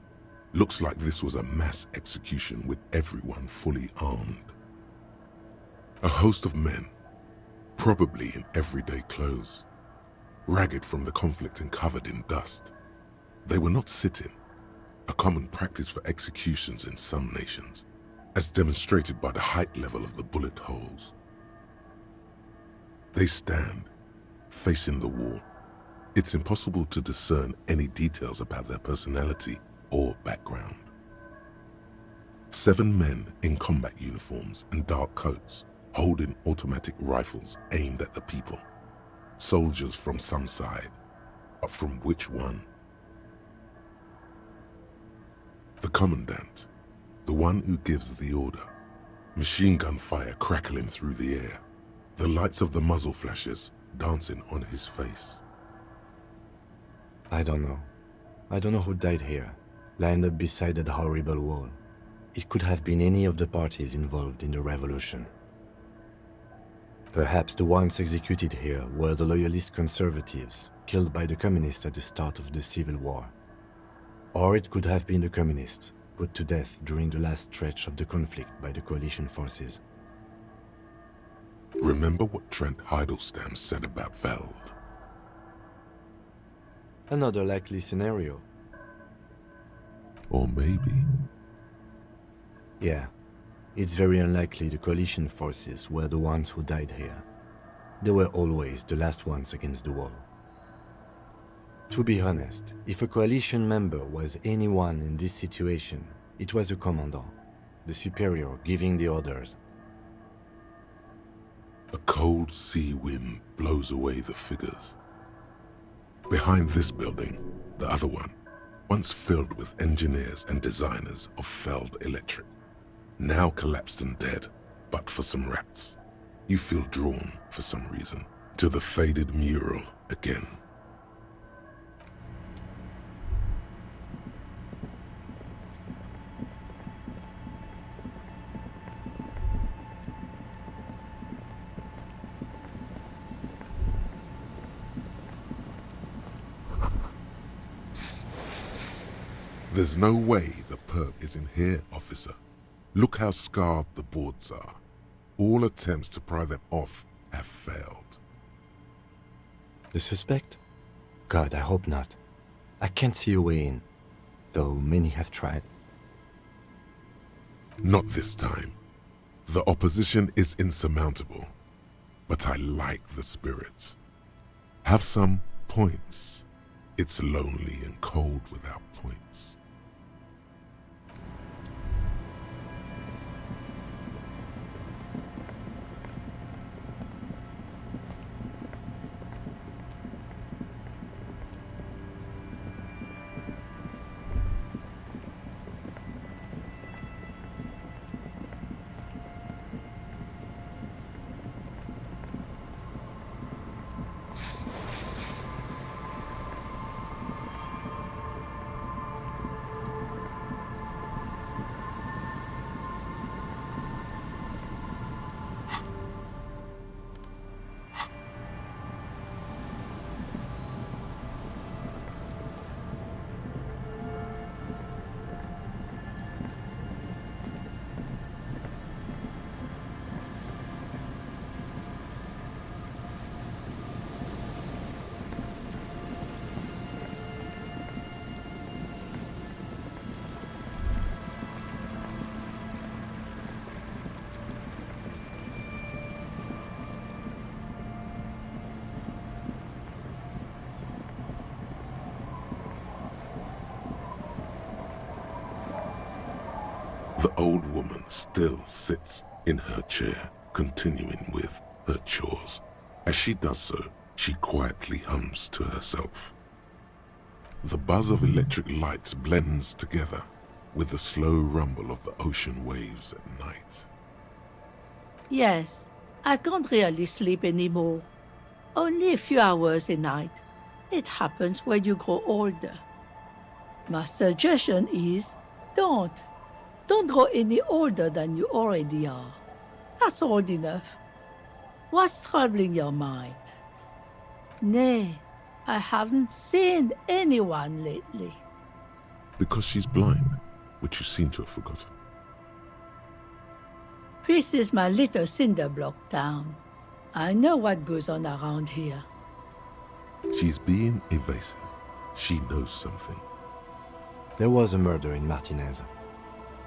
Speaker 1: Looks like this was a mass execution with everyone fully armed. A host of men, probably in everyday clothes, ragged from the conflict and covered in dust. They were not sitting, a common practice for executions in some nations, as demonstrated by the height level of the bullet holes. They stand, facing the wall. It's impossible to discern any details about their personality or background. 7 men in combat uniforms and dark coats, holding automatic rifles aimed at the people. Soldiers from some side, but from which one? The commandant, the one who gives the order. Machine gun fire crackling through the air, the lights of the muzzle flashes dancing on his face.
Speaker 7: I don't know. I don't know who died here, lined up beside that horrible wall. It could have been any of the parties involved in the revolution. Perhaps the ones executed here were the loyalist conservatives, killed by the communists at the start of the Civil War. Or it could have been the communists, put to death during the last stretch of the conflict by the coalition forces.
Speaker 1: Remember what Trent Heidelstein said about Veld?
Speaker 7: Another likely scenario.
Speaker 1: Or maybe...
Speaker 7: Yeah, it's very unlikely the coalition forces were the ones who died here. They were always the last ones against the wall. To be honest, if a coalition member was anyone in this situation, it was a commandant, the superior giving the orders.
Speaker 1: A cold sea wind blows away the figures. Behind this building, the other one, once filled with engineers and designers of Feld Electric, now collapsed and dead, but for some rats. You feel drawn, for some reason, to the faded mural again. There's no way the perp is in here, officer. Look how scarred the boards are. All attempts to pry them off have failed.
Speaker 7: The suspect? God, I hope not. I can't see a way in, though many have tried.
Speaker 1: Not this time. The opposition is insurmountable, but I like the spirit. Have some points. It's lonely and cold without points. The old woman still sits in her chair, continuing with her chores. As she does so, she quietly hums to herself. The buzz of electric lights blends together with the slow rumble of the ocean waves at night.
Speaker 18: Yes, I can't really sleep anymore. Only a few hours a night. It happens when you grow older. My suggestion is, don't grow any older than you already are. That's old enough. What's troubling your mind? Nay, I haven't seen anyone lately.
Speaker 1: Because she's blind, which you seem to have forgotten.
Speaker 18: This is my little cinder block town. I know what goes on around here.
Speaker 1: She's being evasive. She knows something.
Speaker 7: There was a murder in Martinez.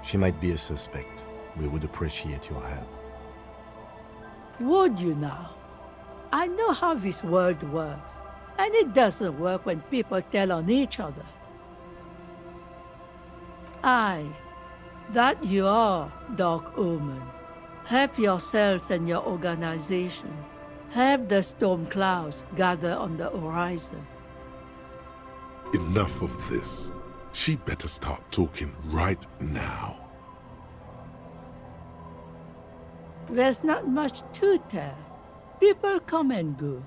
Speaker 7: She might be a suspect. We would appreciate your help.
Speaker 18: Would you now? I know how this world works, and it doesn't work when people tell on each other. Aye, that you are, Dark Omen. Help yourselves and your organization. Help the storm clouds gather on the horizon.
Speaker 1: Enough of this. She better start talking right now.
Speaker 18: There's not much to tell. People come and go.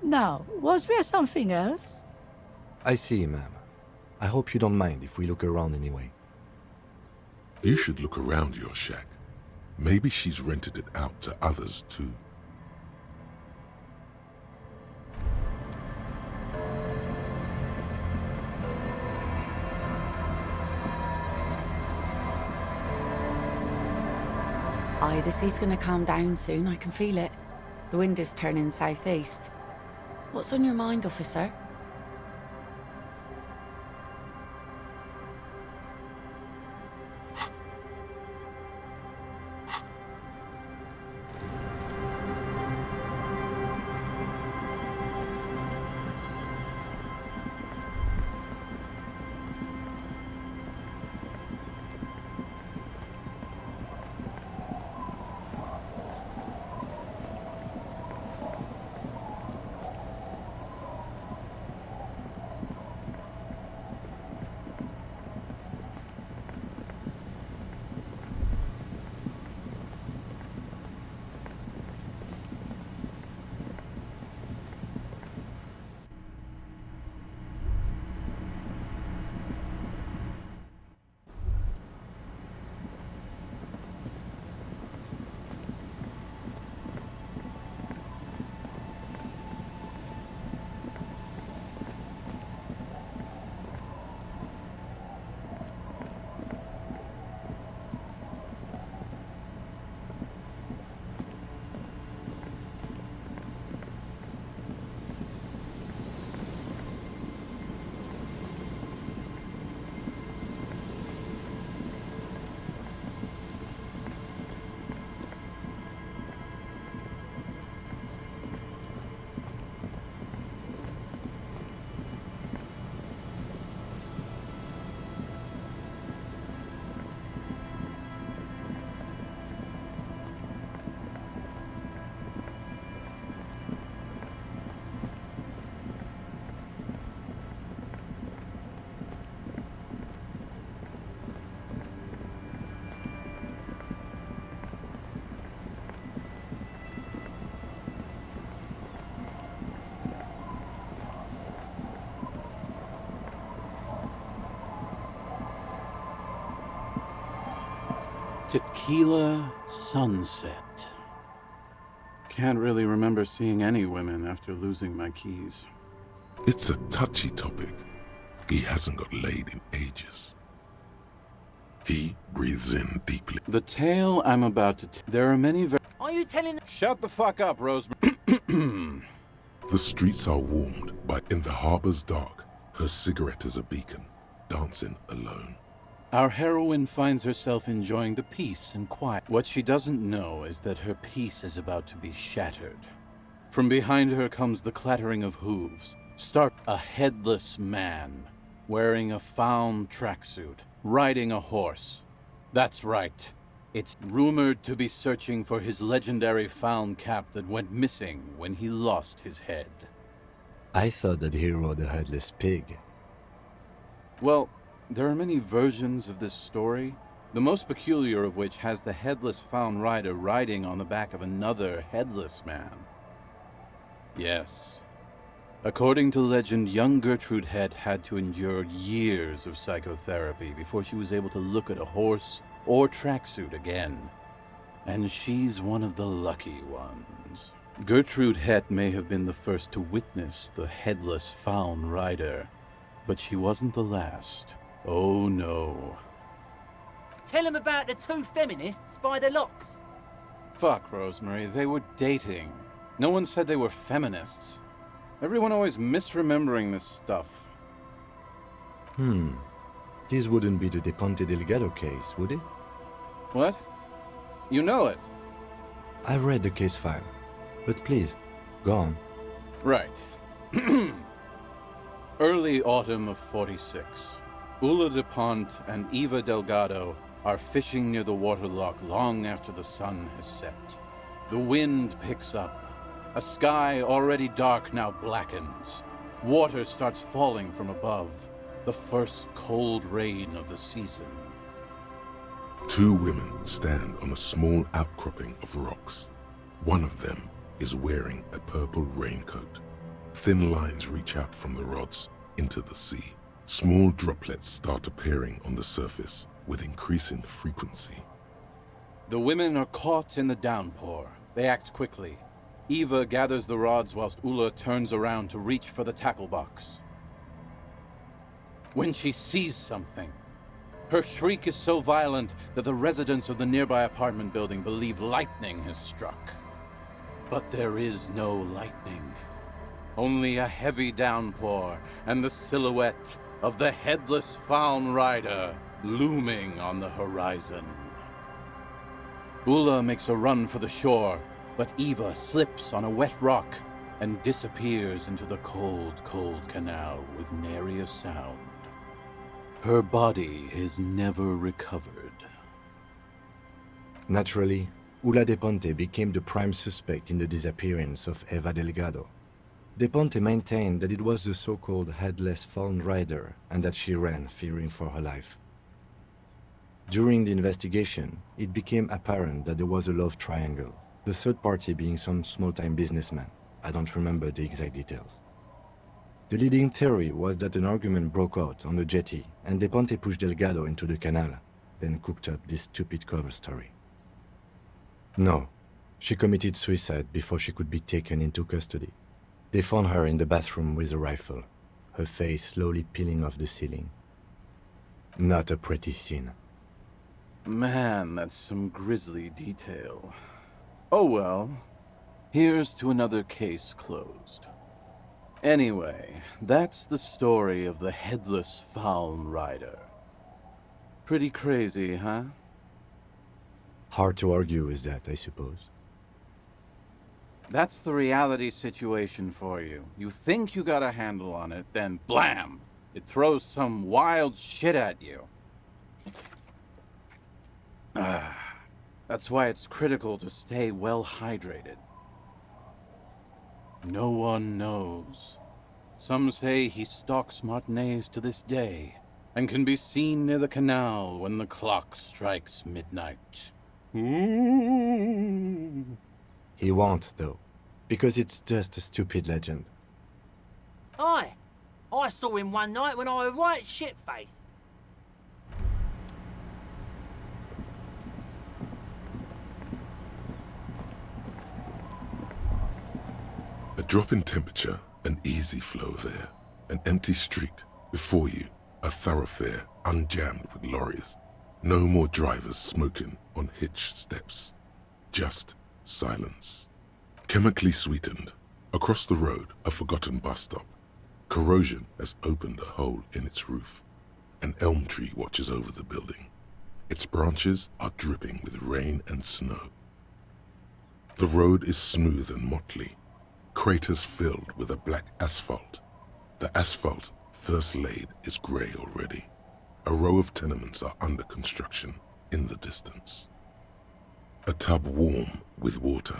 Speaker 18: Now, was there something else?
Speaker 7: I see, ma'am. I hope you don't mind if we look around anyway.
Speaker 1: You should look around your shack. Maybe she's rented it out to others too.
Speaker 3: Aye, the sea's gonna calm down soon, I can feel it. The wind is turning southeast. What's on your mind, officer?
Speaker 19: Tequila sunset. Can't really remember seeing any women after losing my keys.
Speaker 1: It's a touchy topic. He hasn't got laid in ages. He breathes in deeply.
Speaker 19: The tale I'm about to there are many
Speaker 20: Are you telling...
Speaker 19: Shut the fuck up, Rosemary.
Speaker 1: The streets are warmed by, in the harbor's dark, her cigarette is a beacon, dancing alone.
Speaker 19: Our heroine finds herself enjoying the peace and quiet. What she doesn't know is that her peace is about to be shattered. From behind her comes the clattering of hooves. Start a headless man, wearing a fawn tracksuit, riding a horse. That's right. It's rumored to be searching for his legendary fawn cap that went missing when he lost his head.
Speaker 7: I thought that he rode a headless pig.
Speaker 19: Well, there are many versions of this story, the most peculiar of which has the headless fawn rider riding on the back of another headless man. Yes. According to legend, young Gertrude Head had to endure years of psychotherapy before she was able to look at a horse or tracksuit again. And she's one of the lucky ones. Gertrude Head may have been the first to witness the headless fawn rider, but she wasn't the last. Oh no.
Speaker 20: Tell him about the two feminists by the locks.
Speaker 19: Fuck, Rosemary, they were dating. No one said they were feminists. Everyone always misremembering this stuff.
Speaker 7: This wouldn't be the De Ponte Delgado case, would it?
Speaker 19: What? You know it?
Speaker 7: I've read the case file. But please, go on.
Speaker 19: Right. Early autumn of 46. Ula de Ponte and Eva Delgado are fishing near the waterlock long after the sun has set. The wind picks up. A sky already dark now blackens. Water starts falling from above. The first cold rain of the season.
Speaker 1: Two women stand on a small outcropping of rocks. One of them is wearing a purple raincoat. Thin lines reach out from the rods into the sea. Small droplets start appearing on the surface with increasing frequency.
Speaker 19: The women are caught in the downpour. They act quickly. Eva gathers the rods whilst Ula turns around to reach for the tackle box. When she sees something, her shriek is so violent that the residents of the nearby apartment building believe lightning has struck. But there is no lightning. Only a heavy downpour and the silhouette of the headless fawn rider looming on the horizon. Ula makes a run for the shore, but Eva slips on a wet rock and disappears into the cold, cold canal with nary a sound. Her body is never recovered.
Speaker 7: Naturally, Ula de Ponte became the prime suspect in the disappearance of Eva Delgado. De Ponte maintained that it was the so-called headless fawn rider and that she ran, fearing for her life. During the investigation, it became apparent that there was a love triangle, the third party being some small-time businessman. I don't remember the exact details. The leading theory was that an argument broke out on the jetty and De Ponte pushed Delgado into the canal, then cooked up this stupid cover story. No, she committed suicide before she could be taken into custody. They found her in the bathroom with a rifle, her face slowly peeling off the ceiling. Not a pretty scene.
Speaker 19: Man, that's some grisly detail. Oh well, here's to another case closed. Anyway, that's the story of the headless fawn rider. Pretty crazy, huh?
Speaker 7: Hard to argue with that, I suppose.
Speaker 19: That's the reality situation for you. You think you got a handle on it, then blam! It throws some wild shit at you. That's why it's critical to stay well hydrated. No one knows. Some say he stalks Martinez to this day, and can be seen near the canal when the clock strikes midnight.
Speaker 7: He won't, though, because it's just a stupid legend.
Speaker 20: Aye, I saw him one night when I was right shit-faced.
Speaker 1: A drop in temperature, an easy flow of air, an empty street. Before you, a thoroughfare unjammed with lorries. No more drivers smoking on hitch steps. Just silence. Chemically sweetened. Across the road, a forgotten bus stop. Corrosion has opened a hole in its roof. An elm tree watches over the building. Its branches are dripping with rain and snow. The road is smooth and motley. Craters filled with a black asphalt. The asphalt, first laid, is grey already. A row of tenements are under construction in the distance. A tub warm with water,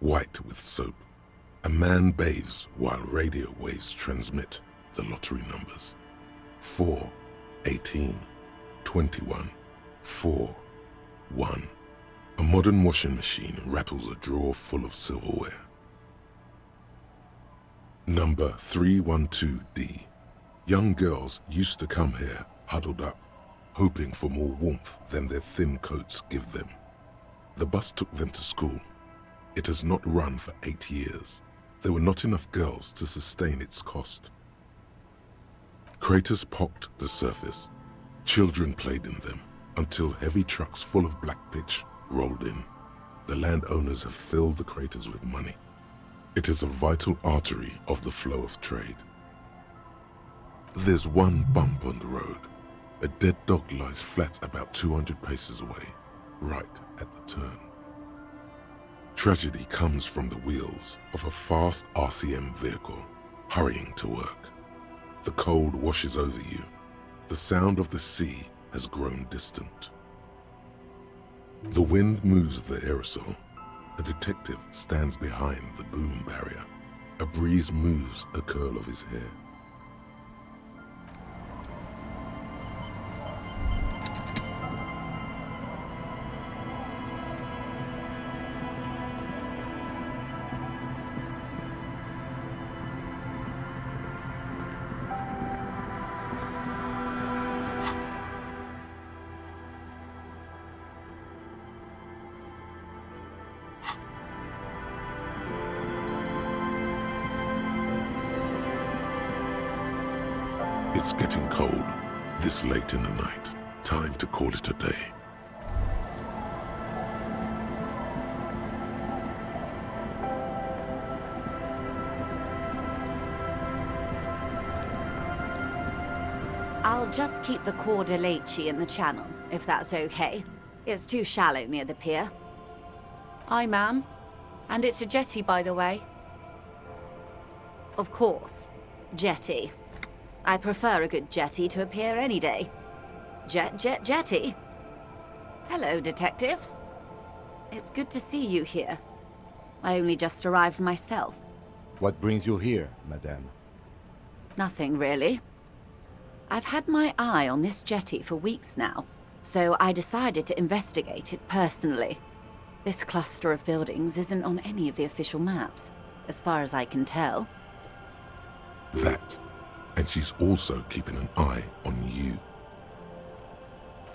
Speaker 1: white with soap. A man bathes while radio waves transmit the lottery numbers. 4, 18, 21, 4, 1. A modern washing machine rattles a drawer full of silverware. Number 312D. Young girls used to come here, huddled up, hoping for more warmth than their thin coats give them. The bus took them to school. It has not run for 8 years. There were not enough girls to sustain its cost. Craters pocked the surface. Children played in them until heavy trucks full of black pitch rolled in. The landowners have filled the craters with money. It is a vital artery of the flow of trade. There's one bump on the road. A dead dog lies flat about 200 paces away, right at the turn. Tragedy comes from the wheels of a fast RCM vehicle, hurrying to work. The cold washes over you. The sound of the sea has grown distant. The wind moves the aerosol. A detective stands behind the boom barrier. A breeze moves a curl of his hair. It's getting cold, this late in the night. Time to call it a day.
Speaker 3: I'll just keep the Cor de Leche in the channel, if that's okay. It's too shallow near the pier. Hi, ma'am. And it's a jetty, by the way. Of course. Jetty. I prefer a good jetty to a pier any day. Jetty. Hello, detectives. It's good to see you here. I only just arrived myself.
Speaker 7: What brings you here, madame?
Speaker 3: Nothing, really. I've had my eye on this jetty for weeks now, so I decided to investigate it personally. This cluster of buildings isn't on any of the official maps, as far as I can tell.
Speaker 1: That. And she's also keeping an eye on you.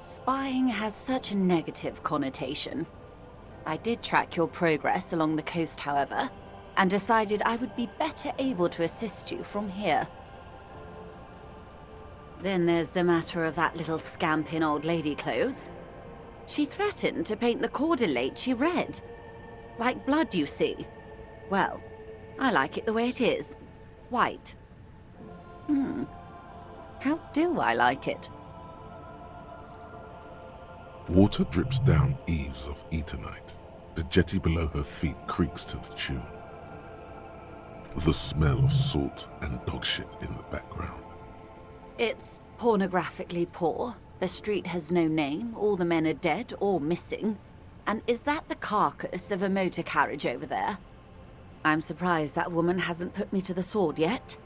Speaker 3: Spying has such a negative connotation. I did track your progress along the coast, however, and decided I would be better able to assist you from here. Then there's the matter of that little scamp in old lady clothes. She threatened to paint the Cor de Leche red. Like blood, you see. Well, I like it the way it is. White. How do I like it?
Speaker 1: Water drips down eaves of Eternite. The jetty below her feet creaks to the tune. The smell of salt and dog shit in the background.
Speaker 3: It's pornographically poor. The street has no name, all the men are dead or missing. And is that the carcass of a motor carriage over there? I'm surprised that woman hasn't put me to the sword yet.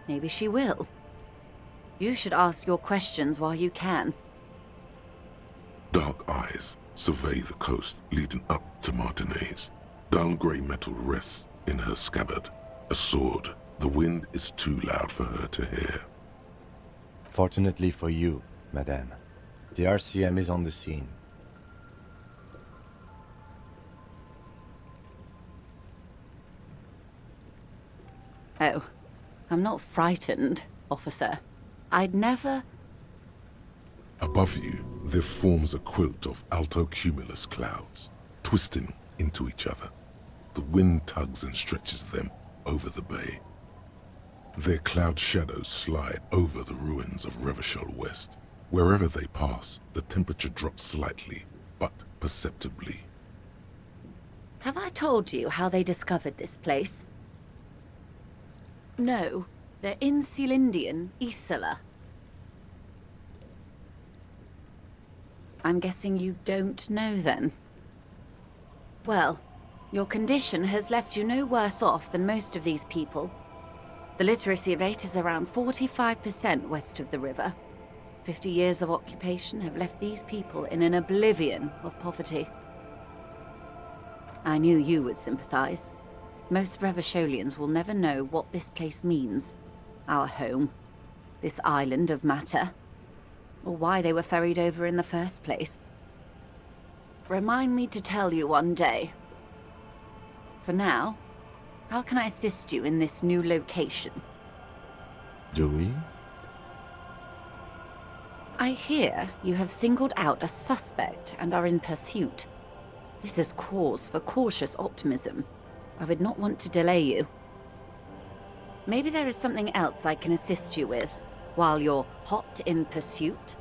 Speaker 3: Maybe she will. You should ask your questions while you can.
Speaker 1: Dark eyes survey the coast leading up to Martinez. Dull grey metal rests in her scabbard. A sword. The wind is too loud for her to hear.
Speaker 7: Fortunately for you, madame, the RCM is on the scene.
Speaker 3: Oh, I'm not frightened, officer. I'd never...
Speaker 1: Above you, there forms a quilt of altocumulus clouds, twisting into each other. The wind tugs and stretches them over the bay. Their cloud shadows slide over the ruins of Revachol West. Wherever they pass, the temperature drops slightly, but perceptibly.
Speaker 3: Have I told you how they discovered this place? No, they're in Sealindian, Isla. I'm guessing you don't know then. Well, your condition has left you no worse off than most of these people. The literacy rate is around 45% west of the river. 50 years of occupation have left these people in an oblivion of poverty. I knew you would sympathize. Most Revacholians will never know what this place means. Our home. This island of matter. Or why they were ferried over in the first place. Remind me to tell you one day. For now, how can I assist you in this new location?
Speaker 7: Do we?
Speaker 3: I hear you have singled out a suspect and are in pursuit. This is cause for cautious optimism. I would not want to delay you. Maybe there is something else I can assist you with while you're hot in pursuit.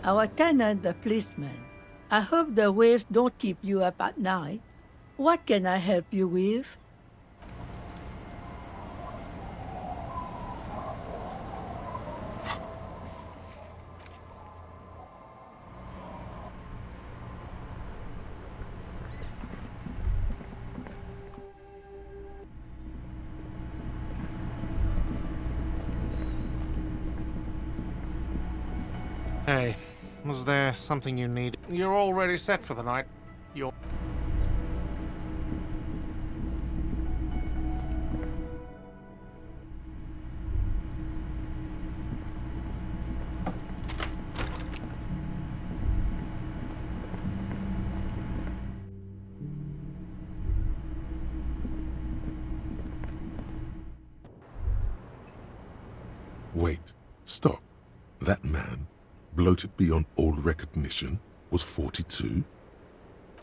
Speaker 18: Our tenant, the policeman. I hope the waves don't keep you up at night. What can I help you with?
Speaker 21: Hey, was there something you need? You're already set for the night. You're...
Speaker 1: Wait, stop. That man, bloated beyond all recognition, was 42?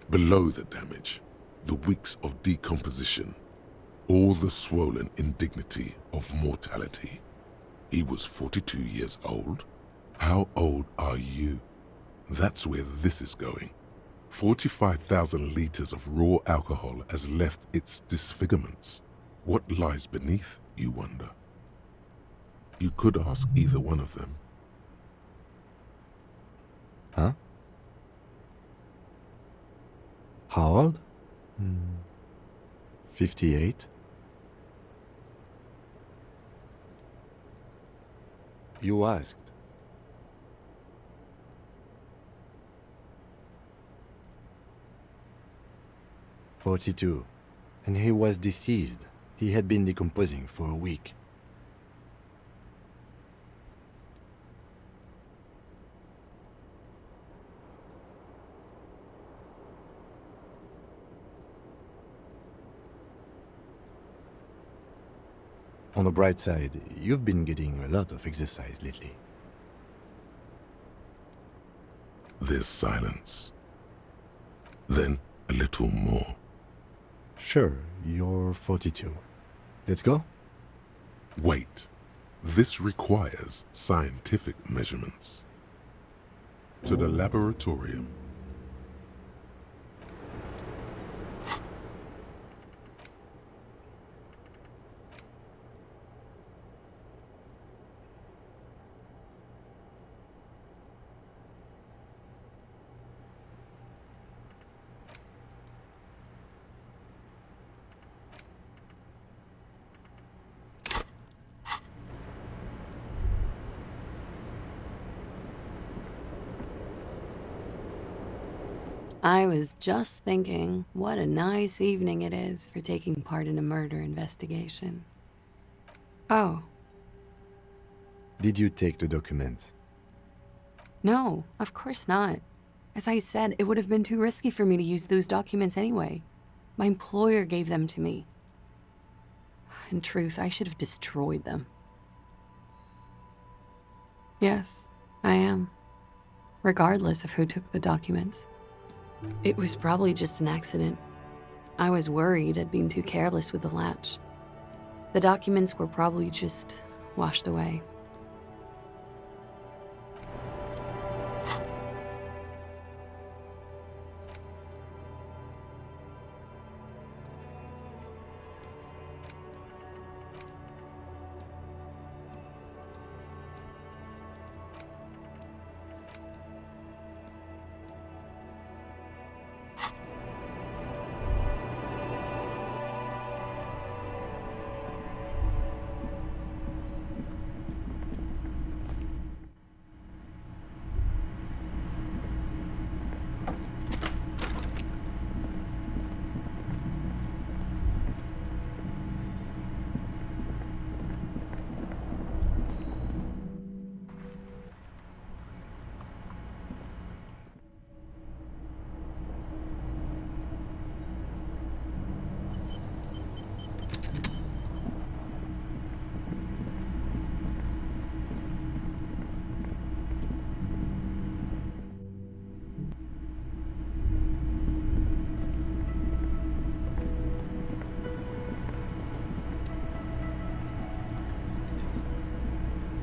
Speaker 1: Below the damage, the weeks of decomposition, all the swollen indignity of mortality. He was 42 years old? How old are you? That's where this is going. 45,000 liters of raw alcohol has left its disfigurements. What lies beneath, you wonder? You could ask either one of them.
Speaker 7: Huh? How old? 58. You asked. "42. And he was deceased. He had been decomposing for a week. On the bright side, you've been getting a lot of exercise lately."
Speaker 1: There's silence. Then a little more.
Speaker 7: Sure, you're 42. Let's go?
Speaker 1: Wait. This requires scientific measurements. To the laboratorium.
Speaker 16: I was just thinking, what a nice evening it is for taking part in a murder investigation. Oh,
Speaker 7: Did you take the documents?
Speaker 16: no, of course not. As I said, it would have been too risky for me to use those documents anyway. My employer gave them to me. In truth, I should have destroyed them. Yes, I am. Regardless of who took the documents. It was probably just an accident. I was worried I'd been too careless with the latch. The documents were probably just washed away.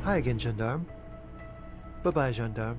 Speaker 8: Hi again, Gendarme. Bye-bye, Gendarme.